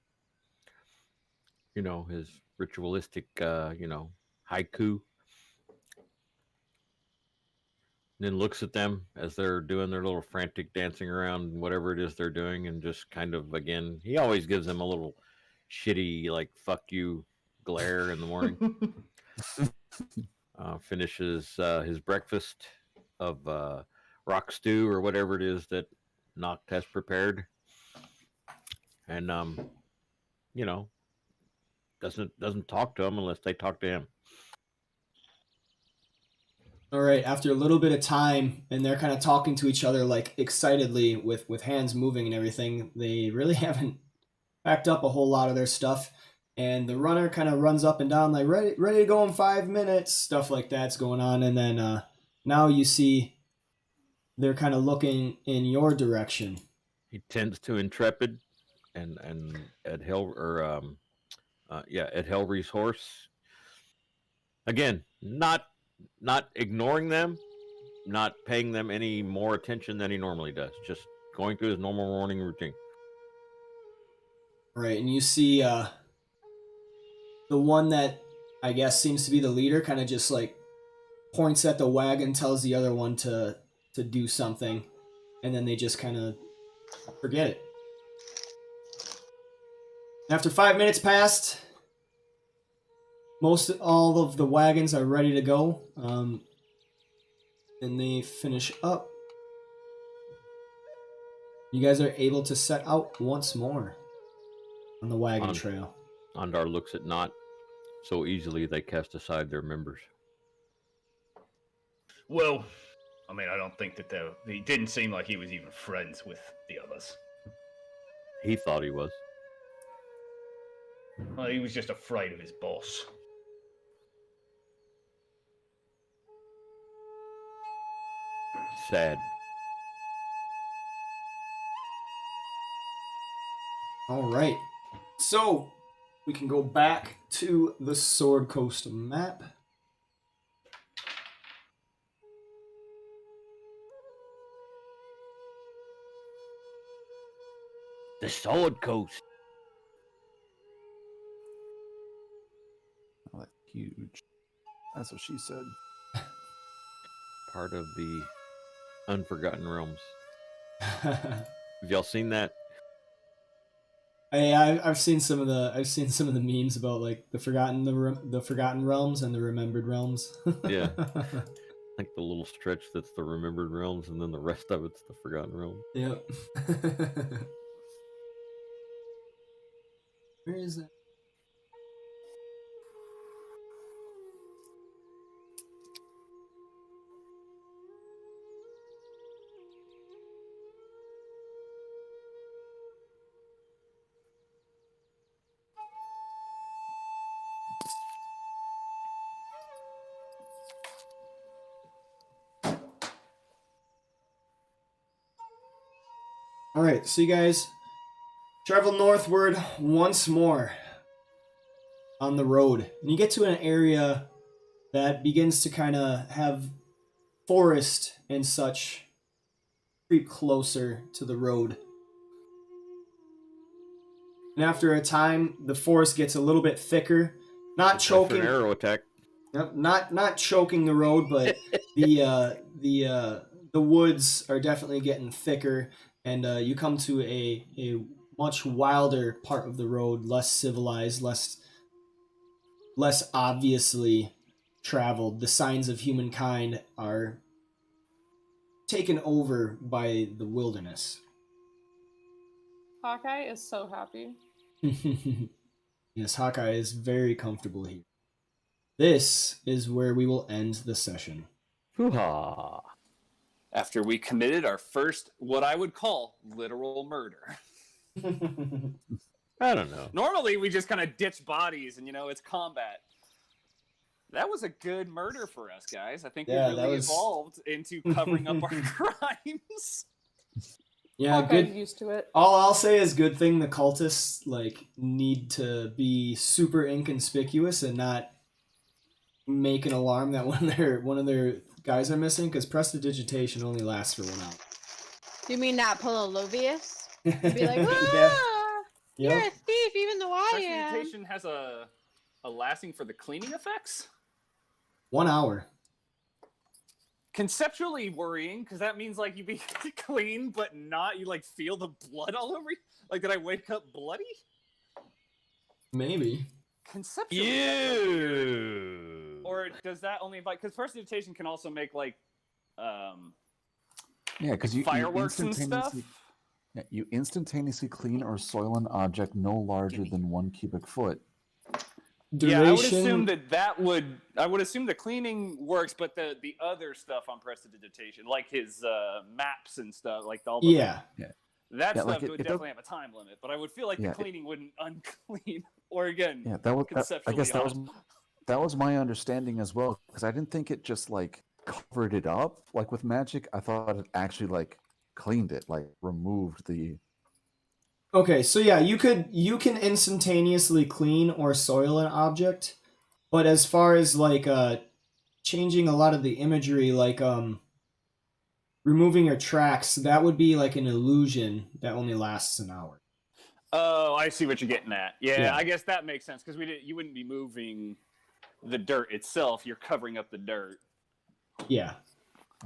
His ritualistic, haiku. And then looks at them as they're doing their little frantic dancing around, whatever it is they're doing, and just kind of, again, he always gives them a little shitty, like, fuck you glare in the morning. Finishes his breakfast of rock stew or whatever it is that Noct has prepared, and doesn't talk to them unless they talk to him. All right, after a little bit of time, and they're kind of talking to each other like excitedly with hands moving and everything, they really haven't packed up a whole lot of their stuff. And the runner kind of runs up and down like ready to go in 5 minutes, stuff like that's going on. And then now you see they're kind of looking in your direction. He tends to Intrepid and Ed Helry's horse. Again, not ignoring them, not paying them any more attention than he normally does. Just going through his normal morning routine. Right, and you see the one that I guess seems to be the leader kind of just like points at the wagon, tells the other one to do something, and then they just kind of forget it. After 5 minutes passed, most all of the wagons are ready to go, and they finish up. You guys are able to set out once more on the wagon trail. Ondar looks at Not. So easily they cast aside their members. Well, I mean, I don't think that he didn't seem like he was even friends with the others. He thought he was. Well, he was just afraid of his boss. Sad. All right. So, we can go back to the Sword Coast map. The Sword Coast. Oh, that's huge. That's what she said. Part of the Unforgotten Realms. Have y'all seen that? I've seen some of the memes about like the Forgotten Realms and the Remembered Realms. Yeah. Like the little stretch that's the Remembered Realms, and then the rest of it's the Forgotten Realms. Yep. Where is it? All right, so you guys travel northward once more on the road, and you get to an area that begins to kind of have forest and such creep closer to the road. And after a time, the forest gets a little bit thicker, not It's time for choking. an arrow attack. Yep, not choking the road, but the woods are definitely getting thicker, and you come to a much wilder part of the road, less civilized, less obviously traveled. The signs of humankind are taken over by the wilderness. Hawkeye is so happy. Yes, Hawkeye is very comfortable here. This is where we will end the session. Hoo-ha. After we committed our first, what I would call, literal murder. I don't know. Normally, we just kind of ditch bodies and, it's combat. That was a good murder for us, guys. I think we really evolved into covering up our crimes. Yeah, Hawkeye's good. used to it. All I'll say is good thing the cultists need to be super inconspicuous and not make an alarm that one of their guys are missing, because prestidigitation only lasts for 1 hour. You mean not pull a Lovius? Be like, Yeah. you're Yep. a thief, even though I am. Prestidigitation has a lasting for the cleaning effects? 1 hour. Conceptually worrying, because that means you be clean, but not you feel the blood all over you. Did I wake up bloody? Maybe. Conceptually. Ew. Or does that only invite? Because prestidigitation can also make Yeah, because you fireworks and stuff. Yeah, you instantaneously clean or soil an object no larger than 1 cubic foot. Duration. Yeah, I would assume I would assume the cleaning works, but the other stuff on prestidigitation, like his maps and stuff, all the that stuff would definitely have a time limit. But I would feel the cleaning wouldn't unclean, or again, I guess that was my understanding as well, because I didn't think it just covered it up with magic. I thought it actually cleaned it, removed the. Okay, so yeah, you can instantaneously clean or soil an object, but as far as changing a lot of the imagery, removing your tracks, that would be an illusion that only lasts an hour. Oh, I see what you're getting at. Yeah, Yeah. I guess that makes sense, because you wouldn't be moving the dirt itself. You're covering up the dirt. Yeah.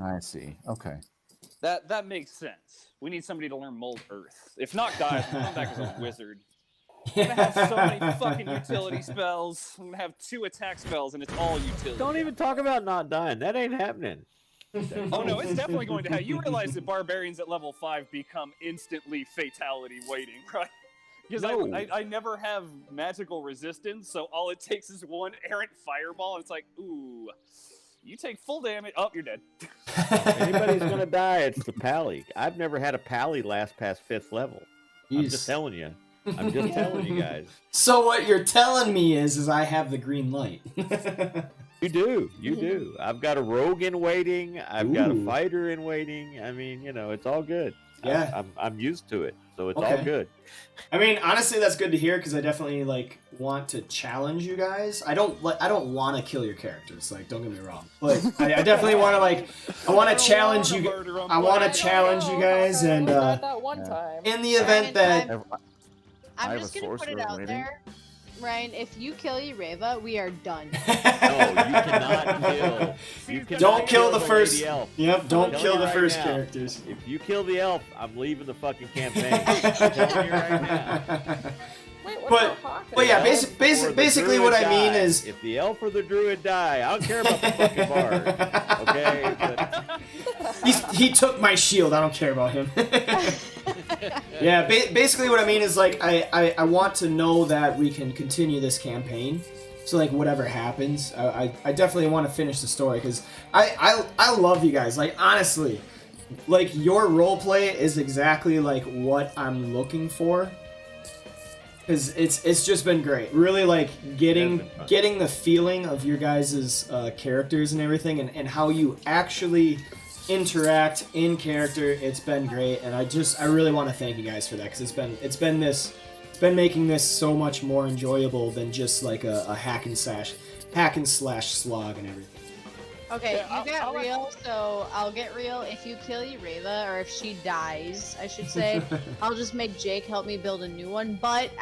I see. Okay. That makes sense. We need somebody to learn Mold Earth. If not, guys, we'll come back as a wizard. I'm gonna have so many fucking utility spells. I'm gonna have 2 attack spells, and it's all utility. Don't even talk about not dying. That ain't happening. Oh no, it's definitely going to happen. You realize that barbarians at level 5 become instantly fatality waiting, right? Because No. I never have magical resistance, so all it takes is 1 errant fireball, and it's ooh, you take full damage. Oh, you're dead. If anybody's gonna die, it's the pally. I've never had a pally last past 5th level. I'm Jeez. just telling you. I'm just telling you guys. So what you're telling me is I have the green light. You do. You do. I've got a rogue in waiting. I've got a Ooh. fighter in waiting. I mean, it's all good. Yeah. I'm used to it, so it's Okay. all good. I mean, honestly, that's good to hear, because I definitely want to challenge you guys. I don't want to kill your characters. Don't get me wrong, but I definitely want to I want to challenge you. I want to challenge you guys, and that one time. in the event that I I'm have just a gonna put it sorcerer out waiting. there, Ryan. If you kill Ureva, we are done. No, you cannot kill. You cannot Don't kill the lady first. elf. Yep, don't I'm kill telling the you first right now. characters. If you kill the elf, I'm leaving the fucking campaign. I'm telling you right now. Wait, what But- about Hawkeye? But yeah, Elf or the basically what druid I mean die. is. if the elf or the druid die, I don't care about the fucking bard. Okay, but He took my shield. I don't care about him. Yeah, basically what I mean is I want to know that we can continue this campaign. So whatever happens, I definitely want to finish the story, because I love you guys. Honestly, your roleplay is exactly what I'm looking for. Because it's just been great. Really getting the feeling of your guys' characters and everything, and how you actually interact in character. It's been great, and I really want to thank you guys for that, because it's been making this so much more enjoyable than just a hack and slash slog and everything. Okay, Yeah, you got I'll let- real, so I'll get real. If you kill Ureva, or if she dies, I should say, I'll just make Jake help me build a new one. But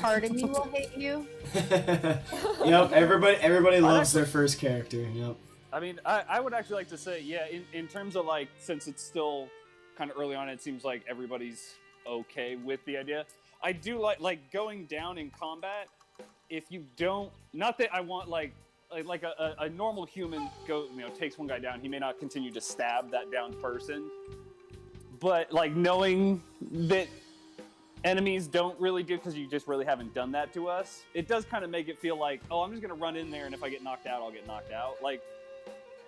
part of me will hate you. Yep, everybody loves their first character. Yep. I mean, I would actually like to say, yeah, in terms of since it's still kind of early on, it seems like everybody's okay with the idea. I do like going down in combat. If you don't, not that I want a normal human takes one guy down, he may not continue to stab that downed person, but knowing that enemies don't really do, because you just really haven't done that to us. It does kind of make it feel like, oh, I'm just gonna run in there, and if I get knocked out, I'll get knocked out. Like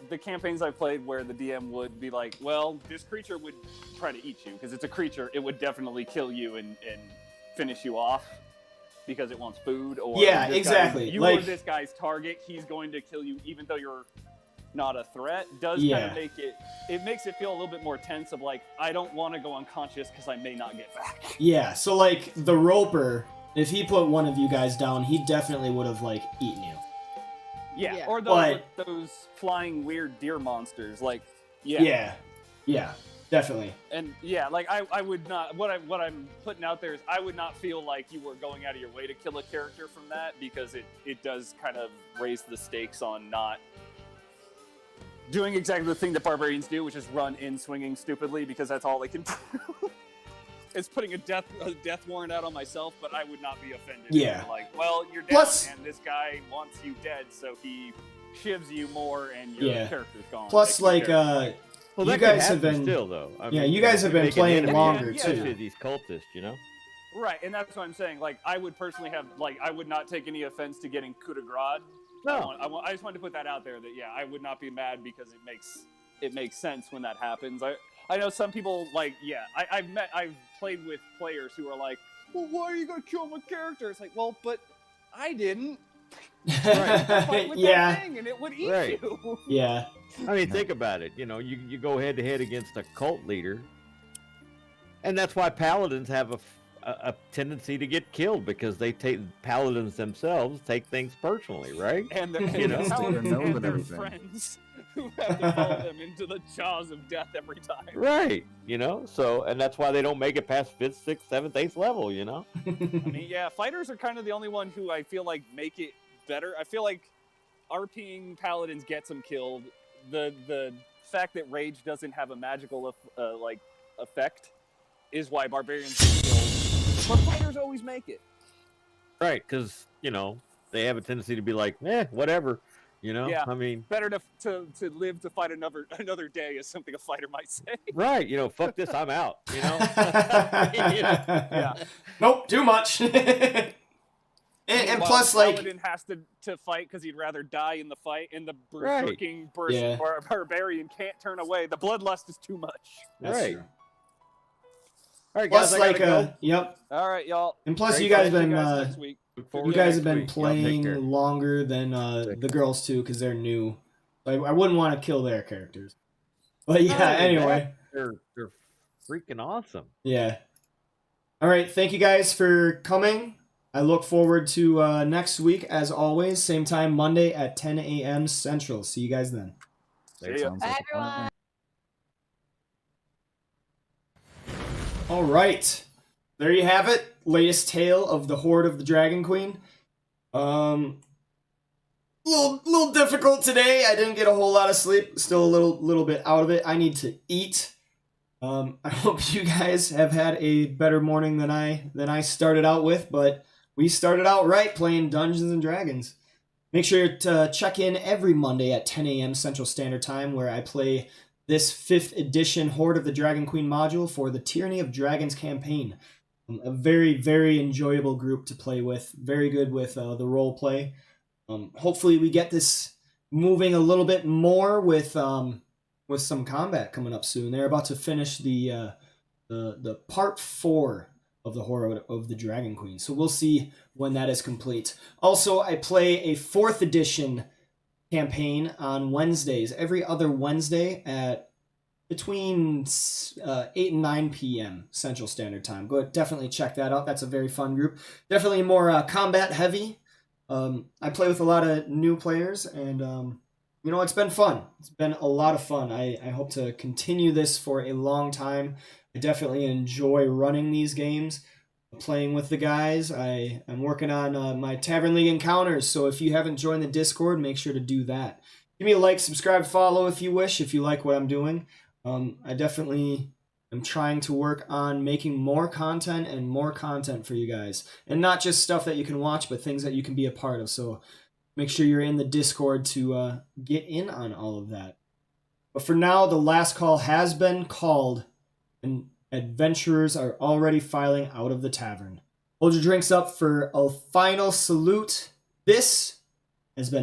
the campaigns I've played where the DM would be like, well, this creature would try to eat you because it's a creature. It would definitely kill you and finish you off because it wants food. Or yeah, exactly. You are this guy's target. He's going to kill you even though you're not a threat. Does kind of make it makes it feel a little bit more tense of like, I don't want to go unconscious because I may not get back. Yeah, so like the roper, if he put one of you guys down, he definitely would have like eaten you. Yeah, or those flying weird deer monsters, like yeah, definitely. And yeah, like I would not. What I'm putting out there is I would not feel like you were going out of your way to kill a character from that, because it does kind of raise the stakes on not doing exactly the thing that barbarians do, which is run in swinging stupidly because that's all they can do. It's putting a death warrant out on myself, but I would not be offended. Yeah. Like, well, you're dead, and this guy wants you dead, so he shivs you more, and your character's gone. Plus, like, well, you guys have been still though. I mean, you guys have been playing longer especially too. these cultists, you know. Right, and that's what I'm saying. Like, I would personally have, like, I would not take any offense to getting coup de grace. No, I just wanted to put that out there that I would not be mad because it makes sense when that happens. I know some people like I've played with players who are like, well, why are you gonna kill my character? It's like, well, but I didn't. Right. Fight with that thing and it would eat you. Yeah. I mean, think about it. You know, you go head to head against a cult leader, and that's why paladins have a tendency to get killed, because paladins themselves take things personally, right? And the paladins and their friends who have to follow them into the jaws of death every time. Right. You know, so, and that's why they don't make it past 5th, 6th, 7th, 8th level, you know? I mean, yeah, fighters are kind of the only one who I feel like make it better. I feel like RPing paladins gets them killed. The fact that rage doesn't have a magical effect is why barbarians get killed. But fighters always make it. Right, because, you know, they have a tendency to be like, whatever. You know, yeah. I mean, better to live to fight another day is something a fighter might say. Right, you know, fuck this, I'm out. You know, yeah. Nope, too much. and plus, like, paladin has to fight because he'd rather die in the fight, and the berserking barbarian can't turn away. The bloodlust is too much. That's right. True. All right, guys, plus, go. Yep. All right, y'all. And plus, Great you guys fight. been next week. you guys have been playing longer than the girls too, because they're new. I wouldn't want to kill their characters. But yeah, anyway. They're freaking awesome. Yeah. All right, thank you guys for coming. I look forward to next week, as always. Same time, Monday at 10 a.m. Central. See you guys then. See ya. Bye, everyone. All right. There you have it. Latest tale of the Hoard of the Dragon Queen. Little difficult today. I didn't get a whole lot of sleep. Still a little bit out of it. I need to eat. I hope you guys have had a better morning than I started out with, but we started out right playing Dungeons and Dragons. Make sure to check in every Monday at 10 a.m. Central Standard Time, where I play this 5th edition Hoard of the Dragon Queen module for the Tyranny of Dragons campaign. A very, very enjoyable group to play with. Very good with the role play. Hopefully we get this moving a little bit more with some combat coming up soon. They're about to finish the part 4 of the Hoard of the Dragon Queen. So we'll see when that is complete. Also, I play a 4th edition campaign on Wednesdays, every other Wednesday at between 8 and 9 p.m. Central Standard Time. Go ahead, definitely check that out. That's a very fun group. Definitely more combat heavy. I play with a lot of new players, and it's been fun. It's been a lot of fun. I hope to continue this for a long time. I definitely enjoy running these games, playing with the guys. I'm working on my Tavern League encounters, so if you haven't joined the Discord, make sure to do that. Give me a like, subscribe, follow if you wish, if you like what I'm doing. I definitely am trying to work on making more content for you guys. And not just stuff that you can watch, but things that you can be a part of. So make sure you're in the Discord to get in on all of that. But for now, the last call has been called. And Adventurers are already filing out of the tavern. Hold your drinks up for a final salute. This has been